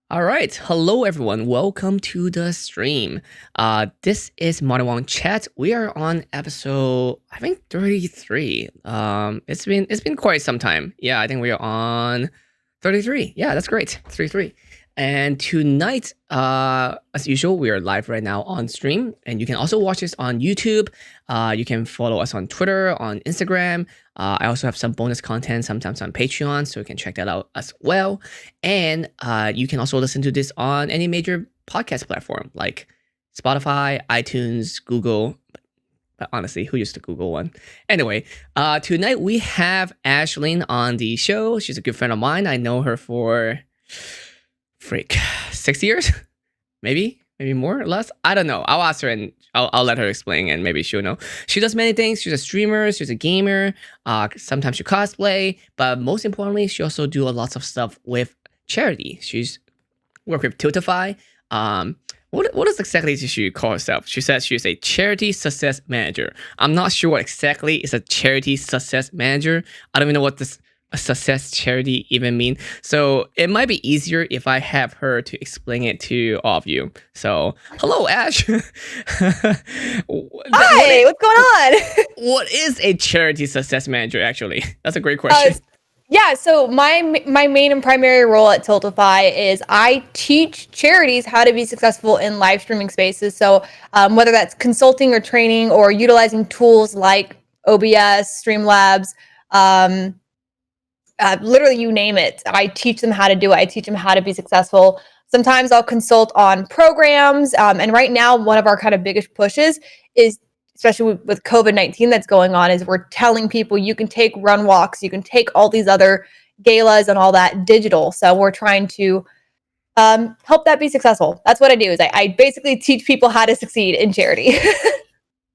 All right. Hello, everyone. Welcome to the stream. This is Wong Chat. We are on episode, I think, 33. It's been quite some time. Yeah, I think we are on 33. Yeah, that's great. 33. And tonight, as usual, we are live right now on stream, and you can also watch this on YouTube. You can follow us on Twitter, on Instagram. I also have some bonus content sometimes on Patreon, so you can check that out as well. And you can also listen to this on any major podcast platform like Spotify, iTunes, Google. But honestly, who used the Google one? Anyway, tonight we have Ashleeeean on the show. She's a good friend of mine. I know her for 6 years, maybe more or less. I don't know. I'll ask her and I'll let her explain, and maybe she'll know. She does many things. She's a streamer. She's a gamer. Sometimes she cosplay, but most importantly, she also do a lot of stuff with charity. She's worked with Tiltify. What is exactly does she call herself? She says she's a charity success manager. I'm not sure what exactly is a charity success manager. I don't even know what this a success charity even mean. So it might be easier if I have her to explain it to all of you. So hello, Ash. Hi, what's going on? What is a charity success manager? Actually, that's a great question. Yeah, so my main and primary role at Tiltify is I teach charities how to be successful in live streaming spaces. So whether that's consulting or training or utilizing tools like OBS, Streamlabs, literally you name it. I teach them how to do it. I teach them how to be successful. Sometimes I'll consult on programs. And right now, one of our kind of biggest pushes is, especially with COVID-19 that's going on, is we're telling people you can take run walks, you can take all these other galas and all that digital. So we're trying to help that be successful. That's what I do, is I basically teach people how to succeed in charity.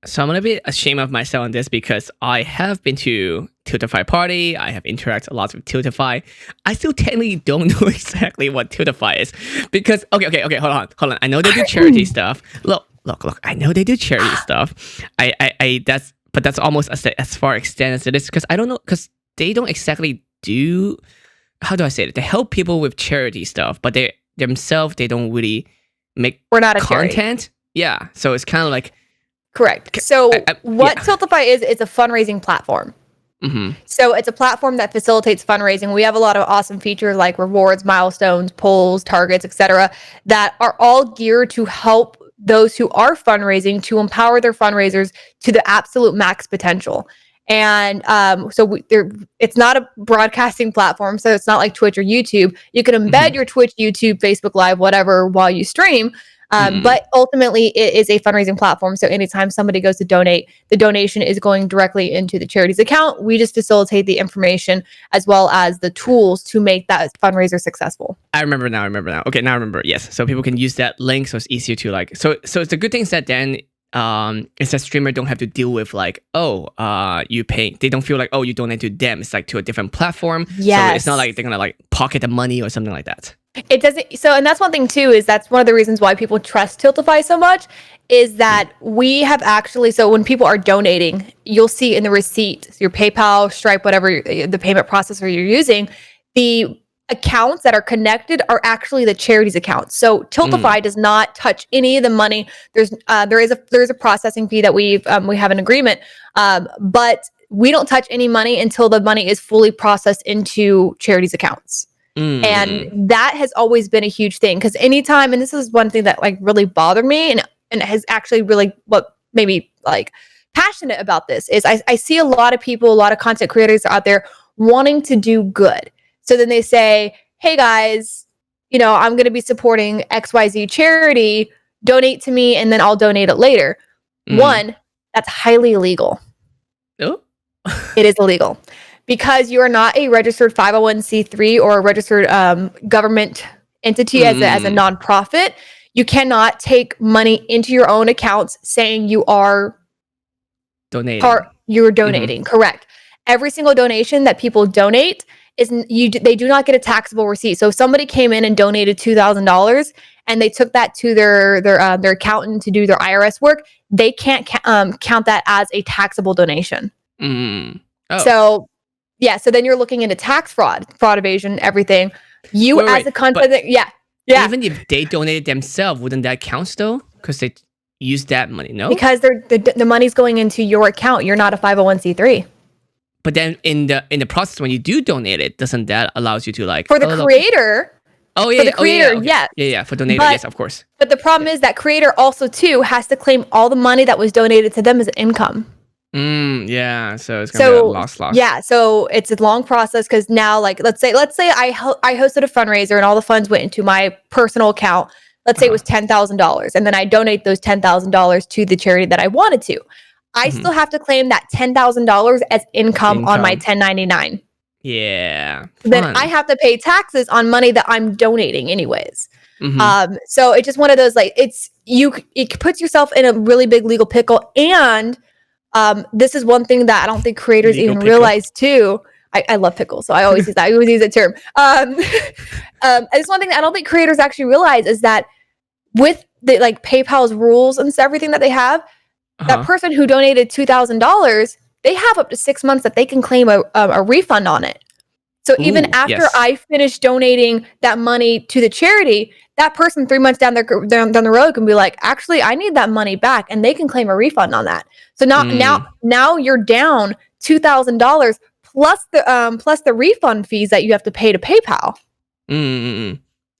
So I'm gonna be ashamed of myself on this because I have been to Tiltify party. I have interacted a lot with Tiltify. I still technically don't know exactly what Tiltify is because okay. Hold on. I know they do charity stuff. Look. I know they do charity stuff. That's almost as far extent as it is because I don't know because they don't exactly do. How do I say it? They help people with charity stuff, but they themselves they don't really make. We're not a content. charity. Yeah, so it's kind of like. Correct. So what Tiltify is, it's a fundraising platform. Mm-hmm. So it's a platform that facilitates fundraising. We have a lot of awesome features like rewards, milestones, polls, targets, etc., that are all geared to help those who are fundraising to empower their fundraisers to the absolute max potential. And it's not a broadcasting platform, so it's not like Twitch or YouTube. You can embed your Twitch, YouTube, Facebook Live, whatever, while you stream. But ultimately, it is a fundraising platform. So anytime somebody goes to donate, the donation is going directly into the charity's account. We just facilitate the information as well as the tools to make that fundraiser successful. I remember now. Okay, now I remember. Yes, so people can use that link, so it's easier to like. So it's a good thing that then it's a streamer don't have to deal with like, you pay. They don't feel like, you donate to them. It's like to a different platform. Yes. So it's not like they're gonna like pocket the money or something like that. It doesn't. So, and that's one thing too, is that's one of the reasons why people trust Tiltify so much, is that we have actually, so when people are donating, you'll see in the receipt, your PayPal, Stripe, whatever the payment processor you're using, the accounts that are connected are actually the charity's accounts. So Tiltify does not touch any of the money. There is a processing fee that we have an agreement, but we don't touch any money until the money is fully processed into charity's accounts. And that has always been a huge thing, because anytime, and this is one thing that like really bothered me and has actually really what made me like passionate about this, is I see a lot of people, a lot of content creators out there wanting to do good. So then they say, hey guys, I'm going to be supporting XYZ charity, donate to me and then I'll donate it later. One, that's highly illegal. Oh. It is illegal. Because you are not a registered 501c3 or a registered government entity as a nonprofit, you cannot take money into your own accounts saying you are donating. You're donating, correct. Every single donation that people donate they do not get a taxable receipt. So if somebody came in and donated $2,000 and they took that to their accountant to do their IRS work, they can't count that as a taxable donation. So. Yeah, so then you're looking into tax fraud evasion, everything. As a content, Yeah, Even if they donated themselves, wouldn't that count still? Because they use that money, no? because the money's going into your account. You're not a 501c3. But then in the process, when you do donate it, doesn't that allows you to like For the creator, okay. yes. Yeah, for donator, But yes, of course. but the problem is that creator also too has to claim all the money that was donated to them as income. Yeah, so it's gonna be a loss. Yeah, so it's a long process because now, like, let's say I hosted a fundraiser and all the funds went into my personal account. Let's say it was $10,000, and then I donate those $10,000 to the charity that I wanted to. I still have to claim that $10,000 as income on my 1099. Yeah, Then I have to pay taxes on money that I'm donating anyways. Mm-hmm. So it's just one of those, like, it puts yourself in a really big legal pickle. And this is one thing that I don't think creators Legal even pickle. realize too. I love pickles, so I always use that. I always use that term. It's one thing that I don't think creators actually realize is that with the like PayPal's rules and everything that they have, that person who donated $2,000, they have up to 6 months that they can claim a refund on it. So even after I finish donating that money to the charity, that person 3 months down the road can be like, actually, I need that money back, and they can claim a refund on that. So now you're down $2,000 plus the refund fees that you have to pay to PayPal.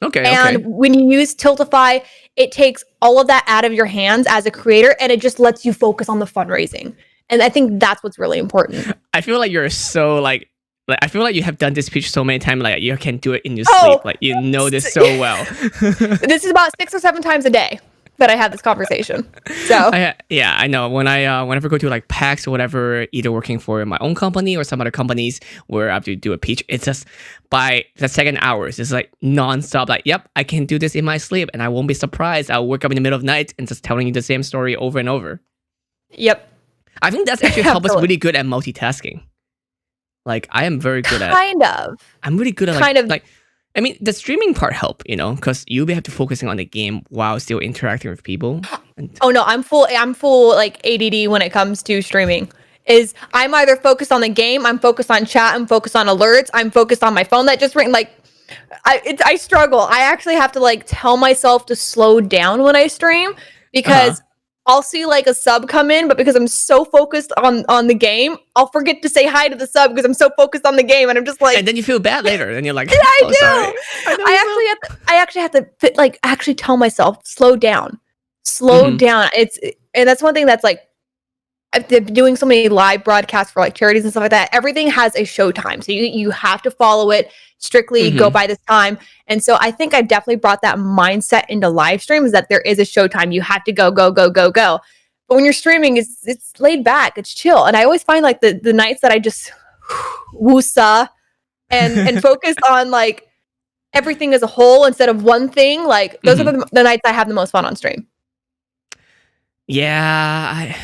Okay. And when you use Tiltify, it takes all of that out of your hands as a creator, and it just lets you focus on the fundraising. And I think that's what's really important. I feel like you're so like I feel like you have done this speech so many times, like you can do it in your sleep. Like you know this so well. This is about 6 or 7 times a day that I have this conversation. So I know when I whenever I go to like PAX or whatever, either working for my own company or some other companies where I have to do a pitch, it's just by the second hours, it's like nonstop. Like, yep, I can do this in my sleep, and I won't be surprised. I'll wake up in the middle of the night and just telling you the same story over and over. Yep. I think that's actually helped us really good at multitasking. Like I am very good at I'm really good at like I mean the streaming part help, because you'll be have to focusing on the game while still interacting with people. Oh no, I'm full like ADD when it comes to streaming. I'm either focused on the game, I'm focused on chat, I'm focused on alerts, I'm focused on my phone that just ring. Like I struggle. I actually have to like tell myself to slow down when I stream because I'll see like a sub come in, but because I'm so focused on the game, I'll forget to say hi to the sub because I'm so focused on the game, and I'm just like. And then you feel bad later, and you're like, yeah, I do. Sorry. I actually have to actually tell myself slow down. And that's one thing that's like. I've been doing so many live broadcasts for like charities and stuff like that. Everything has a show time, so you have to follow it strictly. Go by this time, and so I think I definitely brought that mindset into live streams that there is a show time. You have to go. But when you're streaming, it's laid back, it's chill, and I always find like the nights that I just woosa and focus on like everything as a whole instead of one thing. Like those are the nights I have the most fun on stream. Yeah.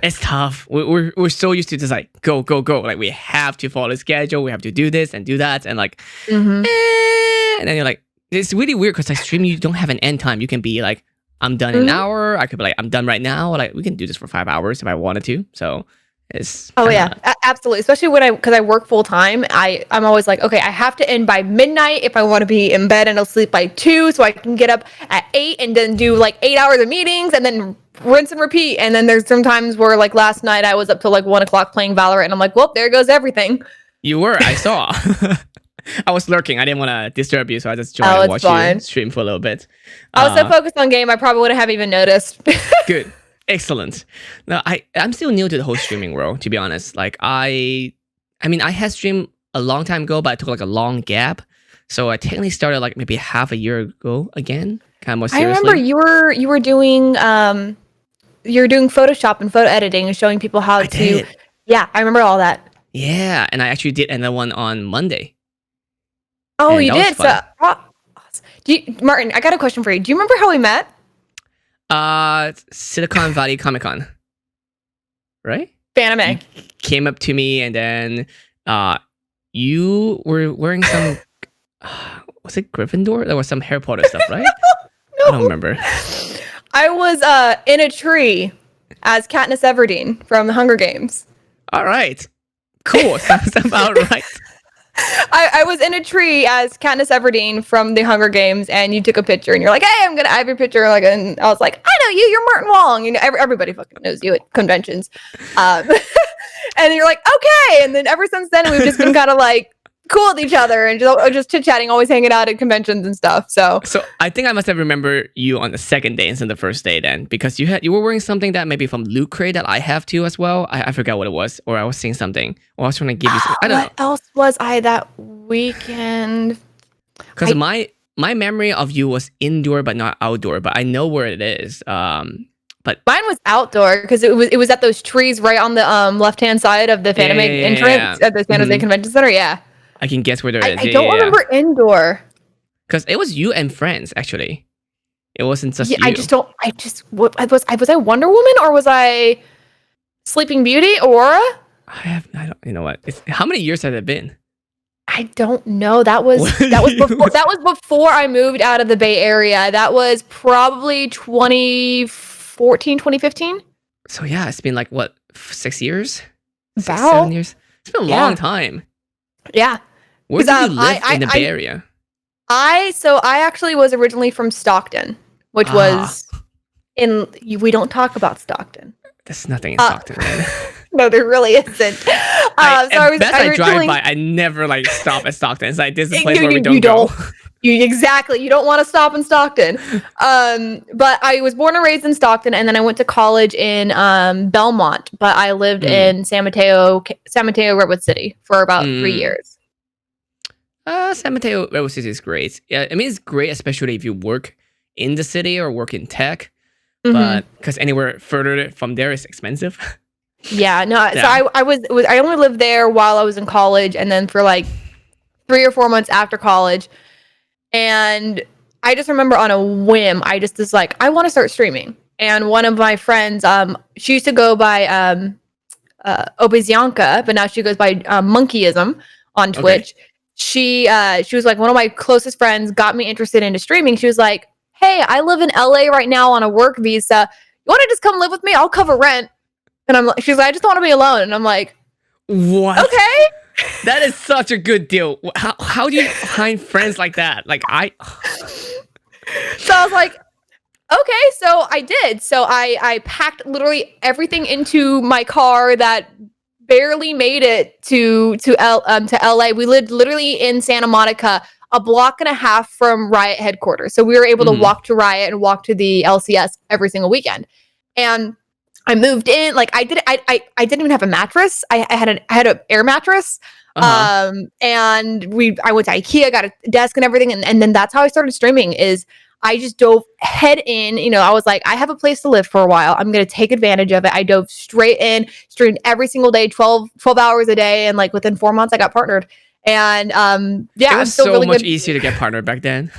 It's tough. We're so used to just like go. Like we have to follow the schedule. We have to do this and do that, and like, and then you're like, it's really weird because like streaming, you don't have an end time. You can be like, I'm done in an hour. I could be like, I'm done right now. Like we can do this for 5 hours if I wanted to. So it's absolutely. Especially because I work full time. I'm always like, okay, I have to end by midnight if I want to be in bed and I'll sleep by 2, so I can get up at 8 and then do like 8 hours of meetings and then rinse and repeat. And then there's some times where like last night I was up till like 1 o'clock playing Valorant, and I'm like, well, there goes everything. You were, I saw. I was lurking. I didn't want to disturb you, so I just joined and watched you stream for a little bit. I was so focused on game, I probably wouldn't have even noticed. Good. Excellent. Now, I'm still new to the whole streaming world, to be honest. Like I mean, I had streamed a long time ago, but I took like a long gap. So I technically started like maybe half a year ago again, kind of more seriously. I remember you were doing Photoshop and photo editing and showing people how to. Did. Yeah, I remember all that. Yeah, and I actually did another one on Monday. Oh, and you did? So, Martin, I got a question for you. Do you remember how we met? Silicon Valley Comic Con, right? Fanime. You came up to me, and then you were wearing some was it Gryffindor? There was some Harry Potter stuff, right? No. I don't remember. I was in a tree as Katniss Everdeen from The Hunger Games. All right, cool. Sounds about right. I was in a tree as Katniss Everdeen from the Hunger Games, and you took a picture, and you're like, "Hey, I'm gonna have your picture." Like, and I was like, "I know you. You're Martin Wong." You know, everybody fucking knows you at conventions. Um, and you're like, "Okay." And then ever since then, we've just been kind of like cool with each other and just chit chatting, always hanging out at conventions and stuff. So I think I must have remembered you on the second day instead of the first day then, because you were wearing something that maybe from Loot Crate that I have too as well. I forgot what it was, or I was seeing something, or I was trying to give you something. I don't know. What else was I that weekend? Because my memory of you was indoor but not outdoor, but I know where it is. But Mine was outdoor because it was at those trees right on the left hand side of the Phantom entrance at the San Jose Convention Center. Yeah, I can guess where it is. I don't remember indoor. Because it was you and friends actually. It wasn't just you. Was I Wonder Woman or was I Sleeping Beauty? Aurora? I don't. You know what? How many years has it been? I don't know. That was before I moved out of the Bay Area. That was probably 2014, 2015. So yeah, it's been like what, 6 years? About 7 years. It's been a long time. Yeah. Where did you live in the Bay Area? I actually was originally from Stockton, which was we don't talk about Stockton. There's nothing in Stockton, man. No, there really isn't. I drive by. I never like stop at Stockton. It's like this is a place where we don't go. Exactly. You don't want to stop in Stockton. But I was born and raised in Stockton, and then I went to college in Belmont. But I lived in San Mateo, Redwood City for about 3 years. San Mateo, Redwood City is great. Yeah, I mean it's great, especially if you work in the city or work in tech. But because anywhere further from there is expensive. Yeah, no. Yeah. So I only lived there while I was in college, and then for like 3 or 4 months after college. And I just remember on a whim, I just was like, I want to start streaming. And one of my friends, she used to go by Obezianka, but now she goes by Monkeyism on Twitch. Okay. She was like one of my closest friends, got me interested into streaming. She was like, "Hey, I live in LA right now on a work visa. You want to just come live with me? I'll cover rent." And she's like, "I just want to be alone." And I'm like, "What? Okay." That is such a good deal. How do you find friends like that? Like So I was like, okay, so I did. So I packed literally everything into my car that barely made it to LA. We lived literally in Santa Monica, a block and a half from Riot headquarters. So we were able to walk to Riot and walk to the LCS every single weekend. And I moved in, like I didn't even have a mattress. I had an air mattress. And I went to IKEA, got a desk and everything. And then that's how I started streaming. Is I just dove head in. You know, I was like, I have a place to live for a while. I'm going to take advantage of it. I dove straight in, streamed every single day, 12 hours a day. And like within 4 months I got partnered. And yeah, it was so really much easier to get partnered back then.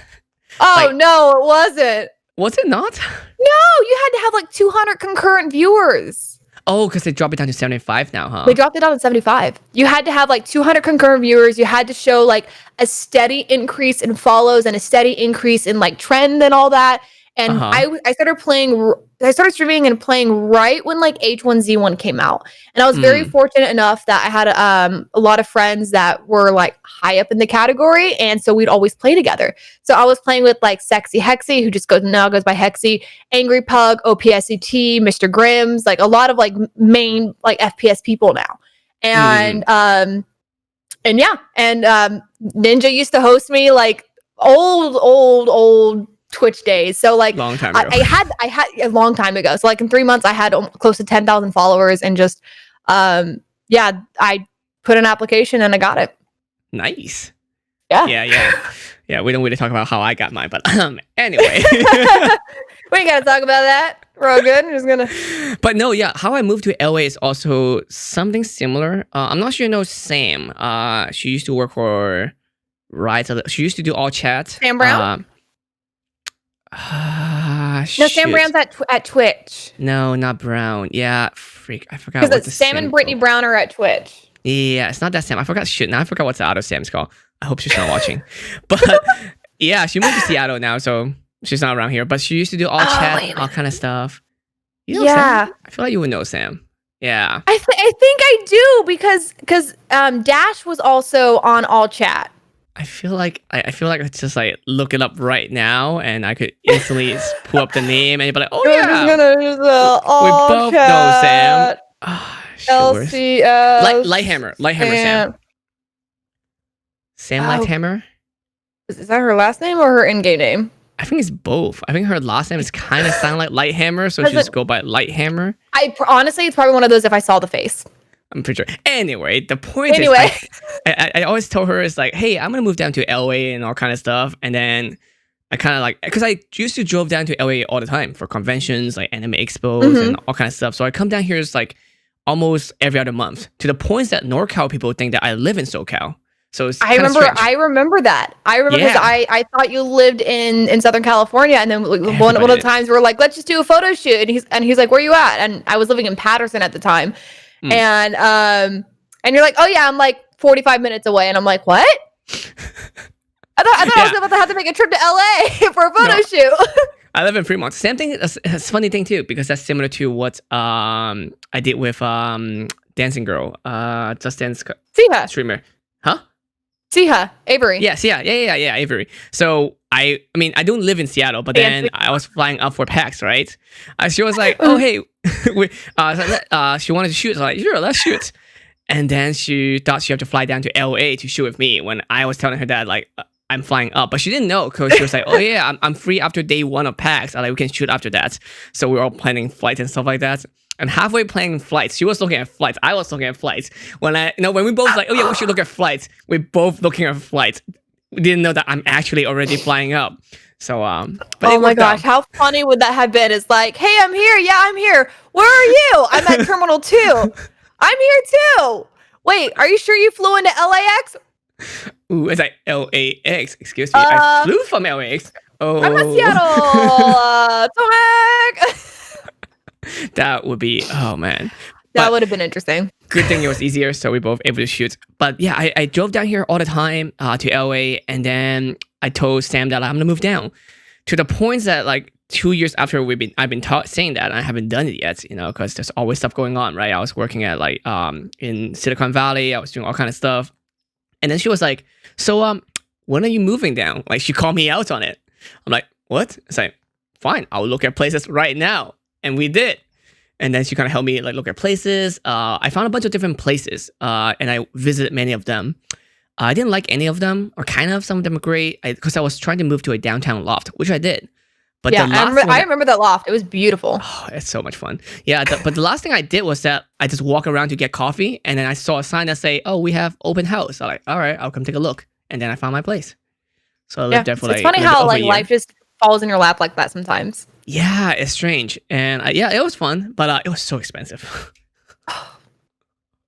Oh, no, it wasn't. Was it not? No, you had to have like 200 concurrent viewers. Oh, because they dropped it down to 75 now, huh? They dropped it down to 75. You had to have like 200 concurrent viewers. You had to show like a steady increase in follows and a steady increase in like trend and all that. And I started streaming and playing right when like H1Z1 came out. And I was very fortunate enough that I had a lot of friends that were like high up in the category. And so we'd always play together. So I was playing with like Sexy Hexy, who just goes by Hexy, Angry Pug, OPSET, Mr. Grims, like a lot of like main like FPS people now. And Ninja used to host me like old Twitch days. So like long time ago. I had a long time ago. So like in 3 months I had close to 10,000 followers and just I put an application and I got it. Nice. Yeah. Yeah, we don't really talk about how I got mine, but anyway. We ain't gotta talk about that. We're all good. I'm just gonna. But no, yeah, how I moved to LA is also something similar. I'm not sure you know Sam. She used to work for Riot. She used to do all chat. Sam Brown? No, Sam Brown's at Twitch. No, not Brown. Yeah, freak. I forgot what the Sam and Brittany Brown are at Twitch. Yeah, it's not that Sam. I forgot shit. Now I forgot what's the other Sam's called. I hope she's not watching. But yeah, she moved to Seattle now, so she's not around here. But she used to do all chat, all kind of stuff. You know Sam? I feel like you would know Sam. Yeah. I think I do because Dash was also on all chat. I feel like I just like look it up right now, and I could instantly pull up the name, and you'd be like, oh We're just yeah, gonna use we all both know Sam. chat. Sure. LCS Lighthammer Sam. Sam Oh, Lighthammer. is that her last name or her in-game name? I think it's both. I think her last name is kind of sound like Lighthammer, so she just go by Lighthammer. Honestly, it's probably one of those if I saw the face. I'm pretty sure. Anyway, the point is, I always told her, it's like, hey, I'm gonna move down to LA and all kind of stuff, and then I kind of like, because I used to drove down to LA all the time for conventions, like anime expos and all kind of stuff. So I come down here is like almost every other month, to the point that NorCal people think that I live in SoCal. So it's I remember that. I remember because I thought you lived in Southern California, and then one of the times we were like, let's just do a photo shoot, and he's like, where are you at? And I was living in Patterson at the time, and you're like, oh yeah, I'm like 45 minutes away, and I'm like, what? I thought I was about to have to make a trip to LA for a photo shoot. I live in Fremont. Same thing. It's a funny thing too, because that's similar to what I did with Dancing Girl, Just Dance streamer, huh? Siha, Avery. Yes, yeah, Avery. So I mean, I don't live in Seattle, but then I was flying up for PAX, right? She was like, "Oh, hey," she wanted to shoot. So I was like, "Sure, let's shoot." And then she thought she had to fly down to LA to shoot with me when I was telling her that like I'm flying up, but she didn't know, because she was like, "Oh yeah, I'm free after day 1 of PAX. Like we can shoot after that." So we were all planning flights and stuff like that. And halfway planning flights, she was looking at flights. I was looking at flights. When we both like, oh yeah, we should look at flights. We're both looking at flights. We didn't know that I'm actually already flying up. So, but oh my gosh, how funny would that have been? It's like, hey, I'm here. Yeah, I'm here. Where are you? I'm at Terminal 2. I'm here too. Wait, are you sure you flew into LAX? Ooh, it's like LAX. Excuse me. I flew from LAX. Oh, I'm at Seattle. Tomac. That would be, oh man. That would have been interesting. Good thing it was easier, so we both able to shoot. But yeah, I drove down here all the time to LA, and then I told Sam that I'm gonna move down. To the point that like 2 years after I've been saying that, and I haven't done it yet, because there's always stuff going on, right? I was working at like in Silicon Valley, I was doing all kind of stuff, and then she was like, "So when are you moving down?" Like she called me out on it. I'm like, "What?" It's like, "Fine, I'll look at places right now." And we did. And then she kind of helped me like look at places. I found a bunch of different places, and I visited many of them. I didn't like any of them, or kind of. Some of them are great, because I was trying to move to a downtown loft, which I did. But yeah, I remember that loft. It was beautiful. Oh, it's so much fun. Yeah, but the last thing I did was that I just walk around to get coffee, and then I saw a sign that say, "Oh, we have open house." I'm like, all right, I'll come take a look. And then I found my place. So I lived there for like. It's funny how like life just falls in your lap like that sometimes. Yeah, it's strange. And yeah, it was fun, but it was so expensive.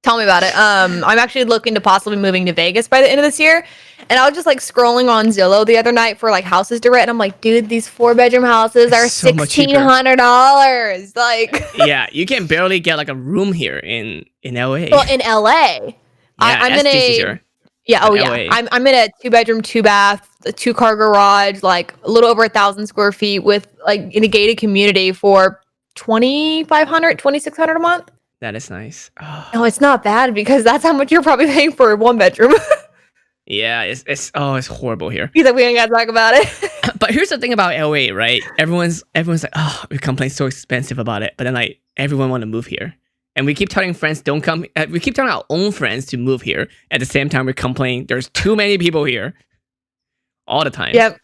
Tell me about it. I'm actually looking to possibly moving to Vegas by the end of this year. And I was just like scrolling on Zillow the other night for like houses to rent. And I'm like, dude, these 4-bedroom houses are so $1,600. Like, yeah, you can barely get like a room here in LA. Well, in LA, I'm in a yeah. Oh yeah, I'm in a 2-bedroom, 2-bath, a 2-car garage, like a little over 1,000 square feet, with like in a gated community for $2,500, $2,600 a month. That is nice. Oh. No, it's not bad, because that's how much you're probably paying for a 1-bedroom. Yeah, it's horrible here. He's like, we ain't gotta talk about it. But here's the thing about LA, right? Everyone's like, oh, we complain so expensive about it, but then like everyone want to move here. And we keep telling friends, don't come. We keep telling our own friends to move here. At the same time, we're complaining there's too many people here all the time. Yep.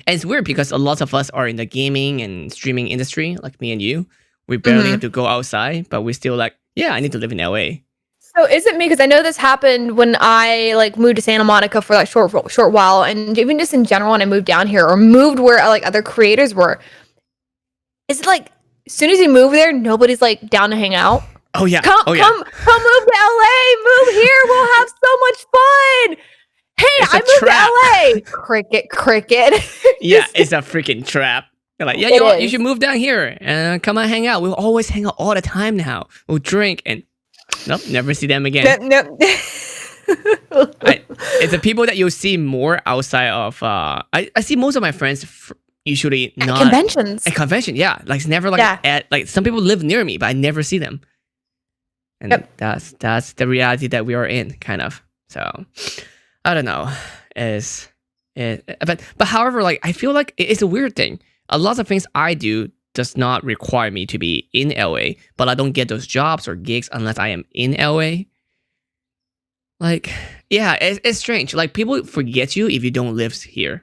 And it's weird, because a lot of us are in the gaming and streaming industry, like me and you. We barely have to go outside, but we're still like, yeah, I need to live in LA. So is it me? Because I know this happened when I like moved to Santa Monica for like short while, and even just in general when I moved down here or moved where like other creators were. Is it like, as soon as you move there, nobody's like down to hang out? Oh yeah. Come move to LA. Move here. We'll have so much fun. Hey, I moved to LA. Cricket. Yeah, it's a freaking trap. They're like, yeah, you know what? You should move down here and come and hang out. We'll always hang out all the time now. We'll drink and nope, never see them again. Nope. It's the people that you'll see more outside of. I see most of my friends usually not conventions. At convention, yeah. Like it's never like at like some people live near me, but I never see them. and Yep. that's the reality that we are in, kind of. So I don't know. Is it? But however, like I feel like it's a weird thing. A lot of things I do does not require me to be in LA, but I don't get those jobs or gigs unless I am in LA. Like, yeah, it's strange. Like people forget you if you don't live here,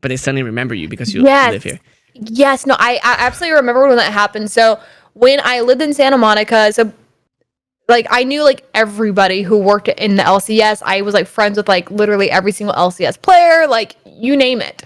but they suddenly remember you because you live Yes. here. Yes. No, I absolutely remember when that happened. So when I lived in Santa Monica, so like I knew like everybody who worked in the LCS. I was like friends with like literally every single LCS player, like you name it.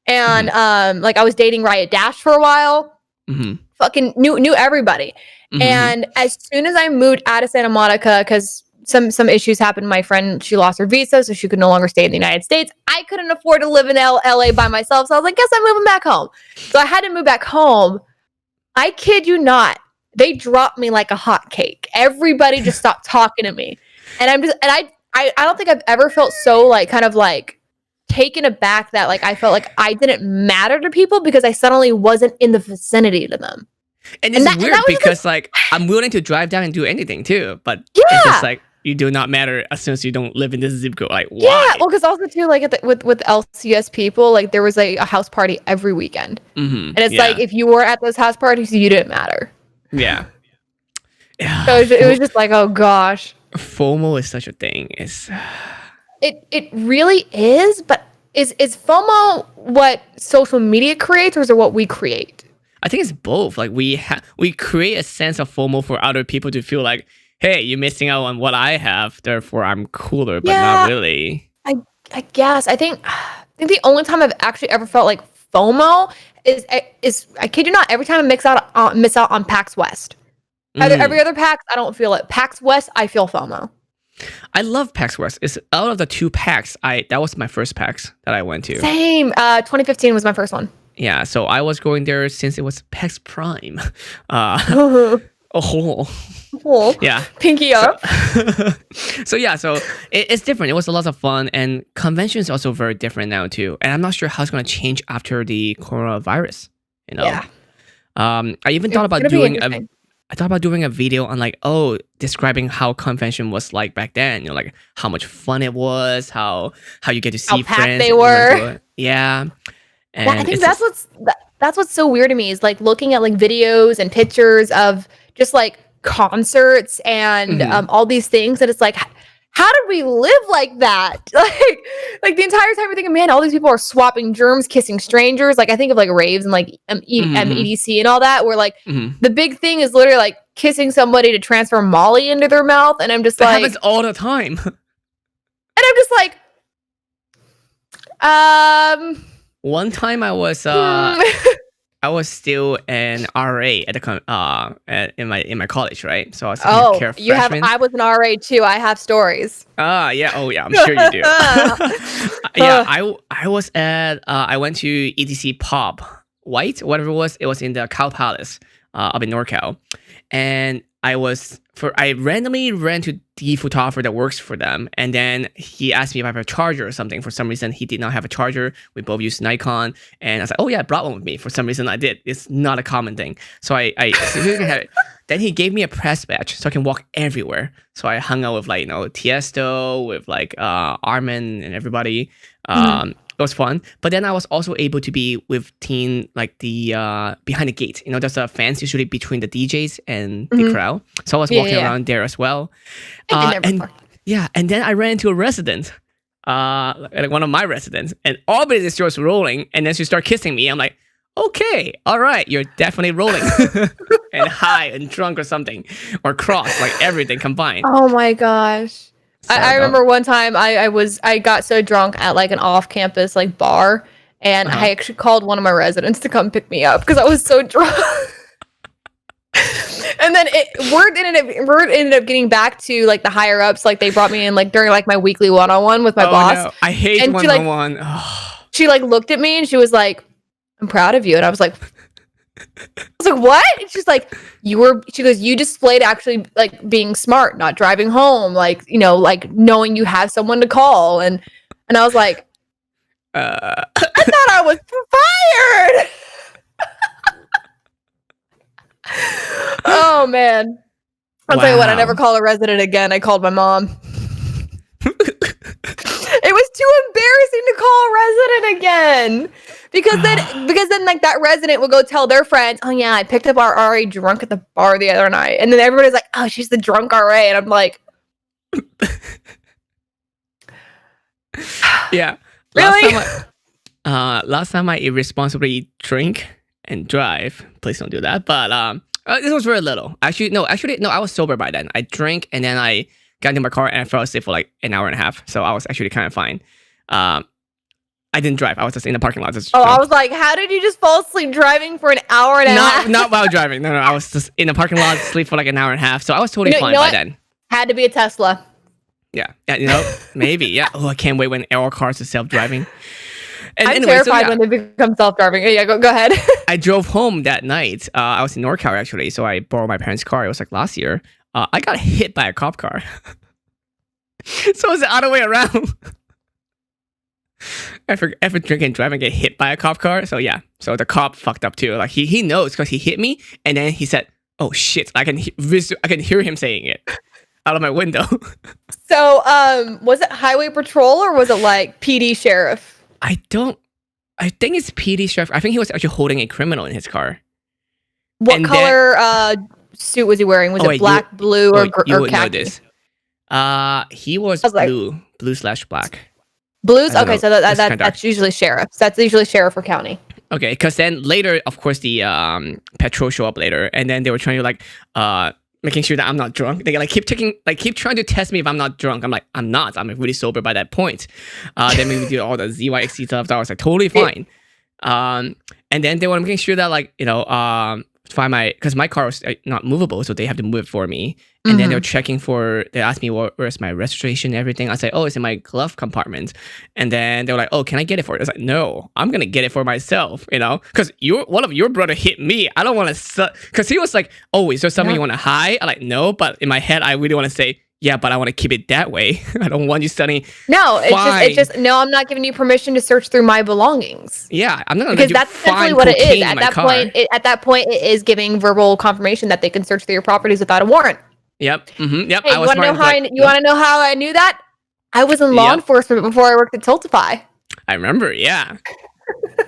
And Hmm. like I was dating Riot Dash for a while. Hmm. Fucking knew everybody. Hmm. And as soon as I moved out of Santa Monica, because some issues happened, my friend, she lost her visa, so she could no longer stay in the United States. I couldn't afford to live in LA by myself, so I was like, guess I'm moving back home. So I had to move back home. I kid you not, they dropped me like a hot cake. Everybody just stopped talking to me, and I don't think I've ever felt so like kind of like taken aback that like I felt like I didn't matter to people because I suddenly wasn't in the vicinity to them. And And it's that weird was just like, because like I'm willing to drive down and do anything too, but it's just yeah, like you do not matter as soon as you don't live in this zip code. Like yeah. why? Well, because also too, like with LCS people, like there was a house party every weekend, Hmm. and it's like Yeah. if you were at those house parties, you didn't matter. Yeah. So Yeah. it was just like, oh gosh, FOMO is such a thing. It's it really is. But is FOMO what social media creates, or is it what we create? I think it's both. Like we create a sense of FOMO for other people to feel like, hey, you're missing out on what I have, therefore I'm cooler, but not Yeah, really. I I guess I think the only time I've actually ever felt like FOMO is I kid you not, every time I miss out on PAX West. Every Mm. other PAX, I don't feel it. PAX West, I feel FOMO. I love PAX West. It's out of the two PAX, that was my first PAX that I went to. Same. 2015 was my first one. Yeah, so I was going there since it was PAX Prime. Uh, oh, Oh, yeah. pinky So, up. so yeah, so it's different. It was a lot of fun, and convention is also very different now too. And I'm not sure how it's going to change after the coronavirus. You know, Yeah, I even thought it's about gonna be doing a interesting. I thought about doing a video on like, oh, describing how convention was like back then. You know, like how much fun it was, how you get to How see packed friends they and run were. to it. Yeah, I and think it's just that's what's so weird to me is like looking at like videos and pictures of just like concerts and mhm, all these things, and it's like, how did we live like that? Like the entire time you're thinking, man, all these people are swapping germs, kissing strangers. Like I think of like raves and like mhm, EDC and all that, where like mhm. the big thing is literally like kissing somebody to transfer Molly into their mouth, and That happens all the time. I'm just like, um. One time hmm. I was still an RA at in my college, right? So I was taking Oh, care of you have. freshmen. I was an RA too. I have stories. Ah, yeah. Oh, yeah. I'm sure you do. Yeah, Ugh. I was at I went to EDC Pop White, whatever it was. It was in the Cow Palace, up in NorCal, and I randomly ran to the photographer that works for them, and then he asked me if I have a charger or something. For some reason, he did not have a charger. We both used Nikon, and I was like, "Oh yeah, I brought one with me." For some reason, I did. It's not a common thing, so I so you can have it. Then he gave me a press badge so I can walk everywhere. So I hung out with like Tiesto, with like Armin and everybody. Mhm. It was fun. But then I was also able to be with teen like the behind the gate. There's a fence usually between the DJs and the Mhm. crowd. So I was Yeah, walking yeah, yeah. around there as well. I've been there And before. yeah, and then I ran into a resident, like one of my residents, and all but just starts rolling, and then she started kissing me. I'm like, okay, all right, you're definitely rolling, and high and drunk or something, or cross, like everything combined. Oh my gosh. So I no, remember one time I got so drunk at like an off-campus like bar, and uh-huh. I actually called one of my residents to come pick me up because I was so drunk. And then word ended up getting back to like the higher ups. Like they brought me in like during like my weekly one-on-one with my Oh boss, no, I hate and one on one. she like looked at me and she was like, "I'm proud of you," and I was like, "What?" And she's like, she goes, "You displayed actually like being smart, not driving home, like, like knowing you have someone to call." And I was like, Uh, "I thought I was fired." Oh man. I'll tell you what, I never Wow. called a resident again. I called my mom. It was too embarrassing to call a resident again. Because then like that resident would go tell their friends, oh yeah, I picked up our RA drunk at the bar the other night. And then everybody's like, oh, she's the drunk RA. And I'm like, Yeah. really? Last time I irresponsibly drink and drive. Please don't do that. But this was very little. Actually, no. I was sober by then. I drank and then I got into my car and I fell asleep for like an hour and a half. So I was actually kind of fine. I didn't drive. I was just in the parking lot. Just, I was like, how did you just fall asleep driving for an hour and a half? not while driving. No. I was just in the parking lot, sleep for like an hour and a half. So I was totally fine by then. Had to be a Tesla. Yeah, maybe. Yeah. Oh, I can't wait when all cars are self-driving. And I'm anyway, terrified when they become self-driving. Yeah, go ahead. I drove home that night. I was in NorCal actually, so I borrowed my parents' car. It was like last year. I got hit by a cop car. So it was the other way around. After drinking and driving, get hit by a cop car. So yeah, so the cop fucked up too. Like he knows because he hit me, and then he said, "Oh shit!" I can hear him saying it out of my window. So was it highway patrol or was it like PD sheriff? I think it's PD sheriff. I think he was actually holding a criminal in his car. What color suit was he wearing? Was it black, blue, or you would khaki? know this. He was blue/black. Blues? Okay, so that's usually sheriff. So that's usually sheriff or county. Okay, because then later, of course, the patrol show up later, and then they were trying to like making sure that I'm not drunk. They keep trying to test me if I'm not drunk. I'm like, I'm not. I'm really sober by that point. Then we do all the ZYXC stuff. That was like totally fine. And then they were making sure that find because my car was not movable, so they have to move it for me. And then they're checking they asked me where's my registration and everything. I say, oh, it's in my glove compartment. And then they were like, oh, can I get it for you? I was like, no, I'm gonna get it for myself, because one of your brother hit me. I don't want to, because he was like, oh, is there something you want to hide? I'm like, no, but in my head, I really want to say, yeah, but I want to keep it that way. I don't want you studying. No, it's just no. I'm not giving you permission to search through my belongings. Yeah, I'm not gonna because that's essentially what it is. At that point, it is giving verbal confirmation that they can search through your properties without a warrant. Yep. Mm-hmm, yep. Hey, you want to know how I knew that? I was in law enforcement before I worked at Tiltify. I remember. Yeah.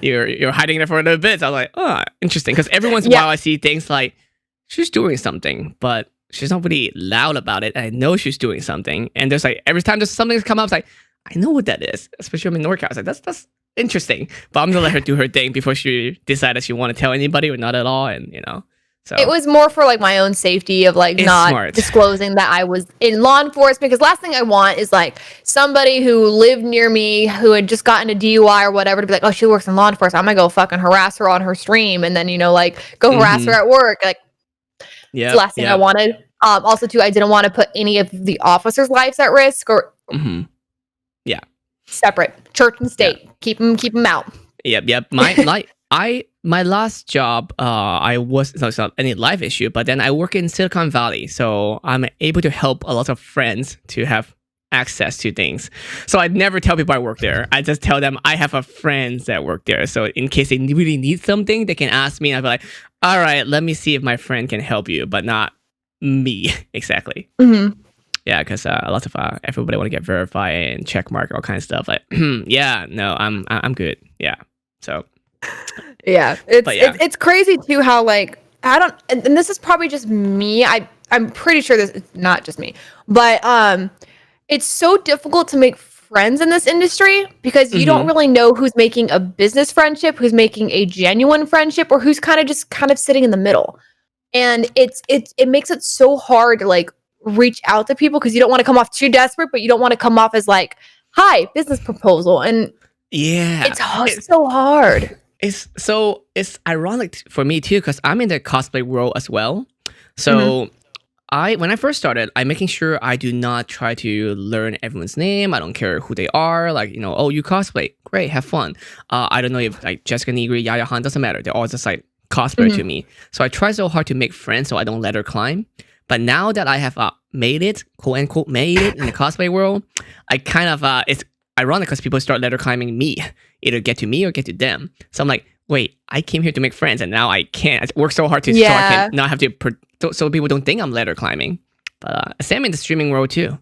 You're hiding there for a little bit. So I was like, oh, interesting. Because every once in a while I see things like she's doing something, but she's not really loud about it. I know she's doing something. And there's like, every time there's something that's come up, it's like, I know what that is. Especially I'm in NorCal. I was like, that's interesting. But I'm going to let her do her thing before she decides she want to tell anybody or not at all. And, so. It was more for like my own safety of like not disclosing that I was in law enforcement. Because last thing I want is like somebody who lived near me who had just gotten a DUI or whatever to be like, oh, she works in law enforcement. I'm going to go fucking harass her on her stream. And then, go harass her at work. Like, it's the last thing I wanted. Also, too, I didn't want to put any of the officers' lives at risk or separate church and state. Keep them out. Yep. My last job, it's not any life issue, but then I work in Silicon Valley, so I'm able to help a lot of friends to have access to things. So I never tell people I work there. I just tell them I have a friends that work there. So in case they really need something, they can ask me. And I'll be like, all right, let me see if my friend can help you, but not me exactly. Mm-hmm. Yeah, because a lot of everybody want to get verified and check mark all kinds of stuff. Like, yeah, no, I'm good. Yeah, so. Yeah, it's crazy too how like I don't, and this is probably just me. I'm pretty sure this is not just me, but it's so difficult to make friends in this industry because you don't really know who's making a business friendship, who's making a genuine friendship, or who's kind of sitting in the middle. And it makes it so hard to like reach out to people because you don't want to come off too desperate, but you don't want to come off as like, hi, business proposal. And it's so hard. It's ironic for me too because I'm in the cosplay world as well. So when I first started, I'm making sure I do not try to learn everyone's name. I don't care who they are. Like, oh, you cosplay, great, have fun. I don't know if like Jessica Negri, Yaya Han, doesn't matter. They're all just like cosplayer to me. So I try so hard to make friends so I don't let her climb. But now that I have made it, quote unquote, made it in the cosplay world, I kind of it's ironic because people start ladder climbing me, either get to me or get to them. So I'm like, wait, I came here to make friends and now I can't. I work so hard so I can not have to, so people don't think I'm ladder climbing. But same in the streaming world too.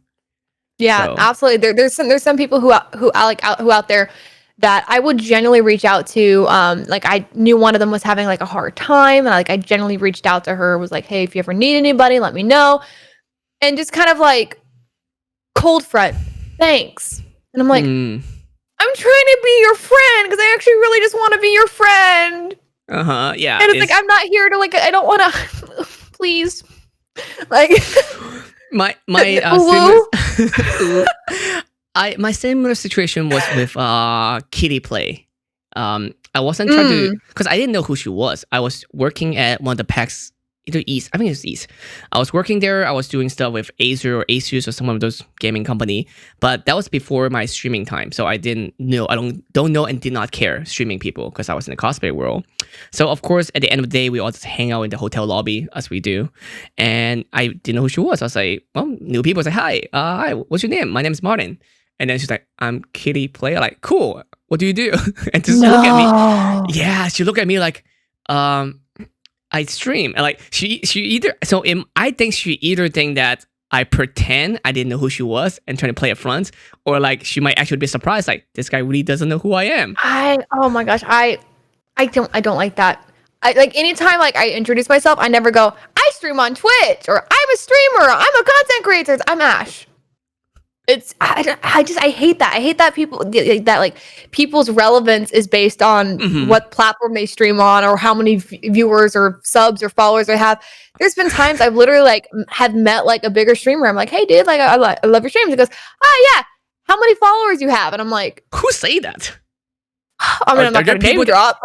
Yeah, So absolutely. There's some people who out there that I would genuinely reach out to. Like I knew one of them was having like a hard time, and I genuinely reached out to her. Was like, hey, if you ever need anybody, let me know. And just kind of like cold front, thanks. And I'm like, I'm trying to be your friend because I actually really just want to be your friend. yeah. And it's like I'm not here to like. I don't want to. Please, like. My my similar situation was with Kitty Play. I wasn't trying to, because I didn't know who she was. I was working at one of the PAX, either East. I think it was East. I was working there. I was doing stuff with Acer or Asus or some of those gaming company. But that was before my streaming time, so I didn't know. I don't know and did not care streaming people because I was in the cosplay world. So of course, at the end of the day, we all just hang out in the hotel lobby as we do. And I didn't know who she was. I was like, well, new people say hi. Hi, what's your name? My name is Martin. And then she's like, I'm Kitty Play. Like, cool. What do you do? And just look at me. Yeah, she looked at me like, I stream. And like she either I think she either think that I pretend I didn't know who she was and trying to play up front, or like she might actually be surprised, like this guy really doesn't know who I am. Oh my gosh, I don't like that. I like anytime like I introduce myself, I never go, I stream on Twitch, or I'm a streamer, I'm a content creator, I'm Ash. I hate that. I hate that that like people's relevance is based on what platform they stream on or how many viewers or subs or followers they have. There's been times I've literally like have met like a bigger streamer. I'm like, hey dude, like I love your streams. He goes, oh yeah, how many followers you have? And I'm like, who say that? I mean, I'm not gonna name drop,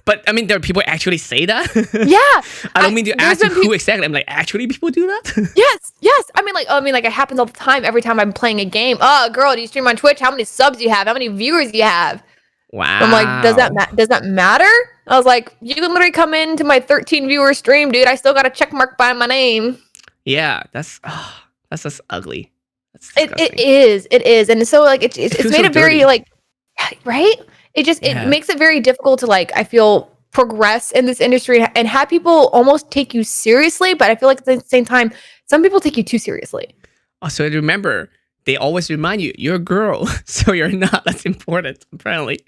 but I mean, there are people actually say that. Yeah, I don't mean to ask you who exactly. I'm like, actually, people do that. Yes. I mean, like it happens all the time. Every time I'm playing a game, oh, girl, do you stream on Twitch? How many subs do you have? How many viewers do you have? Wow. I'm like, does that matter? I was like, you can literally come into my 13 viewer stream, dude. I still got a check mark by my name. Yeah, that's just ugly. It is, and so like it's made it very like, right. It makes it very difficult to like, I feel, progress in this industry and have people almost take you seriously. But I feel like at the same time, some people take you too seriously. Also, remember, they always remind you, you're a girl, so you're not as important, apparently.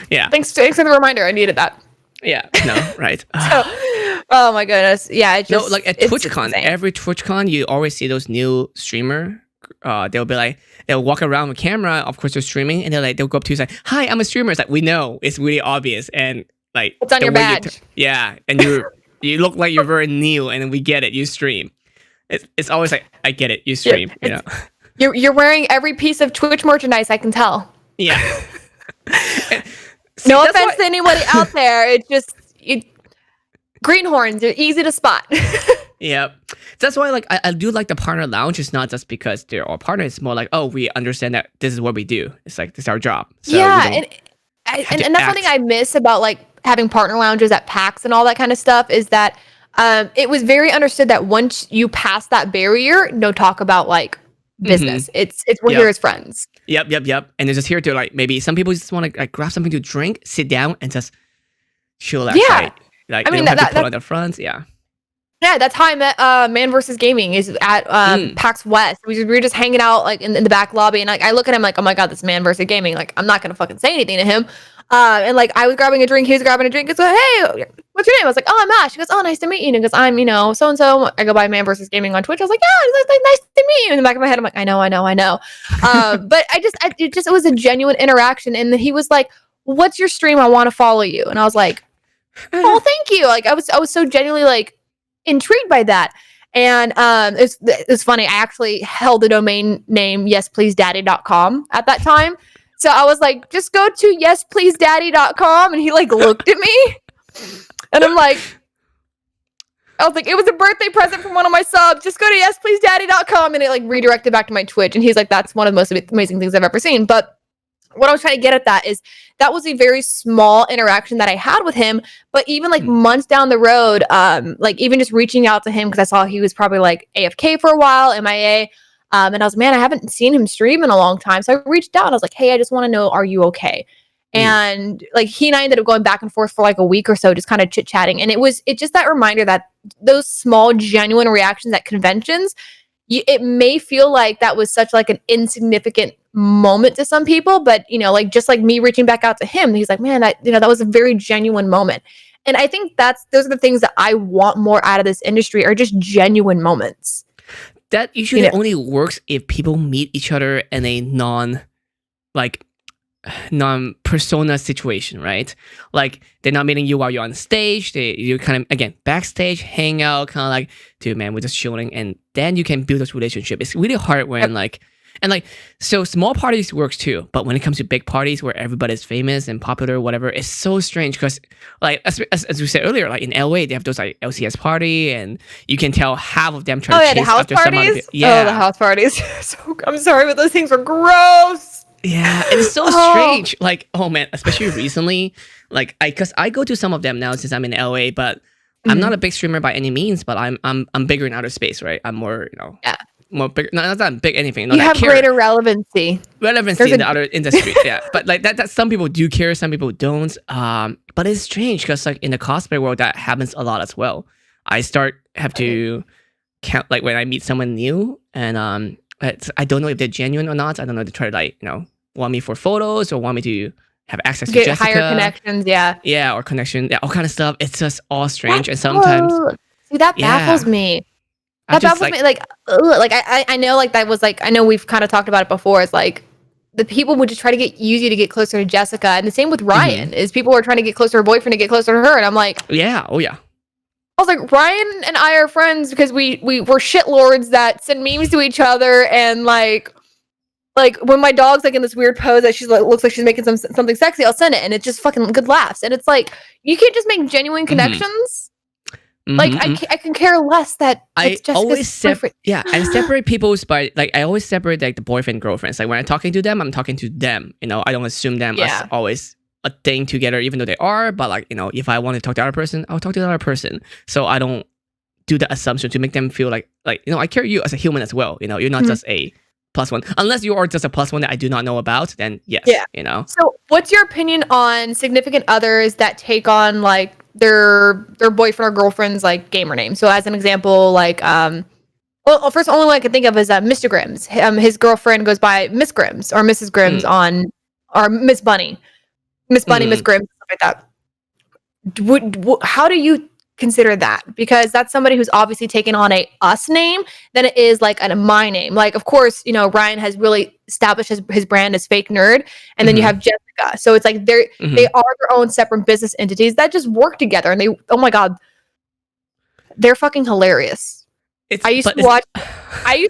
Yeah. Thanks for the reminder. I needed that. Yeah. No, right. Oh my goodness. Yeah. It just, no, like at TwitchCon, every TwitchCon, you always see those new streamer. They'll be like, they'll walk around with camera. Of course, they're streaming, and they'll go up to you and say, "Hi, I'm a streamer." It's like, we know, it's really obvious, and like it's on your badge. Yeah, and you look like you're very new, and we get it. You stream. It's always like, I get it. You stream. Yeah, you're wearing every piece of Twitch merchandise. I can tell. Yeah. See, no offense to anybody out there. It's just greenhorns. They're easy to spot. Yep. That's why like I do like the partner lounge. It's not just because they're our partner. It's more like, oh, we understand that this is what we do. It's like, this is our job. So yeah, and that's one thing I miss about like having partner lounges at PAX and all that kind of stuff is that it was very understood that once you pass that barrier, no talk about like business. It's we're here as friends. Yep. And they're just here to like, maybe some people just want to like grab something to drink, sit down, and just chill outside. Yeah. Like, I mean, they don't have to put on their fronts. Yeah. Yeah, that's how I met Man vs. Gaming is at PAX West. We were just hanging out like in the back lobby, and like I look at him like, oh my god, this Man vs. Gaming. Like I'm not gonna fucking say anything to him. And like I was grabbing a drink, he was grabbing a drink. He goes, hey, what's your name? I was like, oh, I'm Ash. He goes, oh, nice to meet you. And he goes, I'm so and so. I go by Man vs. Gaming on Twitch. I was like, yeah, nice to meet you. In the back of my head, I'm like, I know. But it was a genuine interaction, and then he was like, what's your stream? I want to follow you. And I was like, oh, thank you. Like I was so genuinely like intrigued by that. And it's funny, I actually held the domain name yespleasedaddy.com at that time, so I was like, just go to yespleasedaddy.com, and he like looked at me, and I was like, it was a birthday present from one of my subs, just go to yespleasedaddy.com, and it like redirected back to my Twitch, and he's like, that's one of the most amazing things I've ever seen. But what I was trying to get at that is that was a very small interaction that I had with him, but even like months down the road, like even just reaching out to him because I saw he was probably like AFK for a while, MIA, and I was, man, I haven't seen him stream in a long time, so I reached out and I was like, hey, I just want to know, are you okay? And like he and I ended up going back and forth for like a week or so, just kind of chit chatting. And it just that reminder that those small, genuine reactions at conventions, it may feel like that was such like an insignificant moment to some people, but like just like me reaching back out to him, he's like, man, that was a very genuine moment. And I think those are the things that I want more out of this industry, are just genuine moments. That usually only works if people meet each other in a non-persona situation, right? Like they're not meeting you while you're on stage. You kind of, again, backstage, hang out, kind of like, dude, man, we're just chilling, and then you can build those relationships. It's really hard when so small parties works too, but when it comes to big parties where everybody's famous and popular, whatever, it's so strange because, like, as we said earlier, like in LA, they have those like LCS party, and you can tell half of them trying to chase after some other people. Yeah, the house parties. So I'm sorry, but those things were gross. Yeah, it's so strange. Like, oh man, especially recently, like, because I go to some of them now since I'm in LA, but I'm not a big streamer by any means. But I'm bigger in outer space, right? I'm more, more big. Not that big anything. You have greater relevancy. Relevancy in the other industry, yeah. But like that some people do care, some people don't. But it's strange because like in the cosplay world, that happens a lot as well. I have to count like when I meet someone new, and I don't know if they're genuine or not. I don't know if they try to like want me for photos or want me to have access to Jessica. Higher connections, yeah, or connection, all kind of stuff. It's just all strange, and sometimes see that baffles me. That baffles me. Like I know, like that was like, I know we've kind of talked about it before. It's like the people would just try to use you to get closer to Jessica, and the same with Ryan. Is people were trying to get closer to her boyfriend to get closer to her, and I'm like, yeah, oh yeah. I was like, Ryan and I are friends because we were shitlords that send memes to each other, and like when my dog's like in this weird pose that she's like looks like she's making something sexy, I'll send it, and it's just fucking good laughs. And it's like, you can't just make genuine connections. Like I can care less that I always separate people's by like I always separate like the boyfriend girlfriends. Like when I'm talking to them, I'm talking to them. I don't assume them as always a thing together, even though they are. But like if I want to talk to the other person, I'll talk to the other person. So I don't do the assumption to make them feel like I care you as a human as well. You're not just a plus one, unless you are just a plus one that I do not know about. Then yes, So what's your opinion on significant others that take on like their boyfriend or girlfriend's like gamer name? So as an example, like well, first only one I can think of is Mr. Grimm's. His girlfriend goes by Miss Grimm's or Mrs. Grimm's or Miss Bunny, Miss Grimm's, stuff like that. How do you consider that? Because that's somebody who's obviously taken on a us name than it is like a my name. Like, of course, Ryan has really established his brand as Fake Nerd, and then you have Jessica. So it's like they are their own separate business entities that just work together, and they, oh my god, they're fucking hilarious. I used to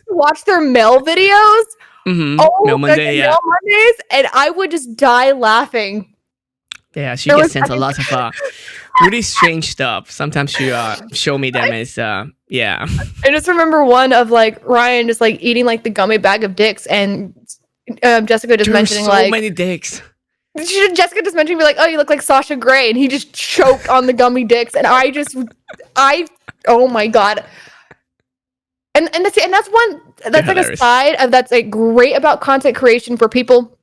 watch their mail videos. Mail Monday, Mail Mondays, and I would just die laughing. Yeah, she gets sent a lot of really strange stuff. Sometimes she show me them as yeah. I just remember one of like Ryan just like eating like the gummy bag of dicks, and Jessica just mentioning so many dicks. Jessica just mentioning, be like, oh, you look like Sasha Grey, and he just choked on the gummy dicks, and oh my god. And that's like a side of that's like great about content creation for people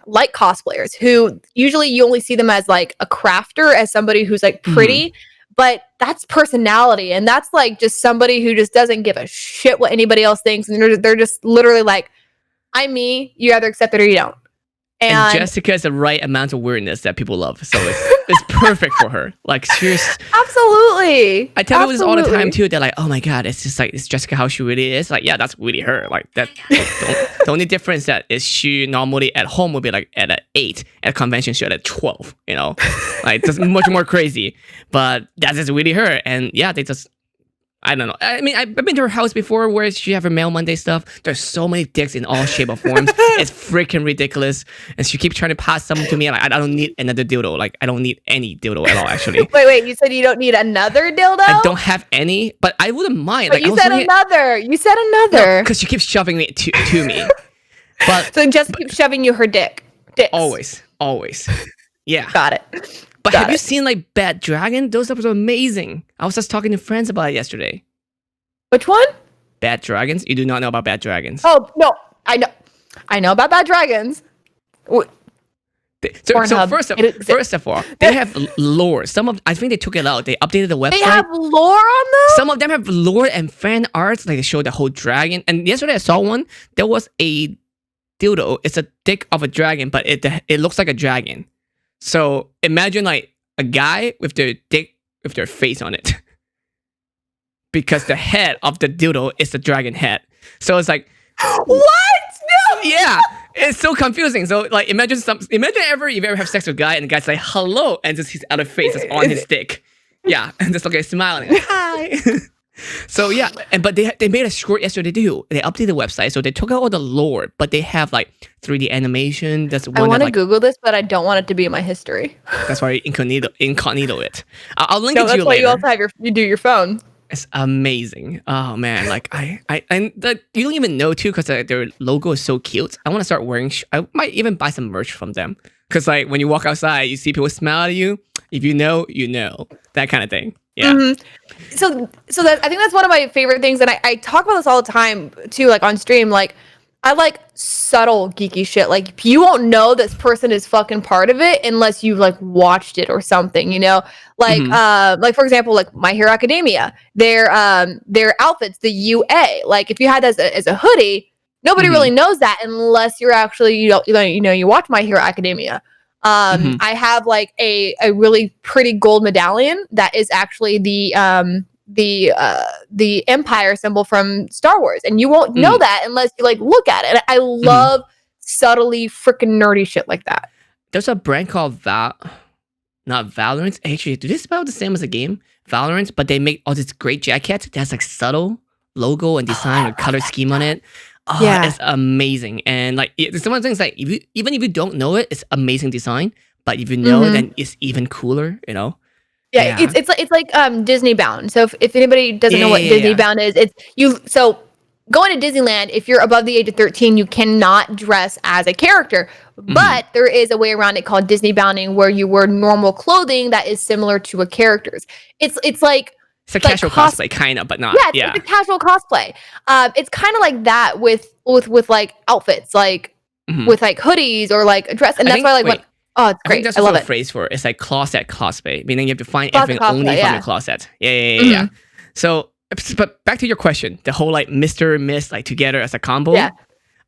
like cosplayers, who usually you only see them as like a crafter, as somebody who's like pretty, but that's personality, and that's like just somebody who just doesn't give a shit what anybody else thinks, and they're just literally like, I'm me, you either accept it or you don't. And Jessica has the right amount of weirdness that people love, so it's perfect for her. Like, seriously. Absolutely. I tell people this all the time too. They're like, "Oh my god, it's just like, it's Jessica how she really is." Like, yeah, that's really her. Like that. The only difference that is she normally at home would be like at 8, at a convention she's at 12. Like just much more crazy. But that is really her. And yeah, they just. I don't know. I mean, I've been to her house before where she have her Mail Monday stuff. There's so many dicks in all shape or forms. It's freaking ridiculous. And she keeps trying to pass some to me. Like, I don't need another dildo. Like, I don't need any dildo at all, actually. Wait. You said you don't need another dildo? I don't have any, but I wouldn't mind. But like, you said another. You said another. Because she keeps shoving it to me. But so Jessica keeps shoving you her dicks. Always. Yeah. Got it. But have you seen like Bad Dragon? Those episodes are amazing. I was just talking to friends about it yesterday. Which one? Bad Dragons? You do not know about Bad Dragons? Oh no, I know about Bad Dragons. So Pornhub. first of all, they have lore. I think they took it out. They updated the website. They have lore on them? Some of them have lore and fan arts. Like they show the whole dragon. And yesterday I saw one. There was a dildo. It's a dick of a dragon, but it looks like a dragon. So imagine like a guy with their dick with their face on it. Because the head of the dildo is the dragon head. So it's like, what? No. Yeah, it's so confusing. So like, imagine if you ever have sex with a guy and the guy's like, hello, and just his other face is on his dick. Yeah, and just like smiling. Hi. So yeah, but they made a short yesterday too. They updated the website, so they took out all the lore, but they have like 3D animation. That's one. I want to like, Google this, but I don't want it to be in my history. That's why incognito it. I'll link it to that's you why later. you also have you do your phone. It's amazing. Oh man, like you don't even know too, because their logo is so cute. I want to start wearing. I might even buy some merch from them, because like when you walk outside, you see people smile at you. If you know, that kind of thing. Yeah. Mm-hmm. So that I think that's one of my favorite things, and I talk about this all the time too, like on stream. Like I like subtle geeky shit. Like you won't know this person is fucking part of it unless you've like watched it or something, you know? Like like for example, like My Hero Academia, their outfits, the UA. Like if you had that as a hoodie, nobody really knows that unless you're actually you watch My Hero Academia. I have like a really pretty gold medallion that is actually the Empire symbol from Star Wars, and you won't know that unless you like look at it. And I love subtly freaking nerdy shit like that. There's a brand called not Valorant. Actually, do they spell the same as a game? Valorant, but they make all this great jacket that's like subtle logo and design or color scheme on it. Oh, yeah, it's amazing. And like some of the things like even if you don't know it, it's amazing design. But if you know, then it's even cooler. You know. Yeah, it's like Disney Bound. So if anybody doesn't know what Disney Bound is, so going to Disneyland, if you're above the age of 13, you cannot dress as a character. But there is a way around it called Disney Bounding, where you wear normal clothing that is similar to a character's. It's like it's a casual cosplay, kind of, but not. Yeah, it's a casual cosplay. It's kind of like that with like outfits, like with like hoodies or like a dress, and that's why I like. Oh, it's great. That's I love it. A phrase for it. It's like closet cosplay, meaning you have to find everything only from your closet. Yeah. So, but back to your question, the whole like Mr. and Miss like together as a combo. Yeah.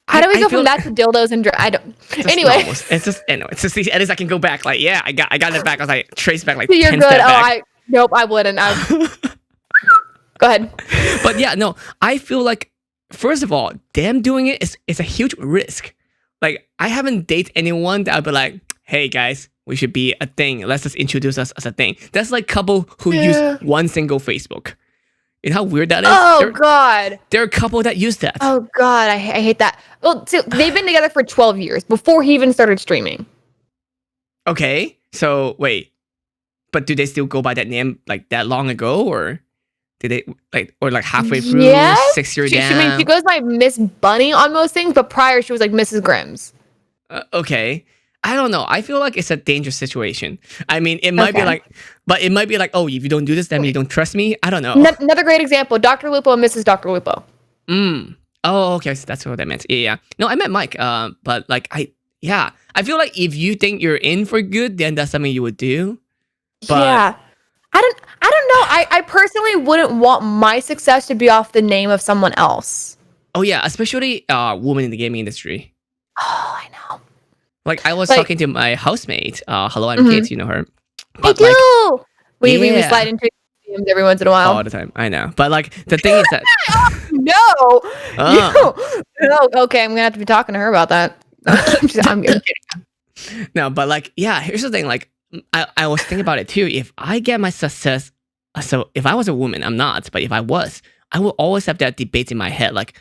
How do we go from that to dildos and I don't. Anyway, it's just at least I can go back. Like, yeah, I got it back. I was like trace back like you're 10 good. steps back. Nope, I wouldn't. Go ahead. But yeah, no, I feel like first of all, them doing it is a huge risk. Like I haven't dated anyone that I'd be like, hey guys, we should be a thing. Let's just introduce us as a thing. That's like couple who use one single Facebook. You know how weird that is? Oh, God. There are a couple that use that. Oh, God. I hate that. Well, so they've been together for 12 years before he even started streaming. Okay. So, wait. But do they still go by that name like that long ago? Or did they like halfway through? Yes. 6 years down? She goes by Miss Bunny on most things, but prior she was like Mrs. Grimm's. Okay. I don't know. I feel like it's a dangerous situation. I mean, it might be like, oh, if you don't do this, then you don't trust me. I don't know. Another great example, Dr. Lupo and Mrs. Dr. Lupo. Oh, okay. So that's what that meant. Yeah. No, I meant Mike. But like, I feel like if you think you're in for good, then that's something you would do. But yeah. I don't know. I personally wouldn't want my success to be off the name of someone else. Oh yeah, especially women in the gaming industry. Oh, I know. Like I was talking to my housemate. Hello, I'm Kate. You know her. I do. We slide into DMs every once in a while. All the time. I know. But like the thing is that no. Okay, I'm gonna have to be talking to her about that. I'm kidding. No, but like here's the thing. Like I was thinking about it too. If I get my success, so if I was a woman, I'm not. But if I was, I will always have that debate in my head. Like,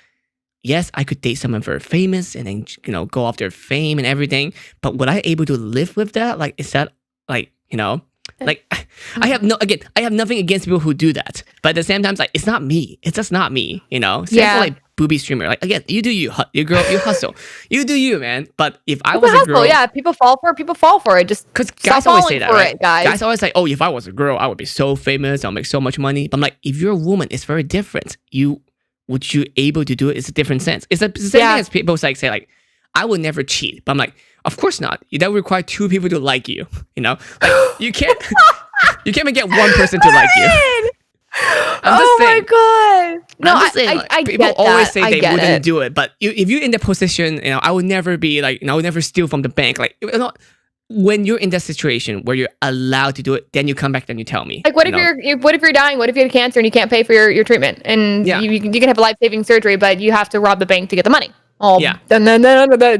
yes, I could date someone very famous and then go off their fame and everything. But would I able to live with that? Like, is that like like I have nothing against people who do that. But at the same time, like it's not me. It's just not me. Same for like booby streamer. Like again, you do you, girl, you hustle. You do you, man. But if I was a girl, people fall for it. Just because guys always say that, right? Guys always like, oh, if I was a girl, I would be so famous. I'll make so much money. But I'm like, if you're a woman, it's very different. Would you able to do it? It's a different sense. It's the same thing as people say like, I would never cheat. But I'm like, Of course not. That would require 2 people to like you. You know, like you can't even get 1 person to like you. I'm just saying. My god! No, I'm just saying. I People get always that. say they wouldn't do it, but if you're in that position, I would never be like, I would never steal from the bank. Like, when you're in that situation where you're allowed to do it, then you come back and you tell me. Like, what if you're dying? What if you have cancer and you can't pay for your treatment? And you can have a life-saving surgery, but you have to rob the bank to get the money. Oh, yeah. Then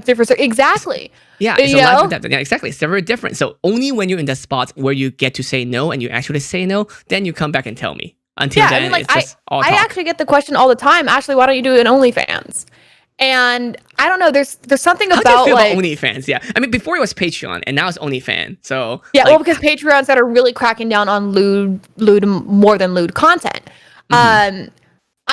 different. Exactly. Yeah, it's a life and death. Yeah, exactly. It's very different. So only when you're in that spot where you get to say no and you actually say no, then you come back and tell me. Until then, it's just all talk. I actually get the question all the time, Ashley, why don't you do an OnlyFans? And I don't know, there's something about How do you feel about OnlyFans? Yeah, I mean, before it was Patreon, and now it's OnlyFans. So yeah, well, because Patreons that are really cracking down on lewd more than lewd content. I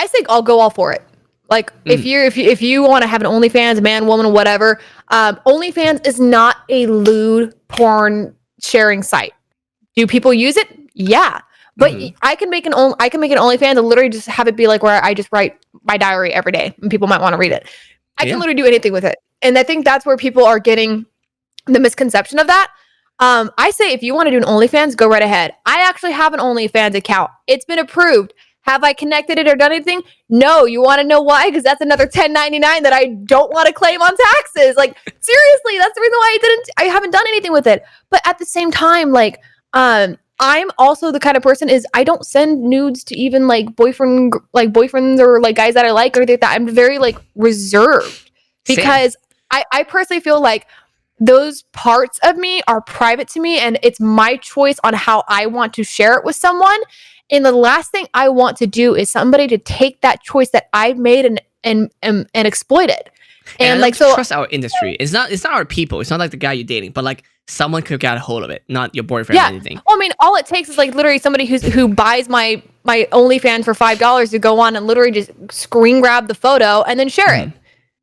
think I'll go all for it. Like if you want to have an OnlyFans, man, woman, whatever, OnlyFans is not a lewd porn sharing site. Do people use it? Yeah. But I can make an OnlyFans and literally just have it be like where I just write my diary every day and people might want to read it. I can literally do anything with it. And I think that's where people are getting the misconception of that. I say if you want to do an OnlyFans, go right ahead. I actually have an OnlyFans account. It's been approved. Have I connected it or done anything? No. You want to know why? Because that's another $10.99 that I don't want to claim on taxes. Like, seriously, that's the reason why I haven't done anything with it. But at the same time, like, I'm also the kind of person is I don't send nudes to even like boyfriends or like guys that I like or anything like that. I'm very like reserved because I personally feel like those parts of me are private to me and it's my choice on how I want to share it with someone. And the last thing I want to do is somebody to take that choice that I've made and exploit it. And like, so trust our industry. It's not our people. It's not like the guy you're dating, but like someone could get a hold of it, not your boyfriend or anything. Well, I mean, all it takes is like literally somebody who buys my OnlyFans for $5 to go on and literally just screen grab the photo and then share it.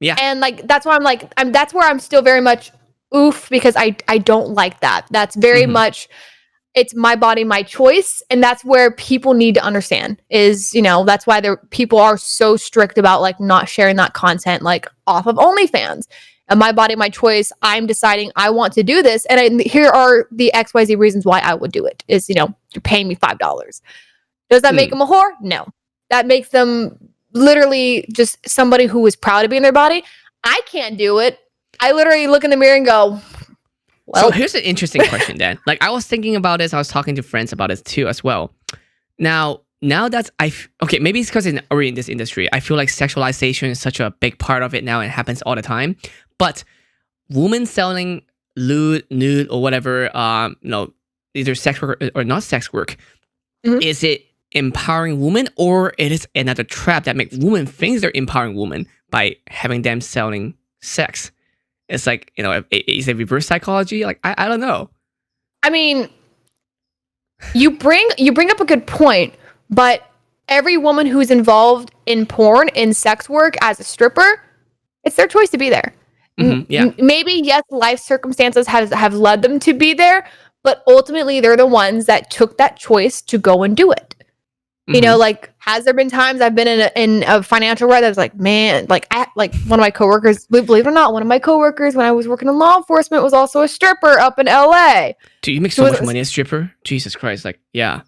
Yeah. And like that's why that's where I'm still very much oof because I don't like that. That's very much it's my body, my choice. And that's where people need to understand is, that's why people are so strict about like not sharing that content like off of OnlyFans. And my body, my choice. I'm deciding I want to do this. And here are the XYZ reasons why I would do it is, you're paying me $5. Does that make them a whore? No. That makes them literally just somebody who is proud to be in their body. I can't do it. I literally look in the mirror and go, well. So here's an interesting question then. Like I was thinking about this. I was talking to friends about it too as well. Now that's okay, maybe it's because we're in this industry. I feel like sexualization is such a big part of it now and it happens all the time. But women selling lewd, nude, or whatever, either sex work or not sex work, is it empowering women or it is another trap that makes women think they're empowering women by having them selling sex? It's like, is it reverse psychology? Like, I don't know. I mean, you bring up a good point, but every woman who's involved in porn, in sex work as a stripper, it's their choice to be there. Maybe, yes, life circumstances have led them to be there, but ultimately they're the ones that took that choice to go and do it. Like, has there been times I've been in a financial rut that was like, man, like one of my coworkers, believe it or not, one of my coworkers when I was working in law enforcement was also a stripper up in LA. Dude, you make so much money as a stripper? Jesus Christ, like, yeah.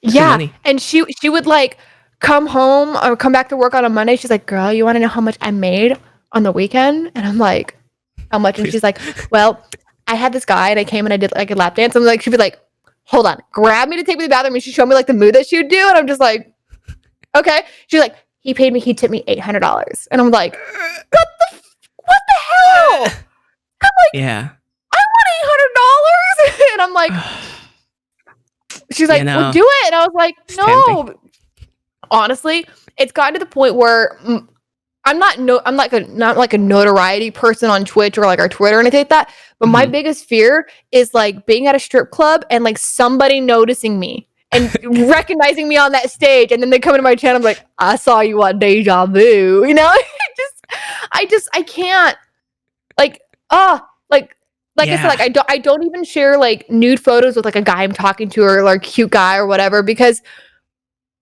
Yeah, and she would like come home or come back to work on a Monday. She's like, girl, you want to know how much I made on the weekend? And I'm like, how much? And she's like, well, I had this guy and I came and I did like a lap dance. I'm like, she'd be like, hold on, grab me to take me to the bathroom. And she showed me like the move that she would do. And I'm just like, okay. She's like, he tipped me $800. And I'm like, what the hell? I'm like, yeah, I want $800. And I'm like, she's like, well, do it. And I was like, no. Honestly, it's gotten to the point where I'm not like a notoriety person on Twitch or like our Twitter or anything like that. But my biggest fear is like being at a strip club and like somebody noticing me and recognizing me on that stage. And then they come into my channel. I'm like, I saw you on Deja Vu. I can't like I said, like I don't even share like nude photos with like a guy I'm talking to or like cute guy or whatever, because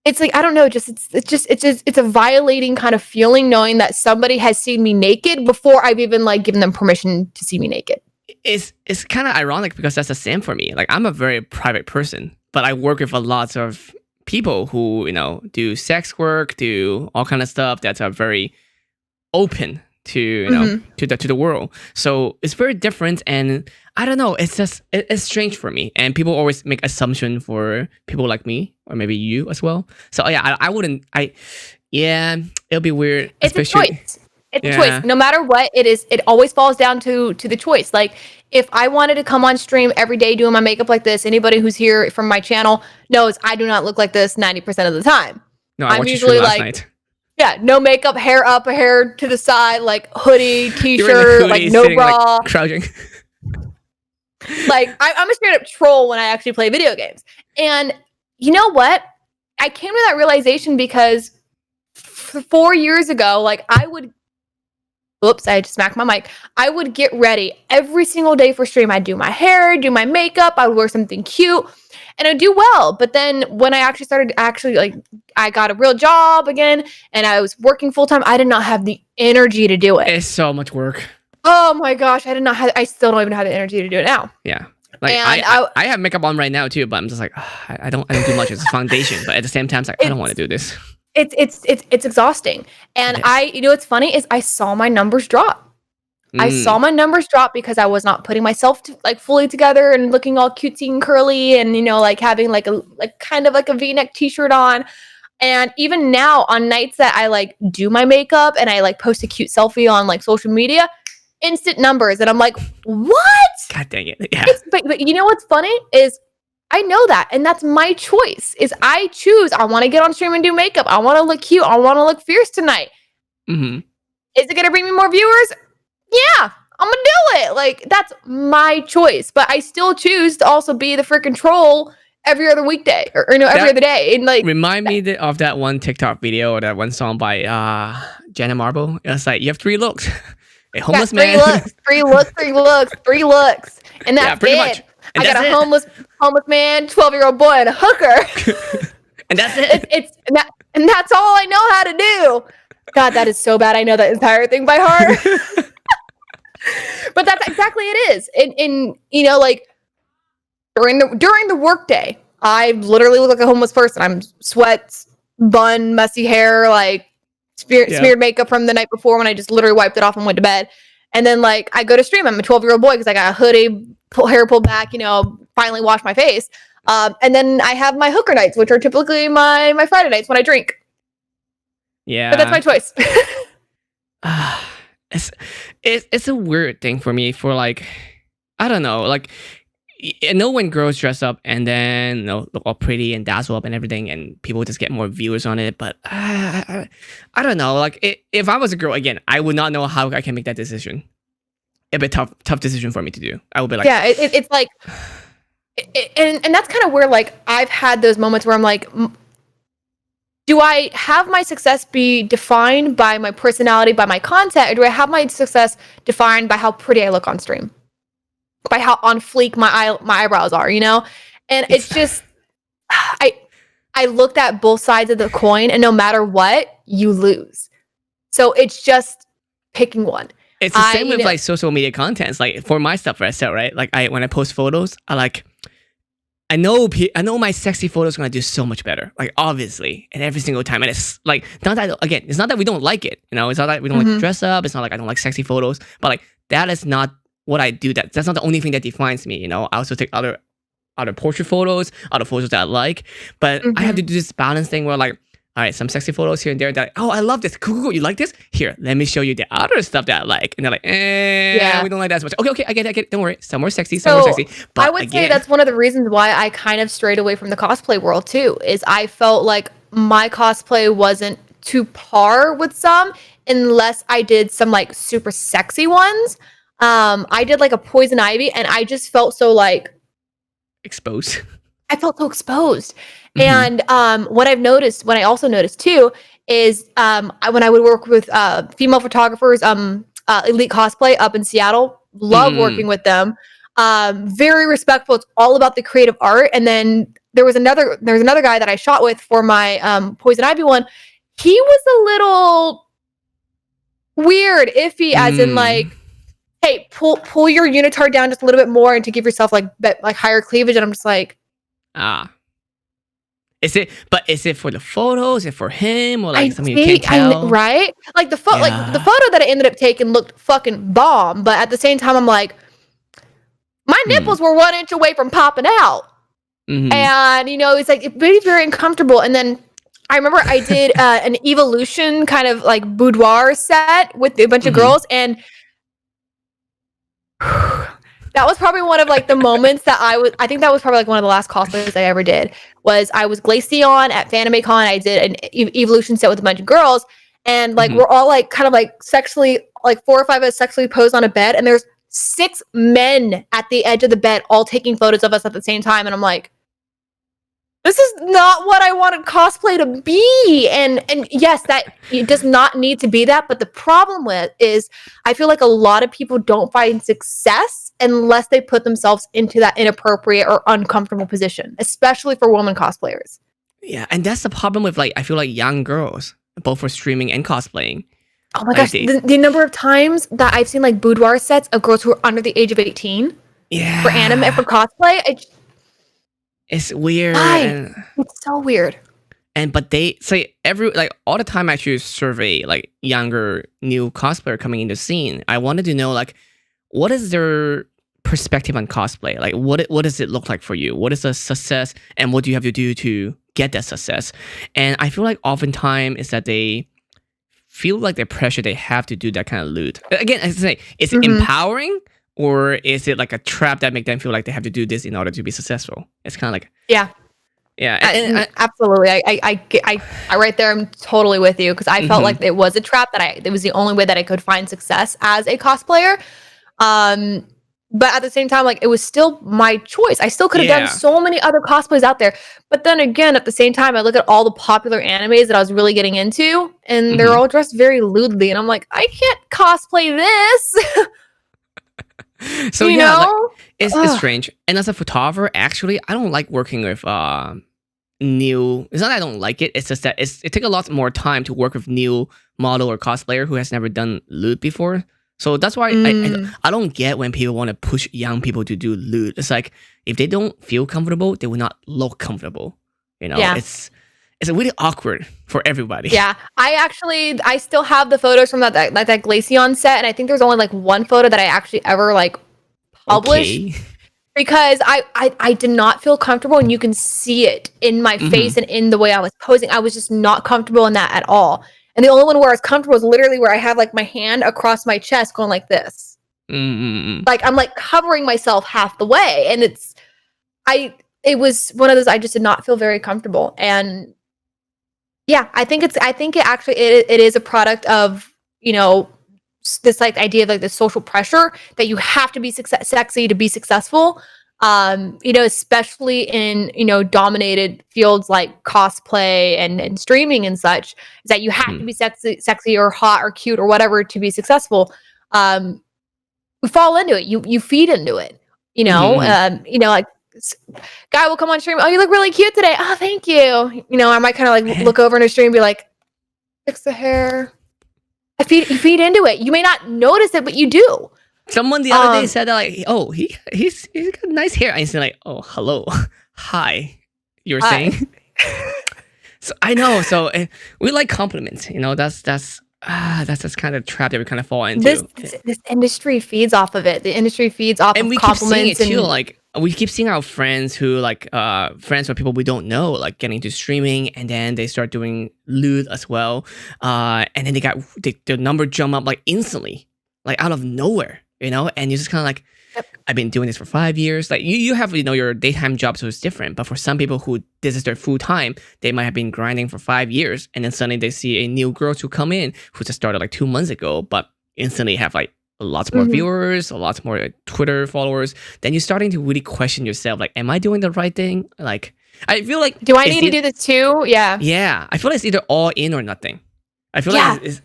it's like, I don't know, just it's a violating kind of feeling knowing that somebody has seen me naked before I've even like given them permission to see me naked. It's kind of ironic because that's the same for me. Like I'm a very private person, but I work with a lot of people who, do sex work, do all kind of stuff that are very open to, to the world. So it's very different, and I don't know, it's just it's strange for me. And people always make assumption for people like me or maybe you as well. So yeah, I wouldn't it'll be weird. It's a especially choice. It's a choice. No matter what it is, it always falls down to the choice. Like if I wanted to come on stream every day doing my makeup like this, anybody who's here from my channel knows I do not look like this 90% of the time. No, I'm usually last like night. Yeah, no makeup, hair up, hair to the side, like hoodie, You're in a t-shirt, hoodie, like no sitting, bra. like, crouching. Like I'm a straight up troll when I actually play video games. And you know what? I came to that realization because 4 years ago, like I just smacked my mic. I would get ready every single day for stream. I'd do my hair, do my makeup, I would wear something cute, and I'd do well. But then when I actually started like I got a real job again and I was working full time, I did not have the energy to do it. It's so much work. Oh my gosh, I still don't even have the energy to do it now. Yeah. Like And I have makeup on right now too, but I'm just like, I don't do much. It's a foundation, but at the same time, it's like I don't want to do this. It's exhausting. And what's funny is I saw my numbers drop. I saw my numbers drop because I was not putting myself fully together and looking all cutesy and curly and like having like kind of like a V-neck t-shirt on. And even now on nights that I like do my makeup and I like post a cute selfie on like social media, instant numbers, and I'm like, what? God dang it. Yeah. But you know what's funny is I know that, and that's my choice. Is I choose. I want to get on stream and do makeup. I want to look cute. I want to look fierce tonight. Mm-hmm. Is it gonna bring me more viewers? Yeah, I'm gonna do it. Like that's my choice. But I still choose to also be the freaking troll every other weekday, or every other day. And like, remind me of that one TikTok video or that one song by Janet Marble. It's like you have 3 looks: a homeless man, three looks, and that's pretty it. much. And I got a homeless man, 12-year-old boy, and a hooker. And that's it. And that's all I know how to do. God, that is so bad. I know that entire thing by heart. But that's exactly it is. And like during the workday, I literally look like a homeless person. I'm sweats, bun, messy hair, like smeared makeup from the night before when I just literally wiped it off and went to bed. And then like I go to stream. I'm a 12-year-old boy because I got a hoodie, hair pulled back, finally washed my face. And then I have my hooker nights, which are typically my Friday nights when I drink. Yeah. But that's my choice. It's a weird thing for me for like, I don't know, like I know when girls dress up and then look all pretty and dazzle up and everything, and people just get more viewers on it. But I don't know. Like if I was a girl again, I would not know how I can make that decision. It'd be a tough decision for me to do. I would be like, yeah, it's like, and that's kind of where like I've had those moments where I'm like, do I have my success be defined by my personality, by my content, or do I have my success defined by how pretty I look on stream? By how on fleek my eyebrows are, And it's just, I looked at both sides of the coin, and no matter what, you lose. So it's just picking one. It's the same with like social media contents. Like for my stuff, right? Like when I post photos, I know my sexy photos are gonna do so much better. Like obviously, and every single time, and it's like not that again. It's not that we don't like it. It's not that we don't like dress up. It's not like I don't like sexy photos. But like that is not what I do. That's not the only thing that defines me. I also take other portrait photos, other photos that I like. But I have to do this balance thing where like, all right, some sexy photos here and there. That I love this. Cool. You like this? Here, let me show you the other stuff that I like. And they're like, we don't like that as much. Okay, I get it. Don't worry. Some more sexy, some more sexy. But I would say that's one of the reasons why I kind of strayed away from the cosplay world too. Is I felt like my cosplay wasn't to par with some, unless I did some like super sexy ones. I did like a poison ivy, and I just felt so like exposed. I felt so exposed. And what I also noticed too is when I would work with female photographers, Elite Cosplay up in Seattle, love working with them. very respectful. It's all about the creative art. And then there's another guy that I shot with for my Poison Ivy one. He was a little weird, iffy, as in like, hey, pull your unitard down just a little bit more and to give yourself like higher cleavage. And I'm just like, is it for the photo? Is it for him, or like something you can't tell? Right? Like the photo that I ended up taking looked fucking bomb, but at the same time, I'm like, my nipples were 1 inch away from popping out, and it's like very, very uncomfortable. And then I remember I did an Evolution kind of like boudoir set with a bunch of girls, and that was probably one of like the moments that I think that was probably like one of the last cosplays I ever did. I was Glaceon at FanimeCon. I did an Evolution set with a bunch of girls, and like we're all like kind of like sexually, like 4 or 5 of us sexually posed on a bed, and there's 6 men at the edge of the bed all taking photos of us at the same time, and I'm like, this is not what I wanted cosplay to be. And yes, that it does not need to be that. But the problem with is I feel like a lot of people don't find success unless they put themselves into that inappropriate or uncomfortable position, especially for women cosplayers. Yeah, and that's the problem with like I feel like young girls, both for streaming and cosplaying. Oh my gosh, the number of times that I've seen like boudoir sets of girls who are under the age of 18 for anime and for cosplay. It's weird. It's so weird. But they say all the time I actually survey like younger new cosplayer coming into the scene. I wanted to know like what is their perspective on cosplay? Like what does it look like for you? What is a success, and what do you have to do to get that success? And I feel like oftentimes is that they feel like the pressure they have to do that kind of loot. Again, I say, is it empowering? Or is it like a trap that make them feel like they have to do this in order to be successful? It's kind of like yeah. Absolutely. I right there. I'm totally with you because I felt like it was a trap it was the only way that I could find success as a cosplayer. But at the same time, like it was still my choice. I still could have done so many other cosplays out there. But then again, at the same time, I look at all the popular animes that I was really getting into, and they're all dressed very lewdly, and I'm like, I can't cosplay this. So like, it's strange. And as a photographer, actually, I don't like working with new. It's not that I don't like it. It's just that it takes a lot more time to work with new model or cosplayer who has never done loot before. So that's why I don't get when people want to push young people to do loot. It's like if they don't feel comfortable, they will not look comfortable. It's really awkward for everybody. Yeah, I still have the photos from that Glaceon set, and I think there's only like one photo that I actually ever like published because I did not feel comfortable, and you can see it in my face and in the way I was posing. I was just not comfortable in that at all. And the only one where I was comfortable was literally where I had like my hand across my chest going like this. Like I'm like covering myself half the way, and it was one of those I just did not feel very comfortable. And yeah, I think it is a product of, this like idea of like the social pressure that you have to be sexy to be successul. Especially in, dominated fields like cosplay and streaming and such, is that you have to be sexy or hot or cute or whatever to be successful. We fall into it. You feed into it, like guy will come on stream. Oh, you look really cute today. Oh, thank you. I might kind of like look over in a stream and be like, fix the hair. You feed into it. You may not notice it, but you do. Someone the other day said that like, oh, he's got nice hair. And he's like, oh, hello, hi. You were saying. So I know. So we like compliments. That's kind of trap that we kind of fall into. This industry feeds off of it. The industry feeds off of compliments. And we keep seeing it too. Like we keep seeing our friends who friends or people we don't know, like getting into streaming, and then they start doing loot as well. And then their number jump up like instantly, like out of nowhere. And you're just kind of like, I've been doing this for 5 years. Like you have, your daytime job, so it's different. But for some people who this is their full time, they might have been grinding for 5 years, and then suddenly they see a new girl to come in who just started like 2 months ago, but instantly have like lots more viewers, lots more Twitter followers. Then you're starting to really question yourself, like, am I doing the right thing? Like, I feel like, do I need to do this too? Yeah. Yeah, I feel like it's either all in or nothing. I feel like it's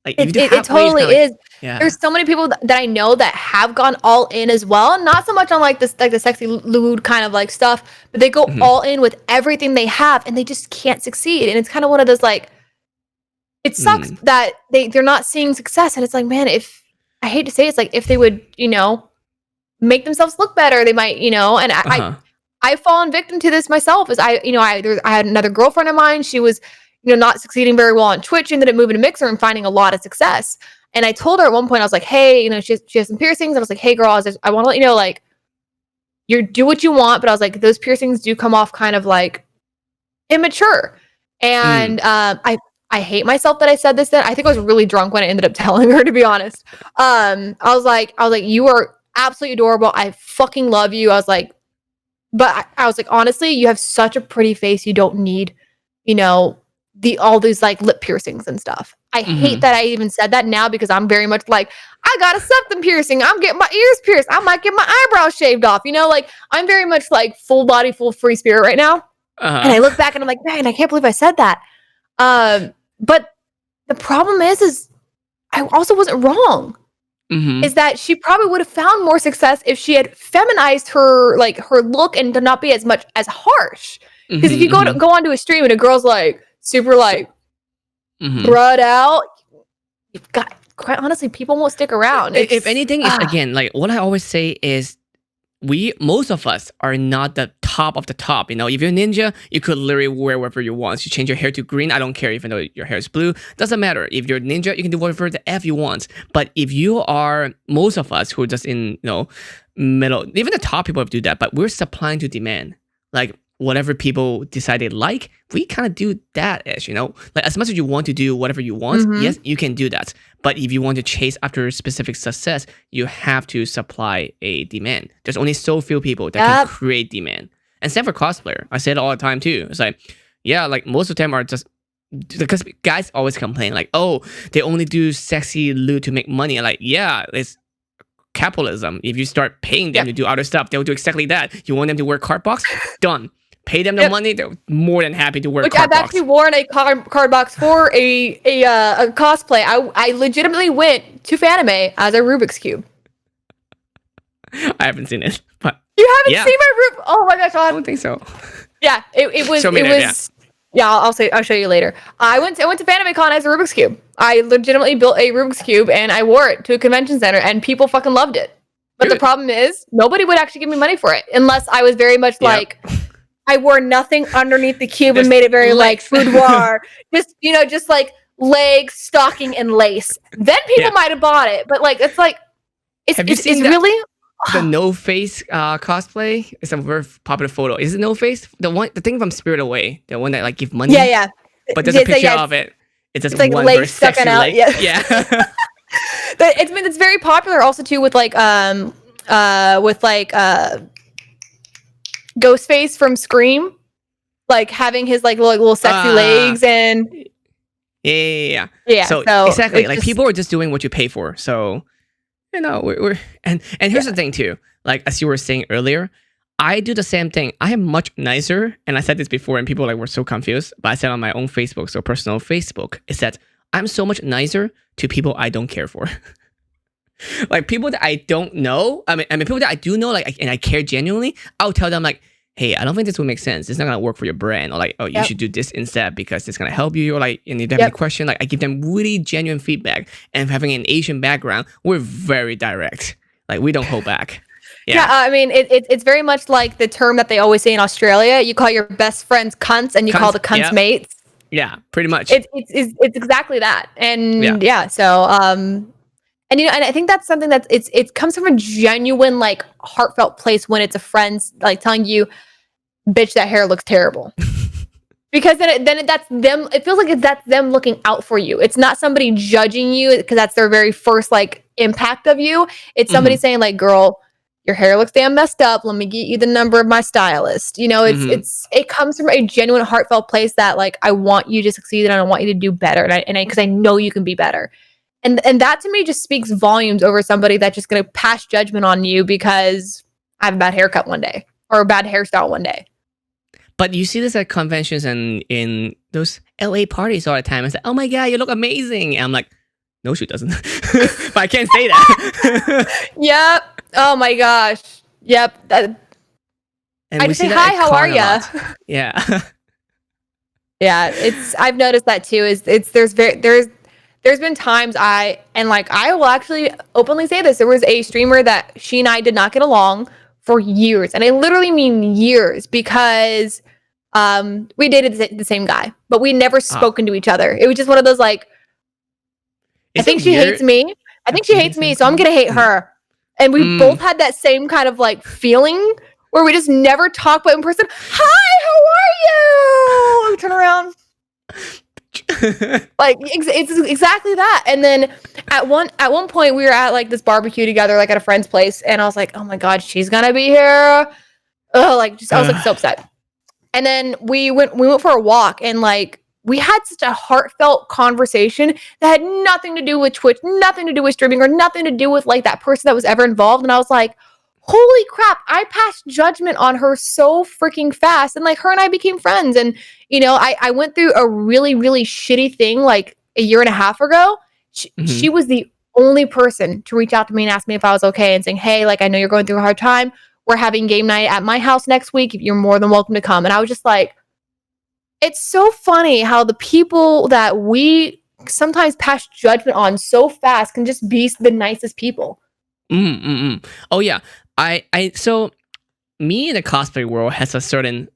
like it totally is. Yeah. There's so many people that I know that have gone all in as well. Not so much on like this, like the sexy lewd kind of like stuff, but they go Mhm. all in with everything they have, and they just can't succeed. And it's kind of one of those like, it sucks Mm. that they're not seeing success. And it's like, man, if I hate to say it's like if they would, make themselves look better, they might, and Uh-huh. I've fallen victim to this myself. As I had another girlfriend of mine. She was, not succeeding very well on Twitch, ended up moving to Mixer and finding a lot of success. And I told her at one point, I was like, hey, she has some piercings. And I was like, hey, girl, I want to let you know, like, you do what you want, but I was like, those piercings do come off kind of like immature. Mm. And I hate myself that I said this then. I think I was really drunk when I ended up telling her, to be honest. I was like, you are absolutely adorable. I fucking love you. I was like, but I was like, honestly, you have such a pretty face. You don't need, all these like lip piercings and stuff. I hate Mhm. that I even said that now because I'm very much like, I got a septum piercing. I'm getting my ears pierced. I might get my eyebrows shaved off. Like I'm very much like full body, full free spirit right now. And Uh-huh. I look back and I'm like, man, I can't believe I said that. But the problem is I also wasn't wrong. Mhm. Is that she probably would have found more success if she had feminized her look and to not be as much as harsh. Because if Mhm. you go Mhm. onto a stream and a girl's like super So like mhm. brought out, you've got quite honestly, people won't stick around. If It's anything, is again, like what I always say is most of us are not the top of the top. If you're a ninja, you could literally wear whatever you want. You change your hair to green, I don't care, even though your hair is blue. Doesn't matter. If you're a ninja, you can do whatever the F you want. But if you are most of us who are just in, middle, even the top people do that, but we're supplying to demand. Like whatever people decide they like, we kind of do that ish, Like as much as you want to do whatever you want, mm-hmm. yes, you can do that. But if you want to chase after specific success, you have to supply a demand. There's only so few people that can create demand. And same for cosplayer. I say it all the time too. It's like, yeah, like most of them are just because guys always complain like, oh, they only do sexy loot to make money. Like, yeah, it's capitalism. If you start paying them Yep. to do other stuff, they'll do exactly that. You want them to wear card box? Done. Pay them the Yep. money, they're more than happy to wear Which card I've box. actually worn a card box for a cosplay. I legitimately went to Fanime as a Rubik's Cube. I haven't seen it, but You haven't yeah. seen my Rubik? Oh my gosh, I don't think so. yeah, it was. Show me It that, was. Yeah, I'll show you later. I went to FanimeCon as a Rubik's Cube. I legitimately built a Rubik's Cube and I wore it to a convention center and people fucking loved it. But the Good. problem is nobody would actually give me money for it unless I was very much like I wore nothing underneath the cube and made it very like boudoir. just like legs, stocking, and lace. Then people might have bought it. But like it's like Have you seen it's really the no face cosplay? It's a very popular photo. Is it no face? The thing from Spirit Away, the one that like give money. yeah. But there's a picture of it. It's just like one legs very sticking sexy out. leg. Yeah. It's very popular also too with like Ghostface from Scream, like having his like little sexy legs and yeah. So exactly, like people are just doing what you pay for. So we're and here's the thing too. Like as you were saying earlier, I do the same thing. I am much nicer, and I said this before, and people like were so confused. But I said on my own Facebook, so personal Facebook, is that I'm so much nicer to people I don't care for. Like people that I don't know. I mean people that I do know, like and I care genuinely. I'll tell them like, hey, I don't think this will make sense. It's not gonna work for your brand, or like, oh, you should do this instead because it's gonna help you. Or like, and if they have any question, like I give them really genuine feedback. And having an Asian background, we're very direct. Like we don't hold back. Yeah, I mean, it's very much like the term that they always say in Australia. You call your best friends cunts, and you call the cunts mates. Yeah, pretty much. It's exactly that, and so and and I think that's something that it comes from a genuine like heartfelt place when it's a friend's like telling you, "Bitch, that hair looks terrible." Because then that's them. It feels like that's them looking out for you. It's not somebody judging you because that's their very first like impact of you. It's somebody saying like, "Girl, your hair looks damn messed up. Let me get you the number of my stylist." It comes from a genuine heartfelt place that like I want you to succeed and I want you to do better, and because I know you can be better. And that to me just speaks volumes over somebody that's just going to pass judgment on you because I have a bad haircut one day or a bad hairstyle one day. But you see this at conventions and in those LA parties all the time. It's like, oh my God, you look amazing. And I'm like, No, she doesn't. But I can't say that. Yep. Oh my gosh. Yep. And I we just see say, that hi, at how are con a ya? lot. Yeah. Yeah, I've noticed that too. There's been times I will actually openly say this. There was a streamer that she and I did not get along for years, and I literally mean years, because we dated the same guy, but we never Ah, spoken to each other. It was just one of those like, I is it think she hates weird me. I think she dating the hates same me, so I'm guy? gonna hate her. And we both Mm. had that same kind of like feeling where we just never talk, but in person, hi, how are you? We turn around. Like it's exactly that. And then at one point we were at like this barbecue together, like at a friend's place, and I was like, oh my god, she's gonna be here. Oh, like just I was like so upset. And then we went for a walk, and like we had such a heartfelt conversation that had nothing to do with Twitch, nothing to do with streaming, or nothing to do with like that person that was ever involved. And I was like, holy crap, I passed judgment on her so freaking fast. And like her and I became friends. And I went through a really, really shitty thing like a year and a half ago. She Mhm. was the only person to reach out to me and ask me if I was okay, and saying, hey, like I know you're going through a hard time. We're having game night at my house next week. You're more than welcome to come. And I was just like, it's so funny how the people that we sometimes pass judgment on so fast can just be the nicest people. Oh yeah. So me in the cosplay world has a certain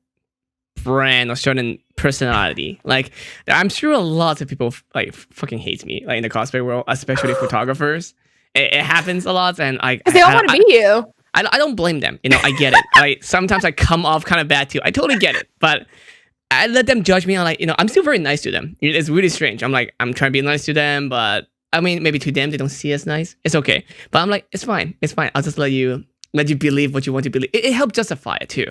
brand or certain personality. Like I'm sure a lot of people like fucking hate me like in the cosplay world, especially photographers. It happens a lot, and Because they all want to be you. I don't blame them. I get it. Sometimes I come off kind of bad too. I totally get it, but I let them judge me. I'm like, I'm still very nice to them. It's really strange. I'm like, I'm trying to be nice to them, but I mean, maybe to them they don't see as nice. It's okay, but I'm like, it's fine. It's fine. I'll just let you believe what you want to believe. It helps justify it too.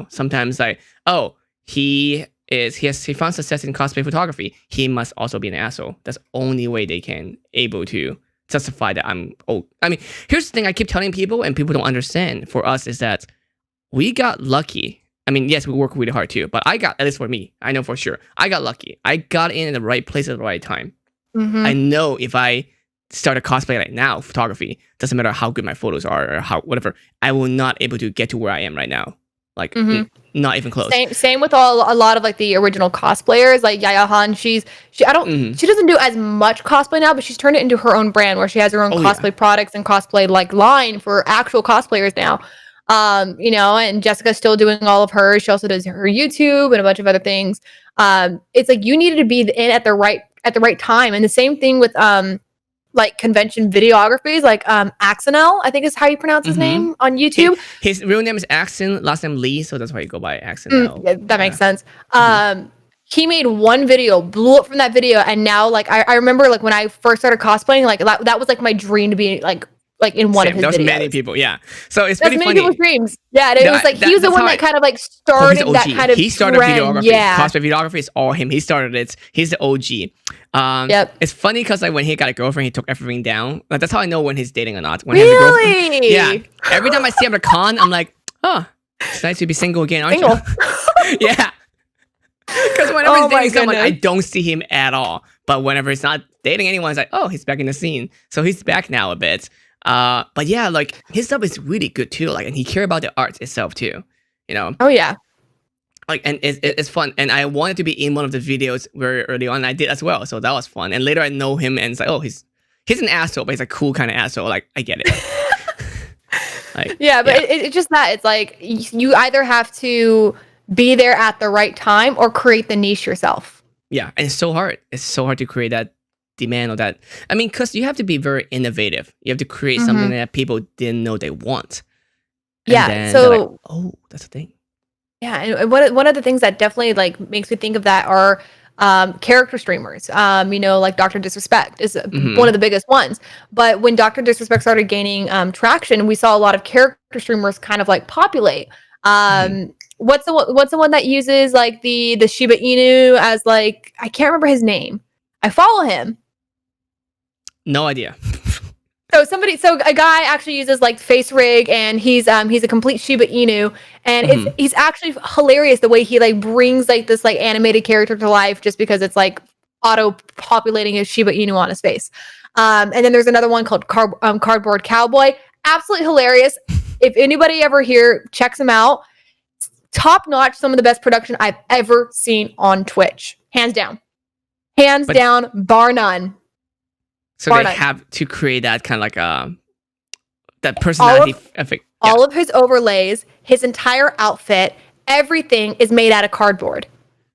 Sometimes like, oh, he found success in cosplay photography. He must also be an asshole. That's the only way they can able to justify that I'm. Oh, I mean, here's the thing I keep telling people, and people don't understand. For us, is that we got lucky. I mean, yes, we work really hard too, but at least for me, I know for sure, I got lucky. I got in the right place at the right time. I know if I start a cosplay right now, photography, doesn't matter how good my photos are or how whatever, I will not able to get to where I am right now. Like, not even close. Same with a lot of like the original cosplayers, like Yaya Han. She doesn't do as much cosplay now, but she's turned it into her own brand where she has her own cosplay products and cosplay like line for actual cosplayers now. And Jessica's still doing all of hers. She also does her YouTube and a bunch of other things. It's like you needed to be in at the right time. And the same thing with like convention videographies, like Axonel, I think is how you pronounce his name on YouTube. His real name is Axon, last name Lee, so that's why you go by Axonel. Yeah, that makes sense. He made one video, blew up from that video, and now like I remember like when I first started cosplaying, like that was like my dream to be like in one of his videos. There was many people, yeah. So it's pretty funny. Many people's dreams. Yeah, and it was like he was the one that kind of like started that kind of he started trend. videography. Yeah. Cosplay videography is all him. He started it. He's the OG. Yep. It's funny because like when he got a girlfriend, he took everything down. Like that's how I know when he's dating or not. When really? he has a girlfriend. Yeah. Every time I see him at a con, I'm like, oh, it's nice to be single again, aren't you? Yeah. Because whenever he's dating someone, I don't see him at all. But whenever he's not dating anyone, it's like, oh, he's back in the scene. So he's back now a bit. But yeah, like his stuff is really good too. Like, and he cares about the art itself too. Oh yeah. Like, and it's fun. And I wanted to be in one of the videos very early on. And I did as well, so that was fun. And later I know him, and it's like, oh, he's an asshole, but he's a cool kind of asshole. Like, I get it. Like, yeah, but it's just that it's like you either have to be there at the right time or create the niche yourself. Yeah, and it's so hard. It's so hard to create that demand or that. I mean, because you have to be very innovative. You have to create something that people didn't know they want. And yeah. So, like, oh, that's a thing. Yeah, and one of the things that definitely like makes me think of that are character streamers. Like Dr. Disrespect is one of the biggest ones. But when Dr. Disrespect started gaining traction, we saw a lot of character streamers kind of like populate. What's the one that uses like the Shiba Inu as like, I can't remember his name. I follow him. No idea. So a guy actually uses like face rig, and he's a complete Shiba Inu, and he's actually hilarious the way he like brings like this like animated character to life just because it's like auto populating his Shiba Inu on his face. And then there's another one called Cardboard Cowboy. Absolutely hilarious. If anybody ever here checks them out, top notch, some of the best production I've ever seen on Twitch. Hands down. Hands down, bar none. So they have to create that kind of like that personality effect. Yeah. All of his overlays, his entire outfit, everything is made out of cardboard.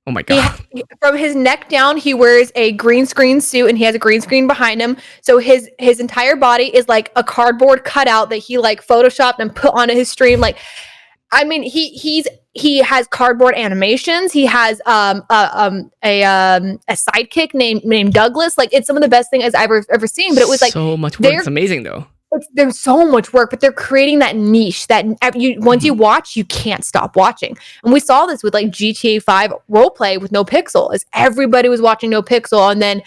Oh my god! From his neck down, he wears a green screen suit, and he has a green screen behind him. So his entire body is like a cardboard cutout that he like photoshopped and put onto his stream. Like, I mean, he has cardboard animations. He has a sidekick named Douglas. Like, it's some of the best things I've ever seen. But it was like so much work. It's amazing though. There's so much work, but they're creating that niche that once you watch, you can't stop watching. And we saw this with like GTA 5 roleplay with No Pixel, as everybody was watching No Pixel, and then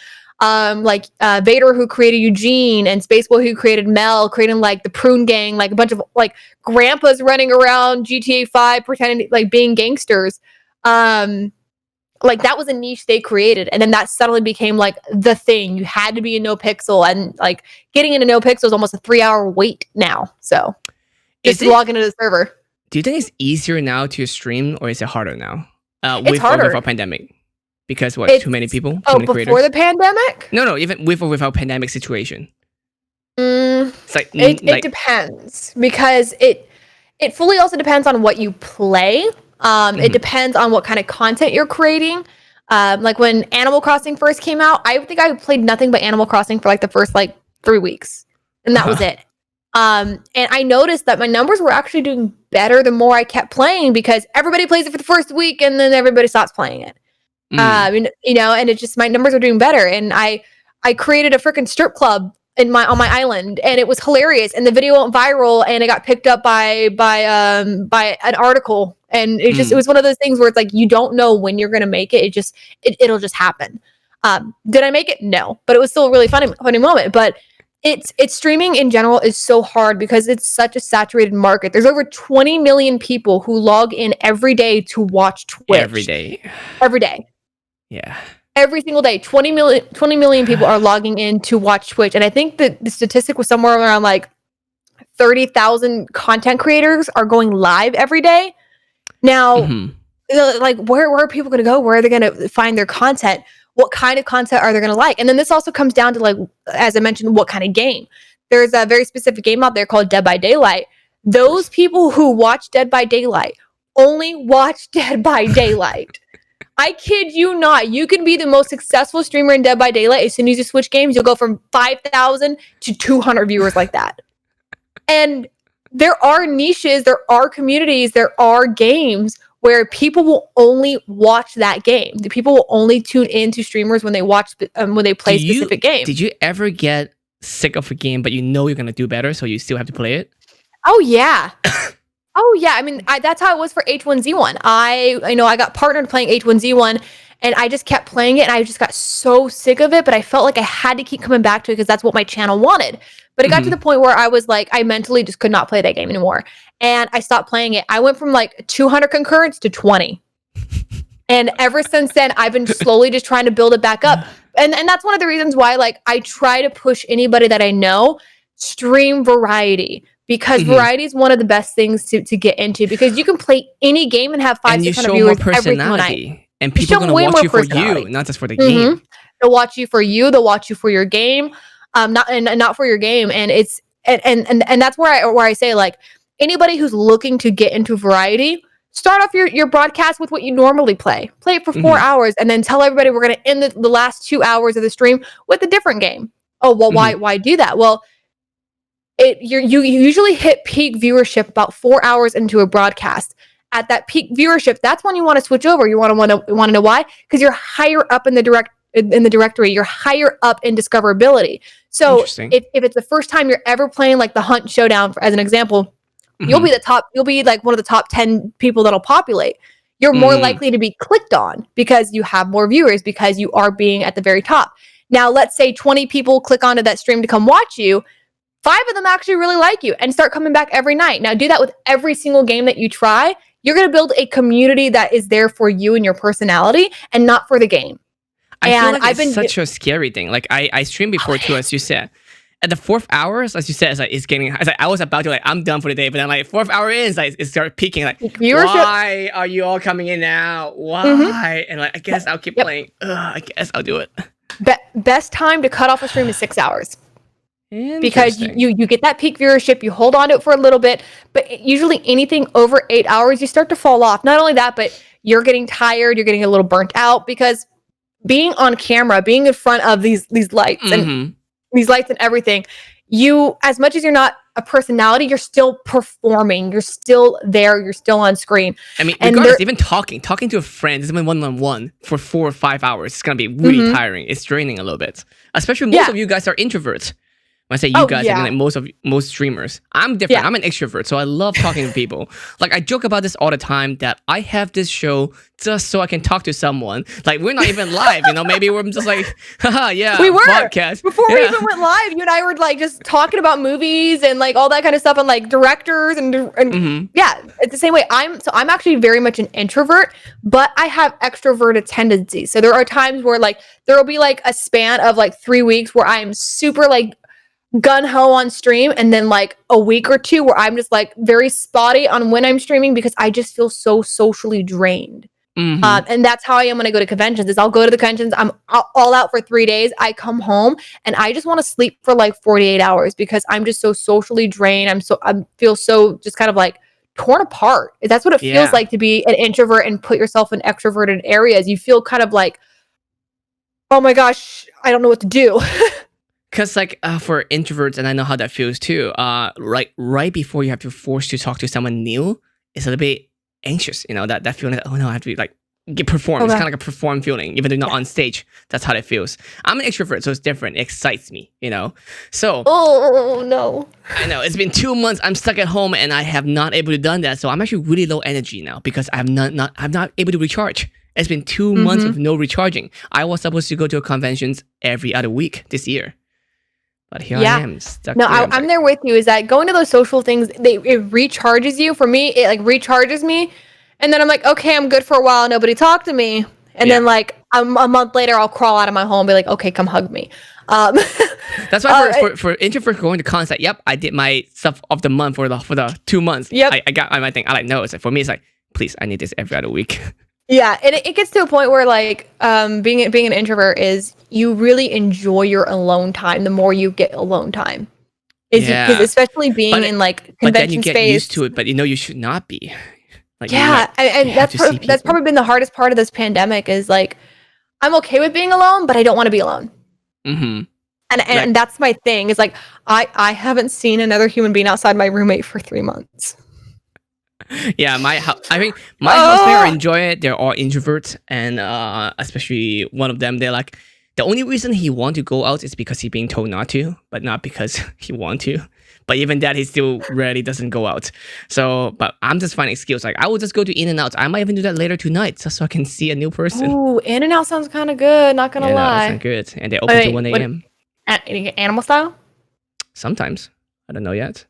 Vader, who created Eugene, and Spaceboy, who created Mel, creating like the Prune Gang, like a bunch of like grandpas running around GTA 5 pretending like being gangsters. Like that was a niche they created, and then that suddenly became like the thing. You had to be in No Pixel, and like getting into No Pixel is almost a 3-hour wait now. So just log into the server. Do you think it's easier now to stream, or is it harder now? It's harder. Or without pandemic, because too many people? Too many before the pandemic? No, even with or without pandemic situation. It's like it depends, because it fully also depends on what you play. It depends on what kind of content you're creating. Like when Animal Crossing first came out, I think I played nothing but Animal Crossing for like the first like 3 weeks, and that was it. And I noticed that my numbers were actually doing better the more I kept playing, because everybody plays it for the first week and then everybody stops playing it. And it just, my numbers are doing better. And I created a freaking strip club on my island, and it was hilarious. And the video went viral, and it got picked up by an article. And it was one of those things where it's like, you don't know when you're going to make it. It'll just happen. Did I make it? No, but it was still a really funny moment. But it's streaming in general is so hard because it's such a saturated market. There's over 20 million people who log in every day to watch Twitch. Every day. Yeah. Every single day, 20 million people are logging in to watch Twitch. And I think that the statistic was somewhere around like 30,000 content creators are going live every day. Now, like, where are people going to go? Where are they going to find their content? What kind of content are they going to like? And then this also comes down to, like, as I mentioned, what kind of game. There's a very specific game out there called Dead by Daylight. Those people who watch Dead by Daylight only watch Dead by Daylight. I kid you not. You can be the most successful streamer in Dead by Daylight. As soon as you switch games, you'll go from 5,000 to 200 viewers like that. And there are niches, there are communities, there are games where people will only watch that game. The people will only tune into streamers when they watch when they play specific games. Did you ever get sick of a game, but you know you're gonna do better, so you still have to play it? Oh yeah. Oh yeah. I mean, that's how it was for H1Z1. I got partnered playing H1Z1, and I just kept playing it, and I just got so sick of it. But I felt like I had to keep coming back to it because that's what my channel wanted. But it got to the point where I was like, I mentally just could not play that game anymore. And I stopped playing it. I went from like 200 concurrents to 20. And ever since then, I've been slowly just trying to build it back up. And that's one of the reasons why, like, I try to push anybody that I know, stream variety. Because variety is one of the best things to get into. Because you can play any game and have 500-600 viewers every single night. And people are going to watch you for you, not just for the game. They'll watch you for you. They'll watch you for your game. Not for your game. And it's and that's where I say, like, anybody who's looking to get into variety, start off your broadcast with what you normally play. Play it for 4 hours, and then tell everybody we're going to end the last 2 hours of the stream with a different game. Oh, well, why do that? Well, you usually hit peak viewership about 4 hours into a broadcast. At that peak viewership, that's when you want to switch over. You want to know why? Because you're higher up in the directory, you're higher up in discoverability. So if it's the first time you're ever playing like the Hunt Showdown, as an example, you'll be like one of the top 10 people that'll populate. You're more likely to be clicked on because you have more viewers, because you are being at the very top. Now, let's say 20 people click onto that stream to come watch you. 5 of them actually really like you and start coming back every night. Now, do that with every single game that you try. You're going to build a community that is there for you and your personality, and not for the game. I feel And like it's such a scary thing. Like I streamed before too, as you said. At the fourth hour, as you said, it's getting. It's like I was about to I'm done for the day, but then like fourth hour in, it started peaking. Like, viewership. why are you all coming in now? Why? And like I guess I'll keep playing. I guess I'll do it. Best time to cut off a stream is 6 hours. Because Interesting. you get that peak viewership, you hold on to it for a little bit, but usually anything over 8 hours, you start to fall off. Not only that, but you're getting tired, you're getting a little burnt out, because being on camera, being in front of these lights and these lights and everything, you, as much as you're not a personality, you're still performing, you're still there, you're still on screen. I mean, regardless, even talking to a friend, even one-on-one for 4 or 5 hours, it's gonna be really tiring. It's draining a little bit. Especially most of you guys are introverts. When I say you guys, I mean like most streamers. I'm different. I'm an extrovert, so I love talking to people. Like I joke about this all the time that I have this show just so I can talk to someone. Like we're not even live, maybe we're just like, haha, yeah, we were podcast. Before we even went live, you and I were like just talking about movies and like all that kind of stuff and like directors and yeah, it's the same way. I'm actually very much an introvert, but I have extroverted tendencies. So there are times where like there will be like a span of like 3 weeks where I'm super like gun-ho on stream, and then like a week or two where I'm just like very spotty on when I'm streaming because I just feel so socially drained. And that's how I am when I go to conventions. Is I'll go to the conventions, I'm all out for 3 days, I come home and I just want to sleep for like 48 hours because I'm just so socially drained. I feel so just kind of like torn apart. That's what it feels like to be an introvert and put yourself in extroverted areas. You feel kind of like, oh my gosh, I don't know what to do. Because like for introverts, and I know how that feels too, right before you have to force to talk to someone new, it's a little bit anxious, that feeling that, oh no, I have to like perform. It's kind of like a perform feeling, even though not on stage. That's how it feels. I'm an extrovert, so it's different. It excites me, So oh no, I know it's been 2 months. I'm stuck at home, and I have not able to done that. So I'm actually really low energy now because I'm not able to recharge. It's been 2 months of no recharging. I was supposed to go to conventions every other week this year. But here I am stuck. No, I'm there with you. Is that going to those social things? It recharges you. For me, it like recharges me, and then I'm like, okay, I'm good for a while. Nobody talked to me, and then like a month later, I'll crawl out of my home and be like, okay, come hug me. That's why for introverts going to cons, like, yep, I did my stuff of the month for the 2 months. Yep, I got my thing. I like no. It's like for me, it's like please, I need this every other week. Yeah, and it gets to a point where like being an introvert is you really enjoy your alone time the more you get alone time. Because especially being in like convention but then you get space, used to it, but you should not be. Like, and that's probably been the hardest part of this pandemic is like I'm okay with being alone, but I don't want to be alone. And that's my thing is like I haven't seen another human being outside my roommate for 3 months. Yeah, I think my housemate enjoy it. They're all introverts, and especially one of them. They're like, the only reason he want to go out is because he's being told not to, but not because he want to. But even that, he still rarely doesn't go out. So, but I'm just finding excuse. Like I will just go to In-N-Out. I might even do that later tonight, just so I can see a new person. Ooh, In-N-Out sounds kind of good. Not gonna lie. No, it's not good, and they open till 1 a.m. Animal style? Sometimes I don't know yet.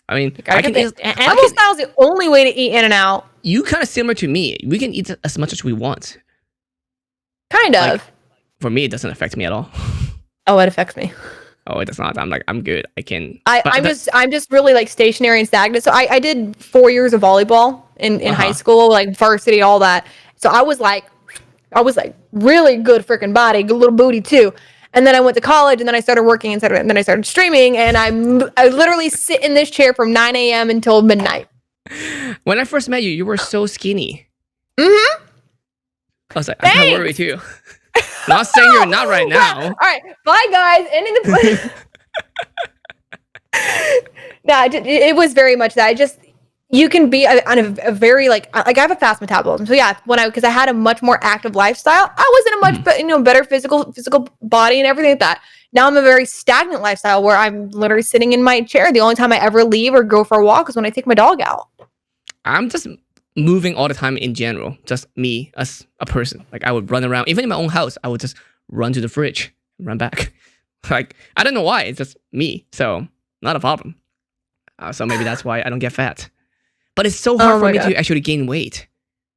I mean, animal style is the only way to eat In-N-Out. You kind of similar to me. We can eat as much as we want. Kind of. Like, for me, it doesn't affect me at all. Oh, it affects me. Oh, it does not. I'm good. I can. I'm just really like stationary and stagnant. So I did 4 years of volleyball in high school, like varsity, all that. So I was like really good freaking body, good little booty too. And then I went to college, and then I started working, and then I started streaming, and I literally sit in this chair from 9 a.m. until midnight. When I first met you, you were so skinny. I was like, Thanks. I'm kind of worried too. Not saying you're not right now. All right, bye guys. Ending the. No, it was very much that. You can be on a very like I have a fast metabolism. So yeah, because I had a much more active lifestyle, I was in a much better physical body and everything like that. Now I'm a very stagnant lifestyle where I'm literally sitting in my chair. The only time I ever leave or go for a walk is when I take my dog out. I'm just moving all the time in general. Just me as a person. Like I would run around, even in my own house. I would just run to the fridge, and run back. Like I don't know why. It's just me. So not a problem. So maybe that's why I don't get fat. But it's so hard for me to actually gain weight.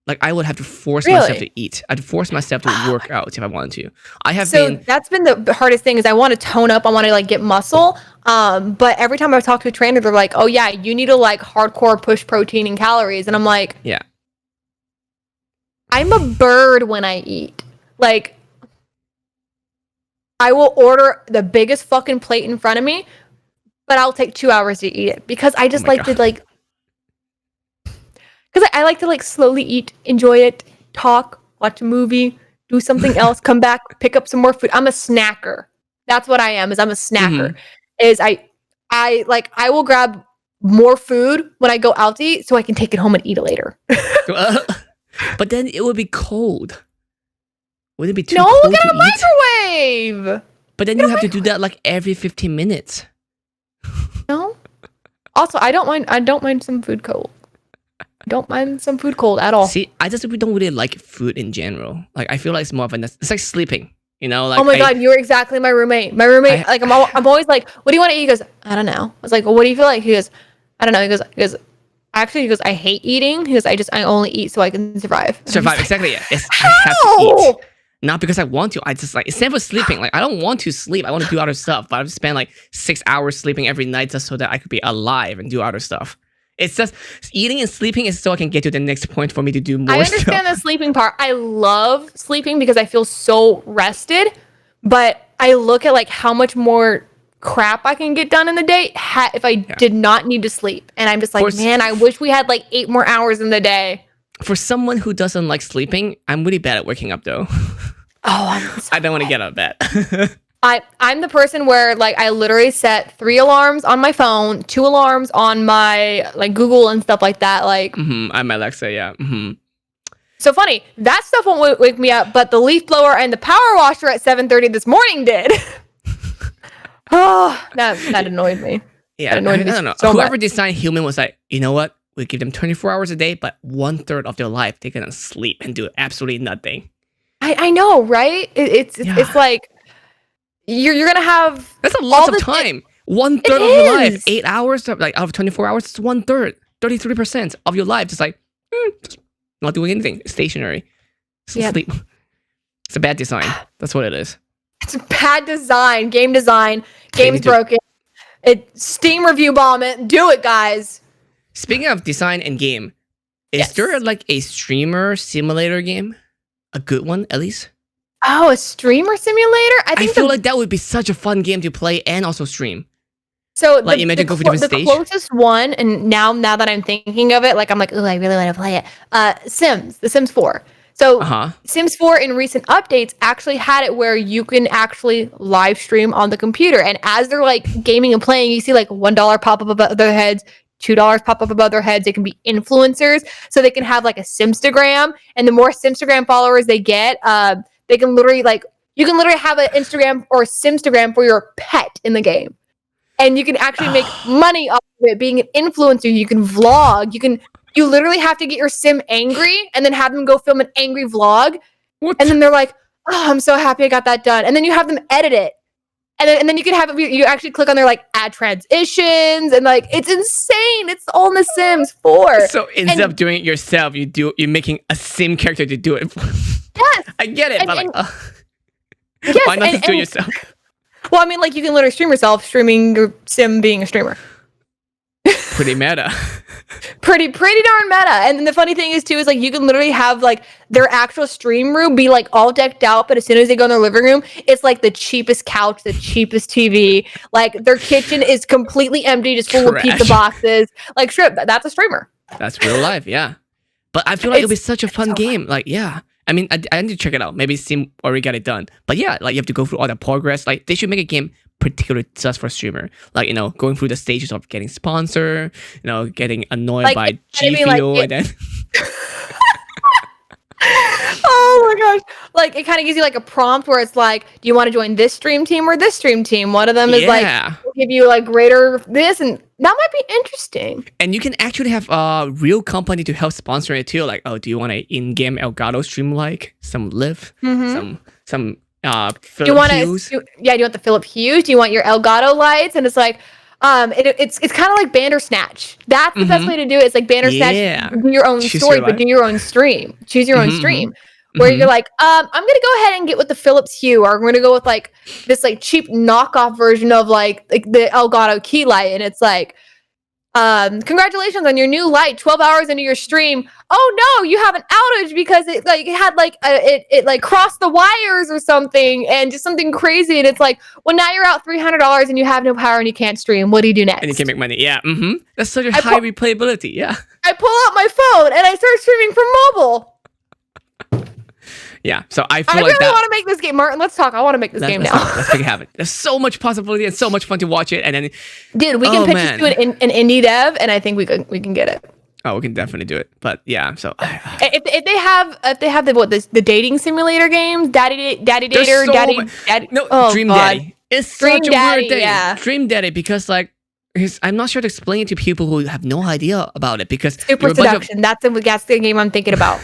Like I would have to force myself Really? to eat. I'd force myself to work out if I wanted to. I have So been that's been the hardest thing is I want to tone up. I want to like get muscle. But every time I talk to a trainer, they're like, "Oh yeah, you need to like hardcore push protein and calories." And I'm like, yeah. I'm a bird when I eat. Like, I will order the biggest fucking plate in front of me, but I'll take 2 hours to eat it because I just my like God. to like, because I like to like slowly eat, enjoy it, talk, watch a movie, do something else, come back, pick up some more food. I'm a snacker. That's what I am. Is I'm a snacker. Mhm. Is I like I will grab more food when I go out to eat so I can take it home and eat it later. But then it would be cold. Would it be too No, cold get to a eat? microwave. But then you have to do that like every 15 minutes. No. Also, I don't mind some food cold. Don't mind some food cold at all. See, I just don't really like food in general. Like I feel like it's more of a it's like sleeping. You know, like Oh my god, you're exactly my roommate. My roommate, like I'm always like, "What do you want to eat?" He goes, "I don't know." I was like, "Well, what do you feel like?" He goes, "I don't know." He goes, "I hate eating." He goes, I only eat so I can survive." survive exactly. Yeah, I have to eat. Not because I want to. I just like instead of sleeping. Like I don't want to sleep. I want to do other stuff. But I've spent like 6 hours sleeping every night just so that I could be alive and do other stuff. It's just eating and sleeping is so I can get to the next point for me to do more I understand stuff. the sleeping part. I love sleeping because I feel so rested. But I look at like how much more crap I can get done in the day if I did not need to sleep. And I'm just like, man, I wish we had like 8 more hours in the day. For someone who doesn't like sleeping, I'm really bad at waking up though. Oh, I don't want to get out of bed. I'm the person where like I literally set 3 alarms on my phone, 2 alarms on my like Google and stuff like that. Like, I'm Alexa, yeah. So funny, that stuff won't wake me up, but the leaf blower and the power washer at 7:30 this morning did. Oh, that annoyed me. Yeah, that annoyed me I don't know. so Whoever much. designed human was like, you know what? We give them 24 hours a day, but 1/3 of their life they're gonna sleep and do absolutely nothing. I know, right? It's like you're gonna have That's a lot of time. 1/3 of your life, 8 hours, like out of 24 hours, it's 1/3, 33% of your life. Just like just not doing anything, stationary, sleep. It's a bad design. That's what it is. It's bad design, game design. Game's broken. Steam review bomb it. Do it, guys. Speaking of design and game, is there like a streamer simulator game? A good one, at least? Oh, a streamer simulator? I feel like that would be such a fun game to play and also stream. So like imagine go for different stage. The closest one, and now that I'm thinking of it, like I'm like, oh, I really want to play it. The Sims 4. So Sims 4 in recent updates actually had it where you can actually live stream on the computer, and as they're like gaming and playing, you see like $1 pop up above their heads, $2 pop up above their heads. They can be influencers, so they can have like a Simstagram, and the more Simstagram followers they get, they can literally like you can literally have an Instagram or a Simstagram for your pet in the game. And you can actually make money off of it. Being an influencer, you can vlog. You literally have to get your sim angry and then have them go film an angry vlog. What? And then they're like, "Oh, I'm so happy I got that done." And then you have them edit it. And then you can have it. You actually click on their like add transitions and like it's insane. It's all in The Sims 4. So instead of doing it yourself, you're making a sim character to do it. Yes, I get it, but yes, why not just do it yourself? Well, I mean, like you can literally stream yourself, streaming your sim being a streamer. Pretty meta. Pretty darn meta. And then the funny thing is too is like you can literally have like their actual stream room be like all decked out, but as soon as they go in their living room, it's like the cheapest couch, the cheapest TV. Like their kitchen is completely empty, just full of pizza boxes. Like strip, that's a streamer. That's real life, yeah. But I feel like it'll be such a fun game. Like, yeah. I mean, I need to check it out. Maybe Sim already got it done. But yeah, like you have to go through all the progress. Like they should make a game particularly just for streamer. Like, you know, going through the stages of getting sponsor, you know, getting annoyed like, by G Fuel and then oh my gosh. Like it kind of gives you like a prompt where it's like, do you want to join this stream team or this stream team? One of them is like give you like greater this, and that might be interesting. And you can actually have a real company to help sponsor it too. Like, oh, do you want an in-game Elgato stream like some Live, some Philip Hughes? Do you want the Philip Hughes? Do you want your Elgato lights? And it's like, It's kind of like Bandersnatch. That's the best Mm-hmm. way to do it. It's like Bandersnatch, Yeah. do your own Choose story, your but life. do your own stream. Choose your own Mm-hmm. stream. Mm-hmm. Where Mm-hmm. you're like, I'm gonna go ahead and get with the Philips Hue, or I'm gonna go with like this like cheap knockoff version of like the Elgato key light, and it's like, congratulations on your new light 12 hours into your stream. Oh no, you have an outage because it like it had like it like crossed the wires or something, and just something crazy, and it's like, well, now you're out $300 and you have no power and you can't stream. What do you do And you can next? make money. Yeah. Mm-hmm. That's such a I high pu- replayability. Yeah. I pull out my phone and I start streaming from mobile. Yeah. So I I feel really like that. want to make this game. Martin, let's talk. I want to make this game now. Let's make it happen. There's so much possibility and so much fun to watch it. And then, Dude, we can Oh, pitch man. this to an indie dev, and I think we can get it. we can definitely do it. But yeah, so If they have the dating simulator games, Daddy there's Dater, so Daddy, ma- Daddy. no, Oh, Dream God. Daddy. It's Dream such a Daddy, weird thing. yeah. Dream Daddy, because like I'm not sure to explain it to people who have no idea about it, because Super you're a bunch of- Seduction. That's the game I'm thinking about.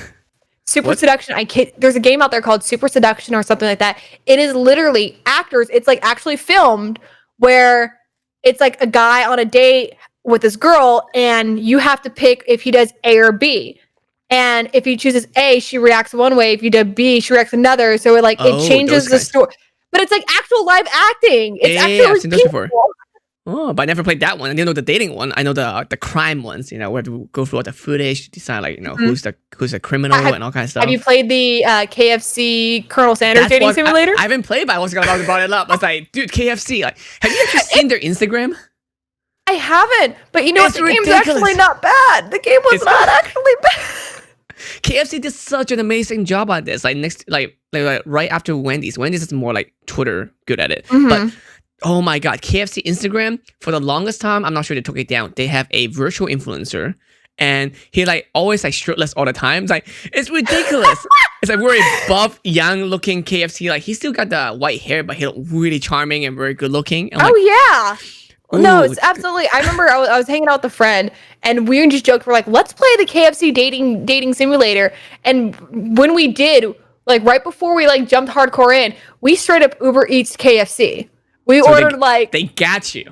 Super What? Seduction. There's a game out there called Super Seduction or something like that. It is literally actors. It's like actually filmed where it's like a guy on a date with this girl, and you have to pick if he does A or B. And if he chooses A, she reacts one way. If you do B, she reacts another. So it Oh, changes those the kinds. story. But it's like actual live acting. It's Yeah, actually I've seen those before. people. Oh, but I never played that one. I didn't know the dating one. I know the crime ones. Where to go through all the footage, decide like who's the criminal and all kinds of stuff. Have you played the KFC Colonel Sanders dating what simulator? I haven't played, but I was about to bring it up. I was like, dude, KFC. Like, have you actually seen their Instagram? I haven't, but you know what? It's The game's ridiculous. actually not bad. The game was It's- not actually bad. KFC did such an amazing job on this. Like right after Wendy's. Wendy's is more like Twitter good at it. But oh my god, KFC Instagram, for the longest time, I'm not sure they took it down. They have a virtual influencer, and he like always like shirtless all the time. It's like, it's ridiculous. It's like very buff, young looking KFC. Like, he still got the white hair, but he looked really charming and very good looking. I'm like, Oh yeah. No, ooh, it's absolutely. I remember I was hanging out with a friend, and we just joked. We're like, let's play the KFC dating simulator. And when we did, like right before we like jumped hardcore in, we straight up Uber Eats KFC. We So ordered like, they got you.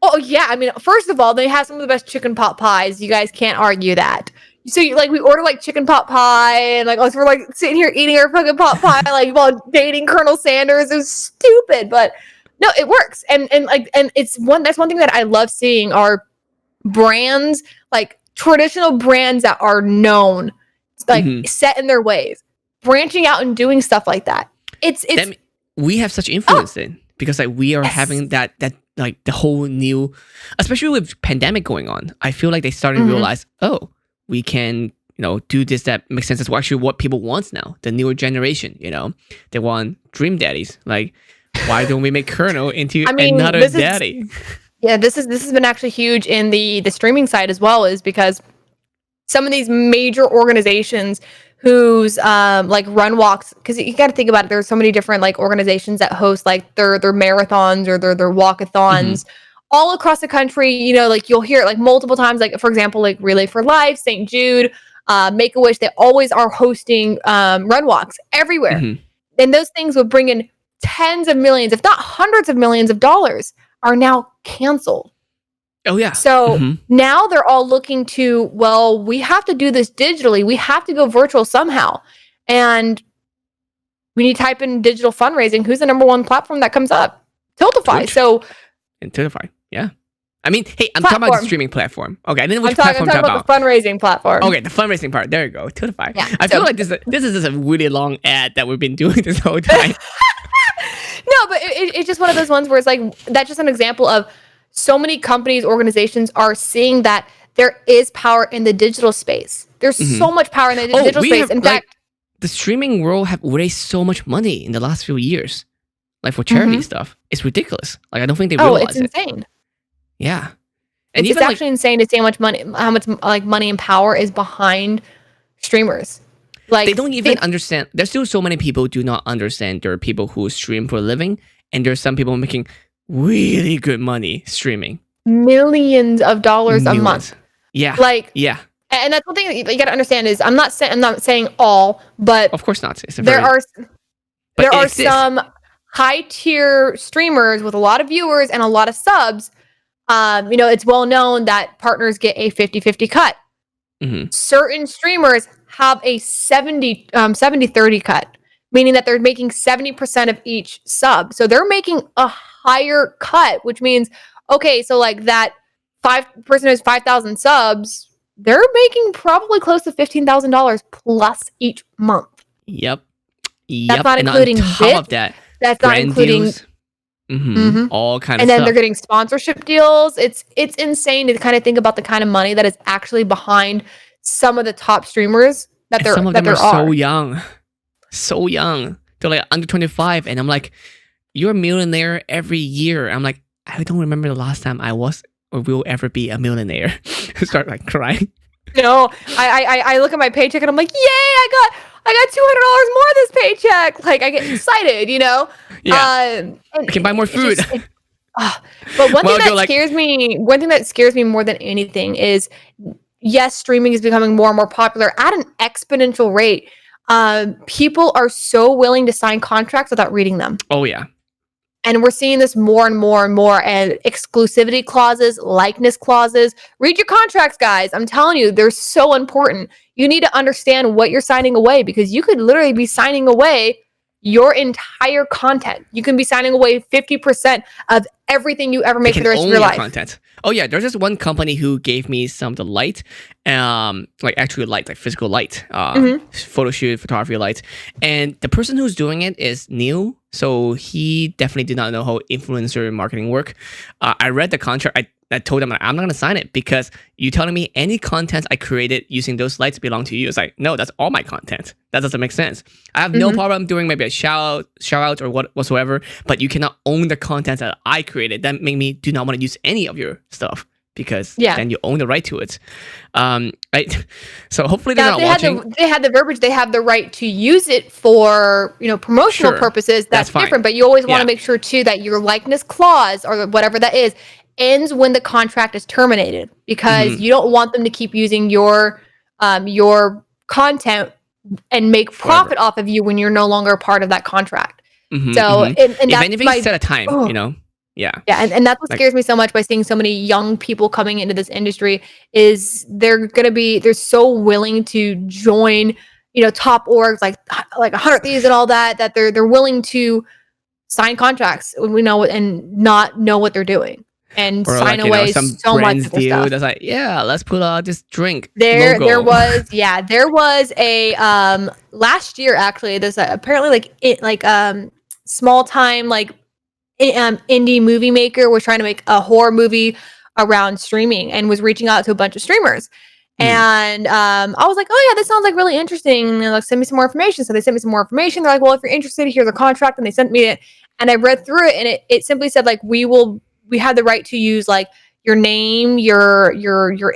oh yeah. I mean, first of all, they have some of the best chicken pot pies. You guys can't argue that. So like we ordered like chicken pot pie, and like we're like sitting here eating our fucking pot pie, like while dating Colonel Sanders. It was stupid, but no, it works. And it's that's one thing that I love seeing are brands, like traditional brands that are known, like set in their ways, branching out and doing stuff like that. We have such influence in, because like we are having that like the whole new, especially with pandemic going on. I feel like they started to realize, oh, we can do this that makes sense. That's actually what people want now. The newer generation, they want dream daddies. Like, why don't we make Colonel into another daddy? Yeah, this has been actually huge in the streaming side as well, is because some of these major organizations whose like run walks, because you got to think about it, there's so many different like organizations that host like their marathons or their walkathons all across the country. Like you'll hear it like multiple times, like for example, like Relay for Life, St. Jude, Make-A-Wish. They always are hosting run walks everywhere, and those things would bring in tens of millions, if not hundreds of millions of dollars, are now canceled. Oh yeah. So now they're all looking to, well, we have to do this digitally. We have to go virtual somehow. And when you type in digital fundraising, who's the number one platform that comes up? Tiltify. Twitch. So and Tiltify, yeah. I mean, hey, I'm talking about the streaming platform. Okay, and then which I'm platform talking about the fundraising platform. Okay, the fundraising part. There you go. Tiltify. Yeah, I feel like this is just a really long ad that we've been doing this whole time. No, but it's just one of those ones where it's like, that's just an example of so many companies, organizations are seeing that there is power in the digital space. There's so much power in the digital space. In fact, the streaming world have raised so much money in the last few years, like for charity stuff. It's ridiculous. Like, I don't think they realize it's insane. Yeah, and It's even actually insane to see how much like money and power is behind streamers. Like, they don't even understand. There's still so many people do not understand there are people who stream for a living, and there's some people making really good money streaming. Millions of dollars a month. Yeah. Like, yeah. And that's one thing that you got to understand is I'm not saying all, but Of course not. There are some high tier streamers with a lot of viewers and a lot of subs It's well known that partners get a 50-50 cut. Mhm. Certain streamers have a 70-30 cut, meaning that they're making 70% of each sub. So they're making a higher cut, which means, okay, so like that person who has 5,000 subs, they're making probably close to $15,000 plus each month. Yep. That's Yep. not And on including top of bits. that, That's not brand including deals, Mhm. all kind of And then they're stuff. getting sponsorship deals. It's insane to kind of think about the kind of money that is actually behind some of the top streamers that And some of them there are so are. young. So young. They're like under 25. And I'm like, you're a millionaire every year. I'm like, I don't remember the last time I was or will ever be a millionaire. Start like crying. No, I look at my paycheck and I'm like, yay, I got $200 more this paycheck. Like I get excited, Yeah. And I can buy more food. But one thing Well, you're that like, scares me more than anything is, yes, streaming is becoming more and more popular at an exponential rate. People are so willing to sign contracts without reading them. oh yeah. And we're seeing this more and more and more. And exclusivity clauses, likeness clauses. Read your contracts, guys. I'm telling you, they're so important. You need to understand what you're signing away, because you could literally be signing away your entire content. You can be signing away 50% of everything you ever They make for can the rest of own your your life. content. Oh yeah, there's this one company who gave me some of the light, like actual light, like physical light, photo shoot, photography light. And the person who's doing it is new, so he definitely did not know how influencer marketing work. I read the contract. I told him I'm not gonna sign it because you telling me any content I created using those lights belong to you. It's like, no, that's all my content. That doesn't make sense. I have no problem doing maybe a shout out or whatsoever, but you cannot own the content that I created. That made me do not want to use any of your stuff because then you own the right to it. So hopefully they're not watching. They had the verbiage. They have the right to use it for promotional purposes. That's fine. different. But you always want to make sure too that your likeness clause or whatever that is ends when the contract is terminated, because you don't want them to keep using your content and make profit off of you when you're no longer a part of that contract. So and if that's anything, set a time. Yeah, and that's what scares me so much by seeing so many young people coming into this industry is they're so willing to join top orgs like 100 Thieves and all that they're willing to sign contracts and not know what they're doing and or sign away some so much brands deal that's like, yeah, let's put this drink logo. There was a last year actually, there's apparently small time indie movie maker was trying to make a horror movie around streaming and was reaching out to a bunch of streamers. And I was like, oh yeah, this sounds like really interesting. And they're like, send me some more information. So they sent me some more information. They're like, well, if you're interested, here's a contract. And they sent me it. And I read through it, and it simply said like, we have the right to use like your name, your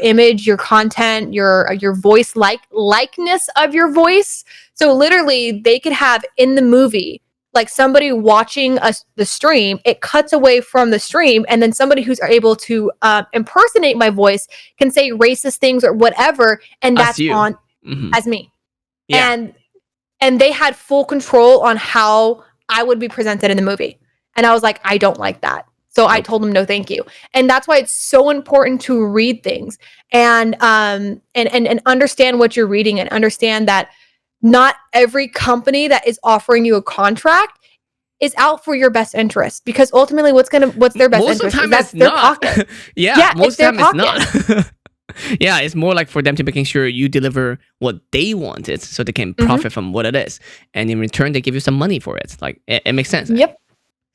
image, your content, your voice, likeness of your voice. So literally they could have in the movie like somebody watching the stream, it cuts away from the stream, and then somebody who's able to impersonate my voice can say racist things or whatever, and that's on as me. Yeah. And they had full control on how I would be presented in the movie. And I was like, I don't like that. So I told them no, thank you. And that's why it's so important to read things and understand what you're reading, and understand that not every company that is offering you a contract is out for your best interest, because ultimately what's their best interest? That's their pocket. Most of the time it's not. Yeah, it's more like for them to making sure you deliver what they wanted so they can profit from what it is. And in return, they give you some money for it. Like, it makes sense. Yep.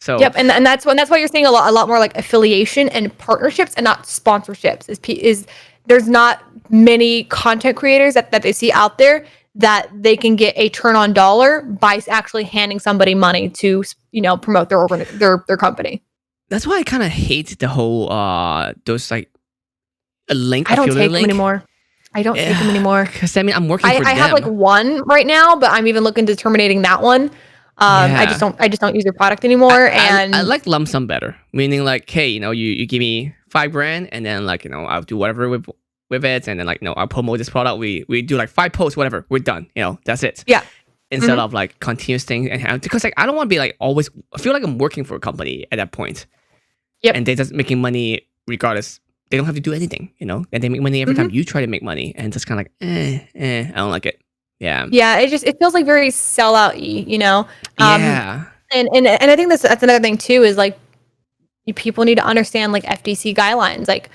So and that's why you're seeing a lot more like affiliation and partnerships and not sponsorships. Is there's not many content creators that they see out there that they can get a turn on dollar by actually handing somebody money to promote their company. That's why I kind of hate the whole those like a link. I don't take them anymore. Because I'm working for them. I have like one right now, but I'm even looking to terminating that one. I just don't use their product anymore. I like lump sum better, meaning like, hey, you give me $5,000, and then like I'll do whatever with it, and then like I'll promote this product. We do like 5 posts, whatever. We're done. That's it. Yeah. Instead of like continuous things, and because like I don't want to be like always. I feel like I'm working for a company at that point. Yep. And they're just making money regardless, they don't have to do anything, and they make money every time you try to make money, and it's kind of like, I don't like it. Yeah. Yeah, it feels like very sellout-y, Yeah. And I think that's another thing too, is like people need to understand like FTC guidelines. Like,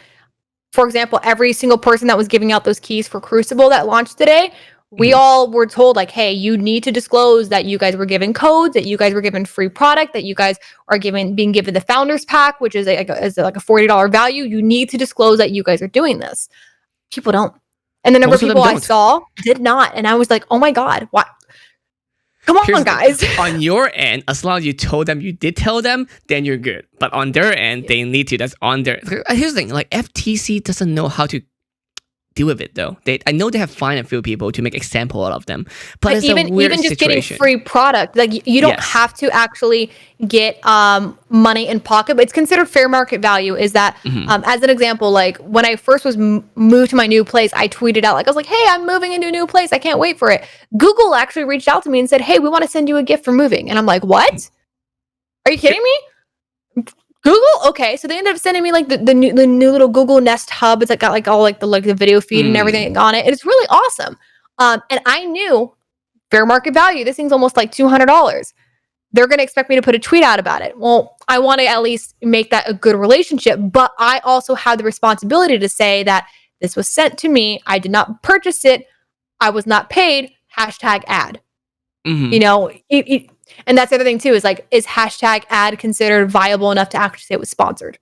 for example, every single person that was giving out those keys for Crucible that launched today, we all were told like, hey, you need to disclose that you guys were given codes, that you guys were given free product, that you guys are being given the Founders Pack, which is like a $40 value. You need to disclose that you guys are doing this. People don't. And the number of people I saw did not. And I was like, oh my God, what? Come on, guys. On your end, as long as you told them, you did tell them, then you're good. But on their end, they need to. That's on their. Here's the thing: like FTC doesn't know how to deal with it, though. I know they have fined a few people to make example out of them, but it's even a weird just situation. Getting free product, like you don't have to actually get money in pocket, but it's considered fair market value. Is that as an example, like when I first was moved to my new place, I tweeted out like I was like, hey, I'm moving into a new place, I can't wait for it. Google actually reached out to me and said, hey, we want to send you a gift for moving, and I'm like, what? Are you kidding me? Google? Okay, so they ended up sending me like the new little Google Nest Hub. It's like got like all like the video feed and everything on it. It's really awesome. And I knew fair market value. This thing's almost like $200. They're going to expect me to put a tweet out about it. Well, I want to at least make that a good relationship, but I also have the responsibility to say that this was sent to me. I did not purchase it. I was not paid. #ad. And that's the other thing too, is like, is #ad considered viable enough to actually say it was sponsored?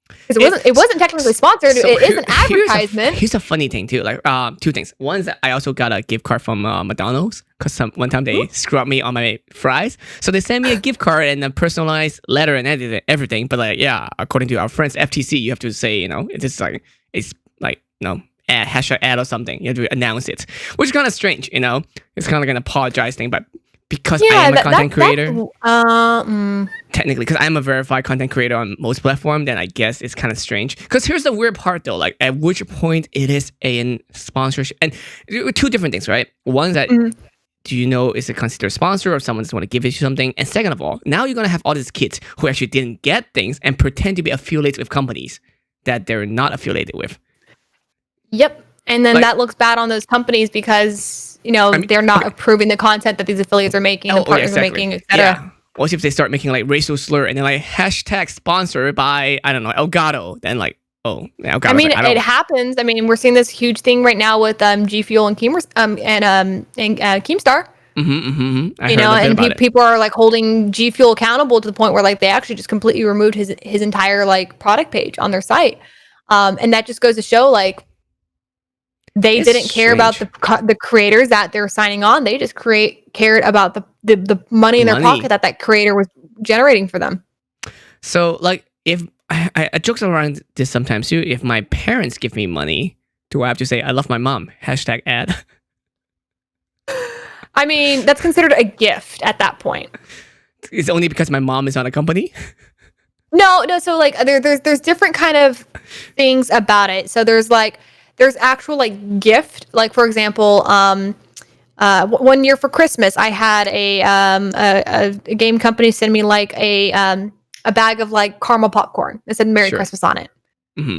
Because it wasn't technically sponsored. So it is an advertisement. Here's a funny thing too. Like two things. One is that I also got a gift card from McDonald's because one time they screwed me on my fries. So they sent me a gift card and a personalized letter and everything. But like, yeah, according to our friends FTC, you have to say, it's #ad or something. You have to announce it, which is kind of strange. It's kind of like an apologize thing, but. Because I am a content creator, technically, because I'm a verified content creator on most platforms, then I guess it's kind of strange. Because here's the weird part, though. Like, at which point it is a sponsorship, and two different things, right? One is that do you know is it considered a sponsor or someone just want to give you something? And second of all, now you're gonna have all these kids who actually didn't get things and pretend to be affiliated with companies that they're not affiliated with. Yep, and then that looks bad on those companies because. They're not approving the content that these affiliates are making, the partners are making, etc. Yeah. What if they start making like racial slur and then like #sponsored by, I don't know, Elgato? Then like, Elgato. I mean, it happens. I mean, we're seeing this huge thing right now with G Fuel and Keemstar. And people are like holding G Fuel accountable to the point where like they actually just completely removed his entire like product page on their site, and that just goes to show like. They didn't care about the creators that they're signing on. They just cared about the money in their pocket that creator was generating for them. So, like, if I joke around this sometimes too, if my parents give me money, do I have to say I love my mom? #ad. I mean, that's considered a gift at that point. It's only because my mom is on a company. No. So like, there's different kind of things about it. So there's actual like gift, like for example, 1 year for Christmas, I had a game company send me like a bag of like caramel popcorn. It said Merry Christmas on it.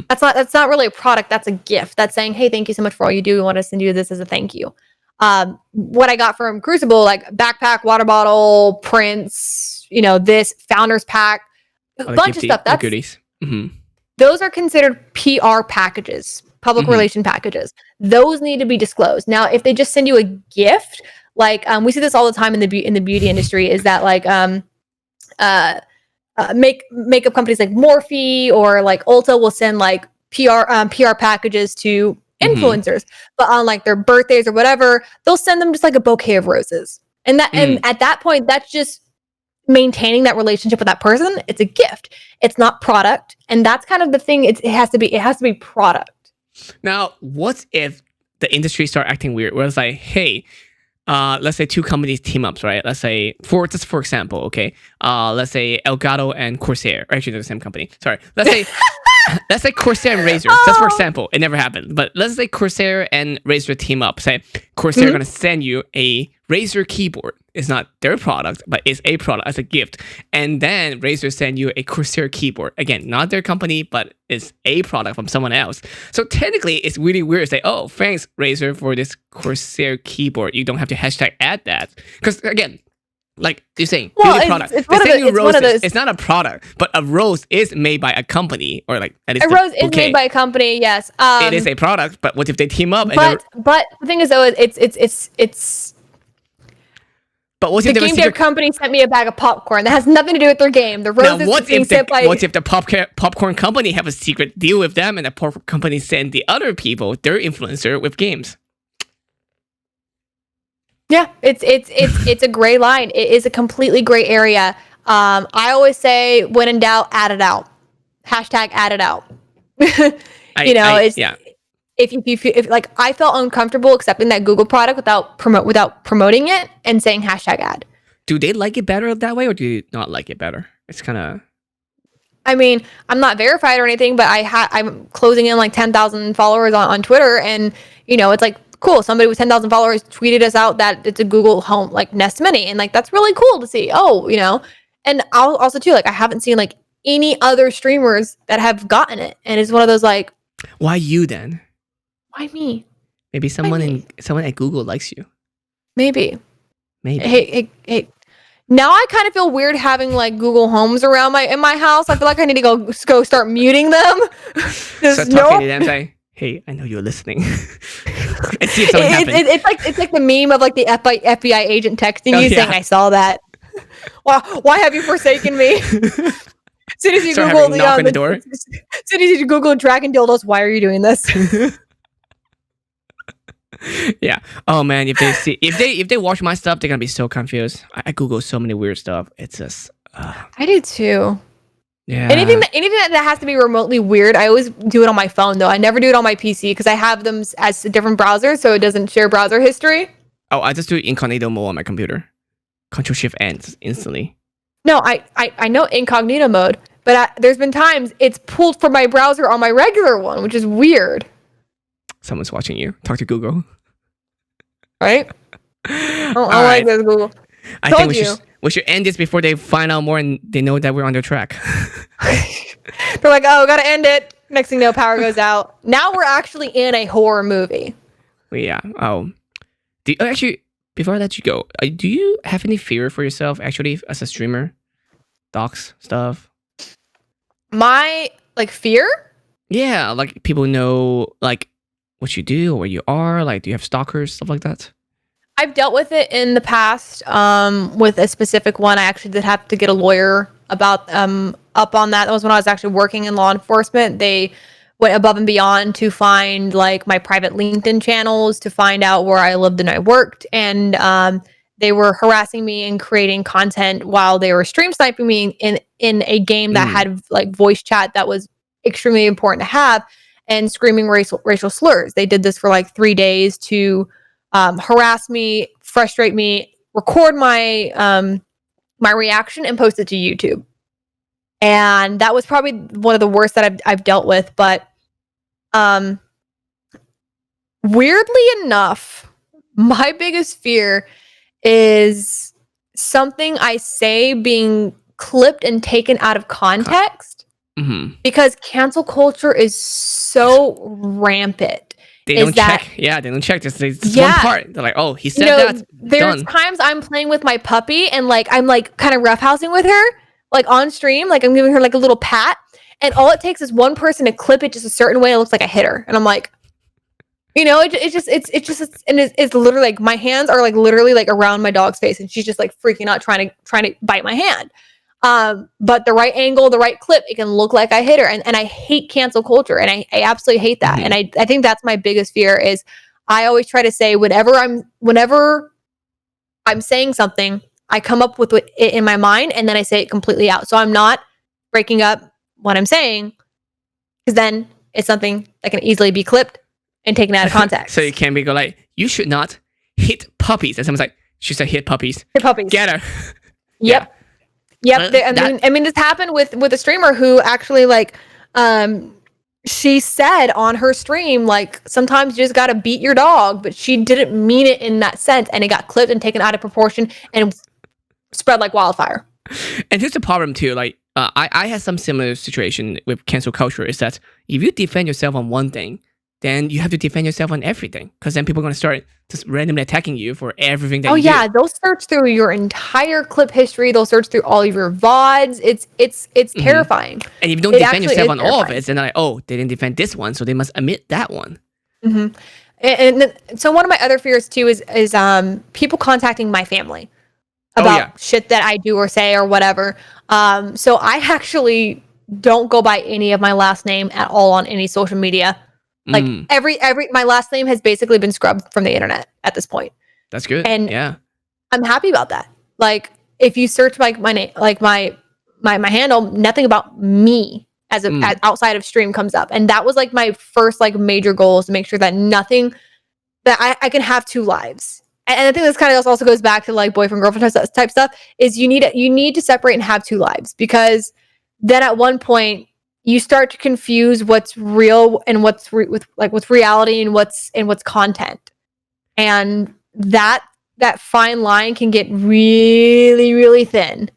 That's not really a product. That's a gift. That's saying, hey, thank you so much for all you do. We want to send you this as a thank you. What I got from Crucible, like backpack, water bottle, prints, this Founders Pack, a bunch of stuff. That's goodies. Those are considered PR packages. Public relation packages. Those need to be disclosed. Now, if they just send you a gift, like we see this all the time in the beauty industry, is that like makeup companies like Morphe or like Ulta will send like PR packages to influencers, but on like their birthdays or whatever, they'll send them just like a bouquet of roses. And at that point, that's just maintaining that relationship with that person. It's a gift. It's not product, and that's kind of the thing. It has to be product. Now, what if the industry start acting weird? Where it's like, hey, let's say two companies team up, right? Let's say, for example, okay, let's say Elgato and Corsair. Actually, they're the same company. Sorry. Let's say Corsair and Razer. Just for example, it never happened. But let's say Corsair and Razer team up. Say Corsair are going to send you a Razer keyboard, It's not their product, but it's a product as a gift. And then Razer send you a Corsair keyboard. Again, not their company, but it's a product from someone else. So technically, it's really weird to say, oh, thanks, Razer, for this Corsair keyboard. You don't have to hashtag add that. Because again, like you're saying, beauty product. It's one of those. It's not a product, but a rose is made by a company, or like at least A rose is made by a company, yes. It is a product, but what if they team up? But the thing is, though, it's but what if the game dev company sent me a bag of popcorn that has nothing to do with their game. The rose is being sent by. What if the popcorn company have a secret deal with them, and the popcorn company send the other people, their influencer, with games? Yeah, it's a gray line. It is a completely gray area. I always say, when in doubt, add it out. Hashtag add it out. If like, I felt uncomfortable accepting that Google product without promoting it and saying hashtag ad. Do they like it better that way, or do you not like it better? It's kind of. I mean, I'm not verified or anything, but I'm closing in like 10,000 followers on Twitter, and it's like, cool, somebody with 10,000 followers tweeted us out that it's a Google Home like Nest Mini, and like that's really cool to see. And I'll also too, like, I haven't seen like any other streamers that have gotten it, and it's one of those like, why you then? Why me? Maybe someone at Google likes you. Maybe. Maybe. Hey. Now I kind of feel weird having like Google Homes around in my house. I feel like I need to go start muting them. Start talking to them, say, hey, I know you're listening. And see if something happens. It's like the meme of like the FBI agent texting you saying, I saw that. Why have you forsaken me? As soon as you Google the door. As soon as you Google dragon dildos, why are you doing this? Yeah. Oh man, if they watch my stuff, they're gonna be so confused. I Google so many weird stuff. It's just. I do too. Yeah. Anything that has to be remotely weird, I always do it on my phone though. I never do it on my PC because I have them as a different browser, so it doesn't share browser history. Oh, I just do incognito mode on my computer. Control Shift N instantly. No, I know incognito mode, but there's been times it's pulled from my browser on my regular one, which is weird. Someone's watching you. Talk to Google. Right? I don't like this, Google. I think we should end this before they find out more and they know that we're on their track. They're like, oh, gotta end it. Next thing you know, power goes out. Now we're actually in a horror movie. Yeah. Oh. Actually, before I let you go, do you have any fear for yourself, actually, as a streamer? Docs, stuff? My, like, fear? Yeah, like, people know, like, what you do or where you are. Like, do you have stalkers, stuff like that? I've dealt with it in the past with a specific one. I actually did have to get a lawyer about up on that. That was when I was actually working in law enforcement. They went above and beyond to find like my private LinkedIn channels, to find out where I lived and I worked. And they were harassing me and creating content while they were stream sniping me in a game that had like voice chat that was extremely important to have, and screaming racial slurs. They did this for like 3 days to harass me, frustrate me, record my my reaction, and post it to YouTube. And that was probably one of the worst that I've dealt with. But weirdly enough, my biggest fear is something I say being clipped and taken out of context. Mm-hmm. Because cancel culture is so rampant. They don't check. Yeah, they don't check. Just one part. They're like, oh, he said that. There's times I'm playing with my puppy and like I'm like kind of roughhousing with her, like on stream, like I'm giving her like a little pat, and all it takes is one person to clip it just a certain way. It looks like I hit her, and I'm like, it's literally like my hands are like literally like around my dog's face, and she's just like freaking out, trying to bite my hand. But the right angle, the right clip, it can look like I hit her. And I hate cancel culture. And I absolutely hate that. Mm-hmm. And I think that's my biggest fear is I always try to say whenever I'm saying something, I come up with it in my mind and then I say it completely out. So I'm not breaking up what I'm saying, because then it's something that can easily be clipped and taken out of context. So you can't be like, you should not hit puppies. And someone's like, she said hit puppies. Hit puppies. Get her. Yep. Yeah. Yep. I mean, this happened with a streamer who actually like, she said on her stream, like, sometimes you just gotta beat your dog, but she didn't mean it in that sense, and it got clipped and taken out of proportion and spread like wildfire. And here's the problem too. Like, I had some similar situation with cancel culture. Is that if you defend yourself on one thing, then you have to defend yourself on everything, because then people are going to start just randomly attacking you for everything that you do. They'll search through your entire clip history. They'll search through all of your VODs. It's terrifying. And if you don't defend yourself on all of it, then they're like, oh, they didn't defend this one, so they must admit that one. And so one of my other fears too is people contacting my family about shit that I do or say or whatever. So I actually don't go by any of my last name at all on any social media. Like every my last name has basically been scrubbed from the internet at this point. That's good. And yeah, I'm happy about that. Like, if you search like my name, like my handle, nothing about me as outside of stream comes up. And that was like my first like major goal, is to make sure that nothing, that I can have two lives. And I think this kind of also goes back to like boyfriend girlfriend type stuff, is you need to separate and have two lives, because then at one point you start to confuse what's real and what's what's reality and what's content. And that fine line can get really, really thin.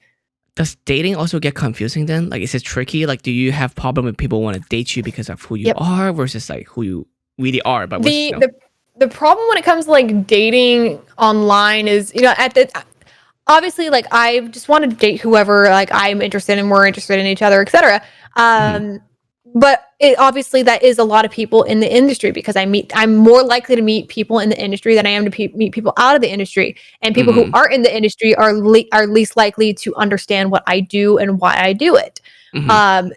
Does dating also get confusing then? Like, is it tricky? Like, do you have problem with people want to date you because of who you are versus like who you really are? But the problem when it comes to like dating online is, obviously, like, I just want to date whoever like I'm interested in, we're interested in each other, etc. But obviously that is a lot of people in the industry, because I'm more likely to meet people in the industry than I am to meet people out of the industry. And people who aren't in the industry are least likely to understand what I do and why I do it.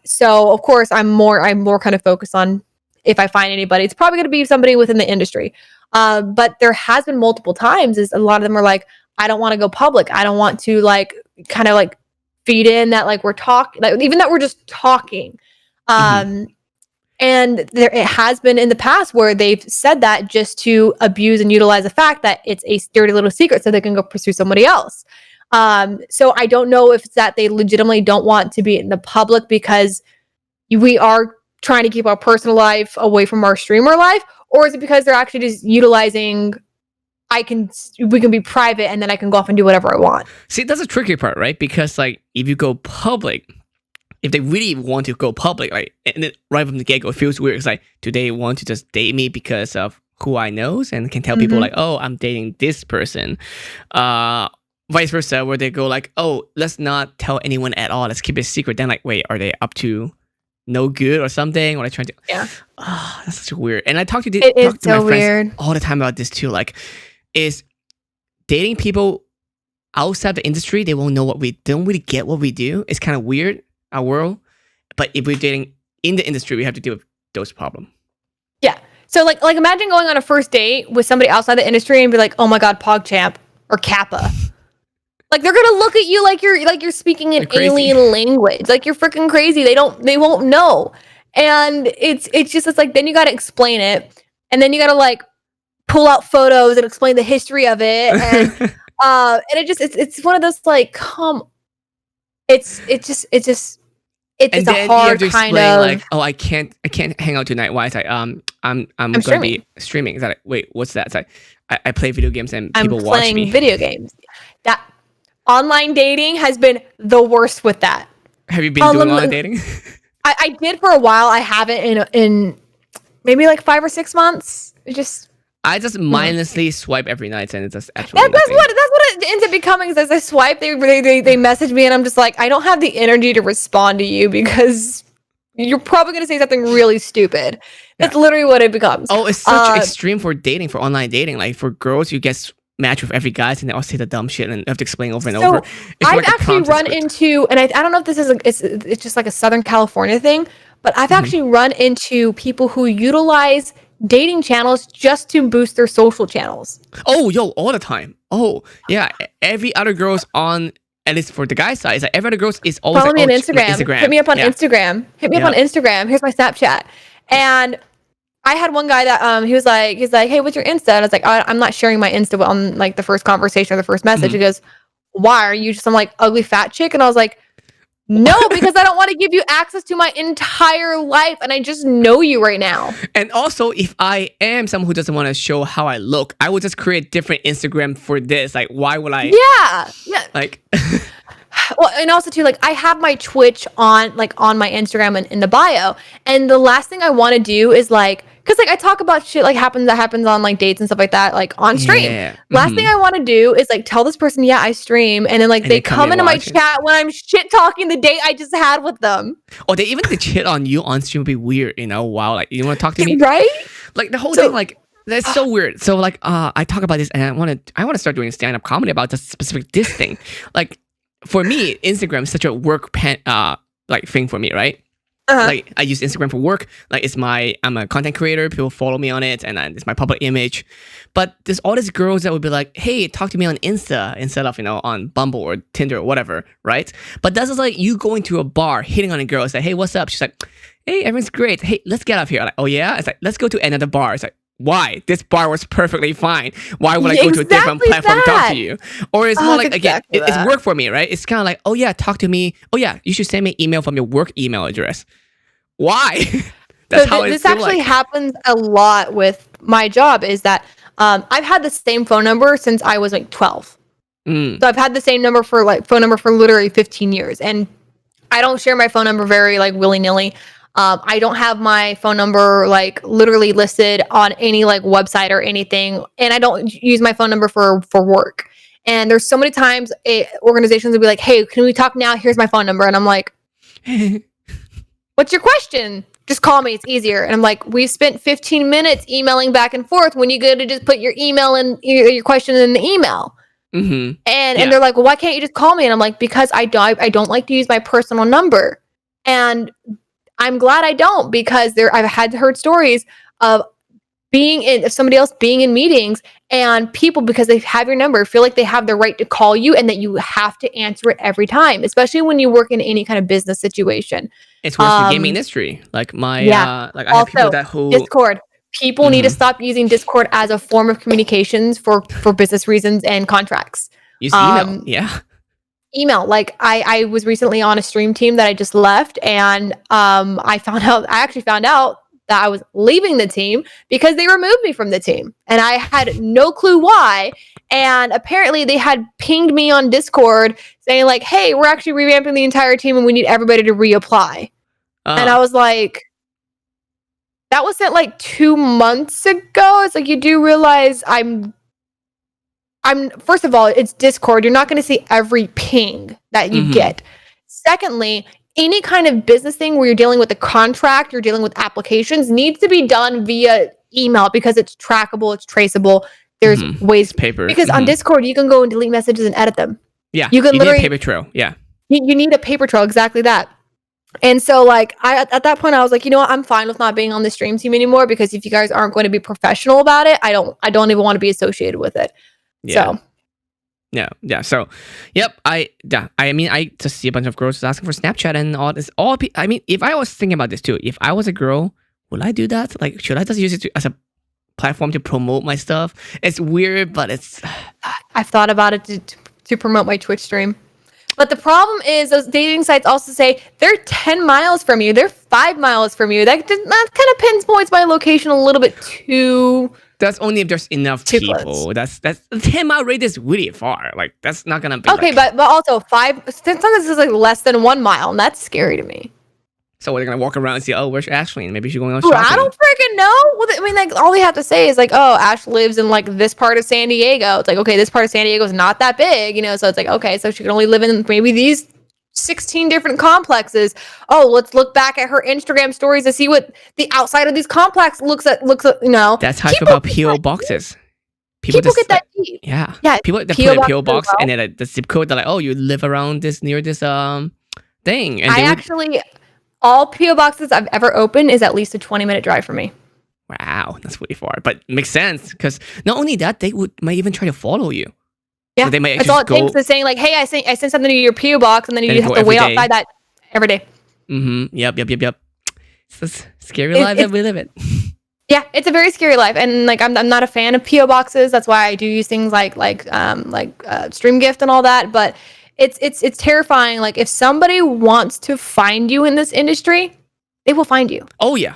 So of course I'm more kind of focused on, if I find anybody, it's probably going to be somebody within the industry. But there has been multiple times is a lot of them are like, I don't want to go public. I don't want to like kind of like feed in that like we're talking, like, even that we're just talking. And it has been in the past where they've said that just to abuse and utilize the fact that it's a dirty little secret so they can go pursue somebody else. So I don't know if it's that they legitimately don't want to be in the public because we are trying to keep our personal life away from our streamer life, or is it because they're actually just utilizing, we can be private and then I can go off and do whatever I want. See, that's a tricky part, right? Because like, if you go public, if they really want to go public, like, and it, right from the get-go, it feels weird. It's like, do they want to just date me because of who I know and can tell people like, oh, I'm dating this person? Vice versa, where they go like, oh, let's not tell anyone at all. Let's keep it secret. Then like, wait, are they up to no good or something? Or are they trying to? Yeah. Oh, that's such weird. And I talk to my friends all the time about this too. Like, is dating people outside the industry, they won't know they don't really get what we do. It's kind of weird, our world. But if we're dating in the industry, we have to deal with those problems. Yeah. So like imagine going on a first date with somebody outside the industry and be like, oh my God, PogChamp or Kappa. Like, they're gonna look at you like you're speaking an alien language. Like, you're freaking crazy. They won't know. And it's like, then you gotta explain it. And then you gotta like pull out photos and explain the history of it. And it's one of those like, it's a hard kind of like, oh, I can't hang out tonight. Why? It's like, I'm gonna be streaming. Is that like, wait, what's that? It's like, I play video games and people watch me. I'm playing video games. That online dating has been the worst with that. Have you been doing online dating? I did for a while. I haven't in maybe like 5 or 6 months. I just mindlessly swipe every night, and it's just absolutely that's what it ends up becoming. Is as I swipe, they message me, and I'm just like, I don't have the energy to respond to you because you're probably going to say something really stupid. That's literally what it becomes. Oh, it's such extreme for dating, for online dating. Like, for girls, you get matched with every guy, and they all say the dumb shit and have to explain over and over. It's I've like actually run into, and I don't know if this is it's just like a Southern California thing, but I've actually run into people who utilize dating channels just to boost their social channels. Oh, yo, all the time. Oh, yeah. Every other girl's on, at least for the guy side, it's like every other girl's is always follow like, me on Instagram. Hit me up on Instagram. Hit me up on Instagram. Here's my Snapchat. And I had one guy that he's like, hey, what's your Insta? And I was like, I'm not sharing my Insta on like the first conversation or the first message. He goes, why are you just some like ugly fat chick? And I was like, No, because I don't want to give you access to my entire life, and I just know you right now. And also, if I am someone who doesn't want to show how I look, I would just create different Instagram for this. Like, why would I? Yeah. Like, Well, and also too, like I have my Twitch on my Instagram and in the bio, and the last thing I want to do is like, because like I talk about shit like that happens on like dates and stuff like that, like on stream. yeah. Last thing I want to do is like tell this person, yeah, I stream, and then like And they they come come in into my watching. chat when I'm shit talking the date I just had with them, Or they even the shit on you on stream would be weird, you know? Wow, like you want to talk to me? right? Like the whole So- thing, like that's so weird. So like, I talk about this, and I want to start doing stand up comedy about this specific this thing. Like for me, Instagram is such a work like thing for me, right? Like I use Instagram for work. Like I'm a content creator. People follow me on it, and it's my public image. But there's all these girls that would be like, "Hey, talk to me on Insta instead of on Bumble or Tinder or whatever," right? But that's just like you going to a bar, hitting on a girl, say, "Hey, what's up?" She's like, "Hey, everything's great. Hey, let's get up here." Like, "Oh yeah." It's like, "Let's go to another bar." It's like, why? This bar was perfectly fine. Why would I go to a different Exactly platform to talk that. to you? Or it's more like, again, exactly it's that. work for me, right? It's kind of like, oh yeah, talk to me. Oh yeah, you should send me an email from your work email address. Why? That's So how this actually like. happens a lot with my job. Is that I've had the same phone number since I was like 12. Mm, So I've had the same phone number for literally 15 years, and I don't share my phone number very like willy nilly. I don't have my phone number like literally listed on any like website or anything, and I don't use my phone number for work. And there's so many times organizations will be like, "Hey, can we talk now? Here's my phone number," and I'm like, "What's your question? Just call me. It's easier." And I'm like, "We spent 15 minutes emailing back and forth when you could have just put your email and your question in the email." mm-hmm. And they're like, "Well, why can't you just call me?" And I'm like, "Because I don't like to use my personal number." And I'm glad I don't, because I've heard stories of somebody else being in meetings, and people, because they have your number, feel like they have the right to call you and that you have to answer it every time, especially when you work in any kind of business situation. It's worse in the gaming industry. Like my like I have people Also, that who Discord. People need to stop using Discord as a form of communications for business reasons and contracts. use email. Yeah. Email. Like I was recently on a stream team that I just left, and I actually found out that I was leaving the team because they removed me from the team, and I had no clue why. And apparently they had pinged me on Discord saying like, "Hey, we're actually revamping the entire team and we need everybody to reapply." And I was like, that was sent like 2 months ago. It's like, you do realize I'm first of all, it's Discord. You're not going to see every ping that you get. Secondly, any kind of business thing where you're dealing with a contract, you're dealing with applications, needs to be done via email, because it's trackable, it's traceable. There's ways, paper. because on Discord you can go and delete messages and edit them. Yeah. You can need literally a paper trail. Yeah. you need a paper trail, exactly that. And so like at that point I was like, you know what, I'm fine with not being on the stream team anymore, because if you guys aren't going to be professional about it, I don't even want to be associated with it. Yeah. So Yeah. So, yep. I mean, I just see a bunch of girls asking for Snapchat and all this. I mean, if I was thinking about this too, if I was a girl, would I do that? Like, should I just use it as a platform to promote my stuff? It's weird, but it's. I've thought about it to promote my Twitch stream. But the problem is those dating sites also say they're 10 miles from you. They're 5 miles from you. That kind of pinpoints my location a little bit too. That's only if there's enough Too people. close. That's 10-mile radius is really far. Like that's not gonna be Okay, like, but also sometimes this is like less than 1 mile, and that's scary to me. so we're gonna walk around and see, oh, where's Ashleeeean? Maybe she's going on Ooh, shopping. I don't freaking know. Well, I mean, like all they have to say is like, "Oh, Ash lives in like this part of San Diego." It's like, okay, this part of San Diego is not that big, you know. So it's like, okay, so she can only live in maybe these 16 different complexes. Oh, let's look back at her Instagram stories to see what the outside of these complexes looks at. You know, That's how I feel about PO boxes. People just, get that like, deep. Yeah. Yeah, People that PO put a PO box box as well. and then like, the zip code. They're like, oh, you live around near this thing. And I actually, all PO boxes I've ever opened is at least a 20-minute drive from me. wow, that's really far. But makes sense, because not only that, they might even try to follow you. Yeah, So they might that's all it just takes, is saying like, "Hey, I sent something to your PO box," and then you Then just go have to wait every day. outside that every day. Yep. It's this scary life that we live in. Yeah, it's a very scary life, and like I'm not a fan of PO boxes. That's why I do use things like Stream Gift and all that. But it's terrifying. Like if somebody wants to find you in this industry, they will find you. Oh yeah.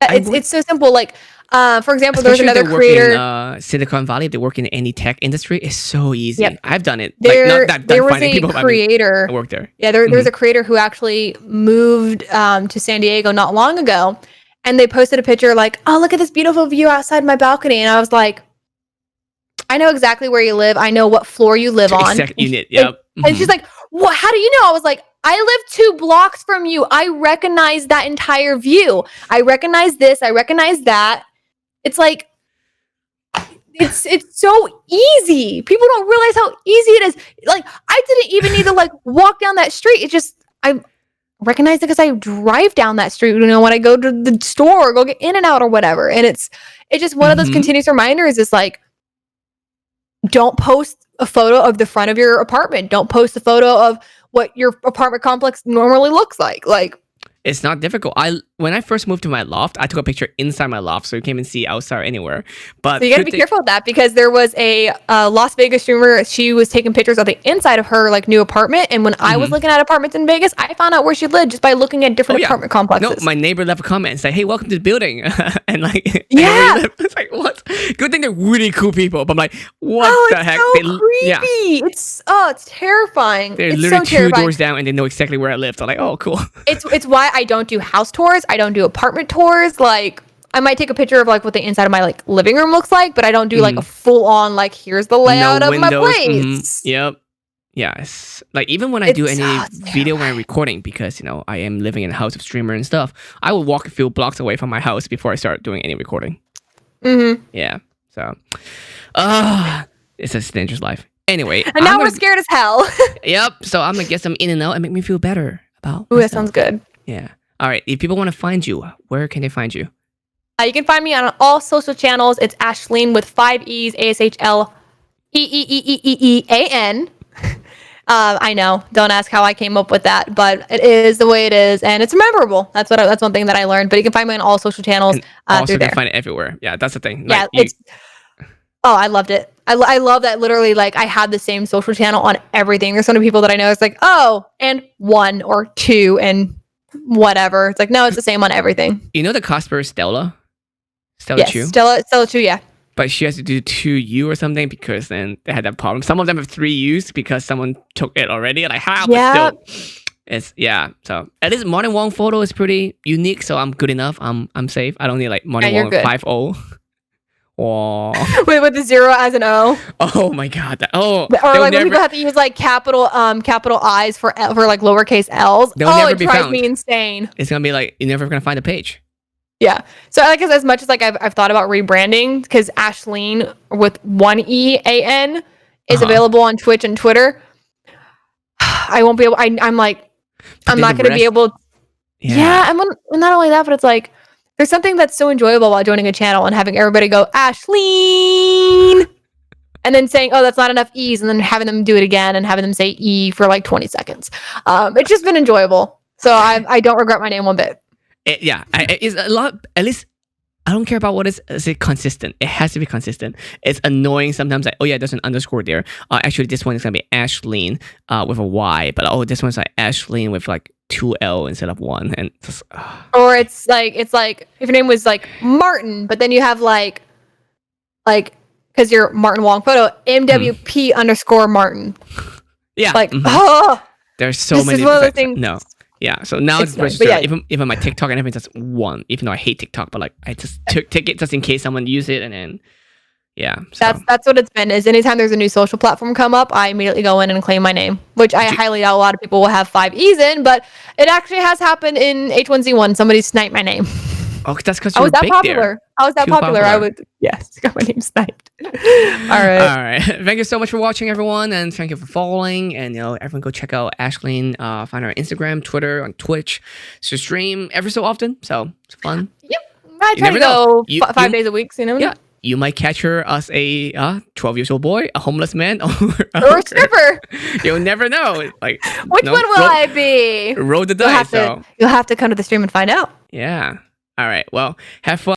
It's so simple. Like for example, Especially there's if another they creator. work in Silicon Valley. If they work in any tech industry, it's so easy. Yep. I've done it. There, Like not there was finding a people. creator. I work there. Yeah, there's a creator who actually moved to San Diego not long ago, and they posted a picture like, "Oh, look at this beautiful view outside my balcony," and I was like, "I know exactly where you live. I know what floor you live on." Exact unit. Yep. And she's like, "What? How do you know?" I was like, "I live 2 blocks from you. I recognize that entire view. I recognize this. I recognize that." It's like it's so easy. People don't realize how easy it is. Like I didn't even need to like walk down that street. It's just I recognize it because I drive down that street, you know, when I go to the store or go get in and out or whatever. And it's just one of those continuous reminders. Is like, don't post a photo of the front of your apartment. Don't post a photo of what your apartment complex normally looks like. Like it's not difficult. When I first moved to my loft, I took a picture inside my loft, so you can't even see outside or anywhere. But so you got to be careful with that, because there was a Las Vegas streamer. She was taking pictures of the inside of her like new apartment, and when I was looking at apartments in Vegas, I found out where she lived just by looking at different apartment complexes. No, my neighbor left a comment and said, "Hey, welcome to the building," and like, yeah, it's like what? Good thing they're really cool people. But I'm like, what the heck? So creepy. It's terrifying. They're it's literally so terrifying. 2 doors down, and they know exactly where I live. So I'm like, oh, cool. It's why I don't do house tours. I don't do apartment tours. Like I might take a picture of like what the inside of my like living room looks like, but I don't do like a full on like here's the layout of my place. Yep. Yes. Like even when I do any video when I'm recording, because you know I am living in a house of streamer and stuff, I will walk a few blocks away from my house before I start doing any recording. Yeah. So, it's a dangerous life. Anyway, and now we're scared as hell. Yep. So I'm gonna get some in and out and make me feel better about. Ooh, that sounds good. Yeah. All right. If people want to find you, where can they find you? You can find me on all social channels. It's Ashleeeean with 5 E's, ASHLEEEEEEAN. I know. Don't ask how I came up with that, but it is the way it is, and it's memorable. That's one thing that I learned. But you can find me on all social channels. Also, you can find it everywhere. Yeah, that's the thing. Yeah, like, I loved it. I love that. Literally, like I had the same social channel on everything. There's so many people that I know. It's like, oh, and 1 or 2 and whatever. It's like, no, it's the same on everything. You know the cosplayer Stella yes, Chu? Stella Chu, yeah. But she has to do 2U or something, because then they had that problem. Some of them have 3U's because someone took it already. Like how? Yeah. But still, it's so at least Modern Wong photo is pretty unique, so I'm good enough. I'm safe. I don't need like Modern Wong 5.0. Wow. Wait, with the 0 as an O. Oh my god. Or like when people have to use like capital I's for like lowercase L's. It drives me insane. It's gonna be like you're never gonna find a page. Yeah. So like as much as like I've thought about rebranding, because Ashleeeean with 1 EAN is available on Twitch and Twitter. I won't be able. I'm like, I'm not gonna be able. Yeah. And not only that, but it's like there's something that's so enjoyable while joining a channel and having everybody go Ashleeeean, and then saying, oh, that's not enough E's, and then having them do it again and having them say E for like 20 seconds. It's just been enjoyable. So I don't regret my name one bit. It's a lot. At least I don't care about what is it consistent. It has to be consistent. It's annoying sometimes. Like, oh yeah, there's an underscore there. Actually, this one is gonna be Ashleeeean with a Y, but this one's like Ashleeeean with like 2 L instead of 1, and just, or it's like if your name was like Martin, but then you have like because you're Martin Wong photo MWP underscore Martin. Yeah, like there's so many things. No. Yeah, so now it's registered. Yeah. Even my TikTok and everything, just 1. Even though I hate TikTok, but like I just take it just in case someone use it, and then So. That's what it's been. Is anytime there's a new social platform come up, I immediately go in and claim my name, which I highly doubt a lot of people will have 5 E's in, but it actually has happened in H1Z1. Somebody sniped my name. Oh, that's because you were big there. I was that popular. I would got my name sniped. All right. Thank you so much for watching, everyone, and thank you for following. And everyone go check out Ashleeeean. Find her on Instagram, Twitter, on Twitch. She stream every so often, so it's fun. Yep, I try to go 5 days a week. So yeah, you might catch her as a 12-year-old boy, a homeless man, or a stripper. You'll never know. Like which one will I be? Roll the dice. You'll have to come to the stream and find out. Yeah. All right. Well, have fun.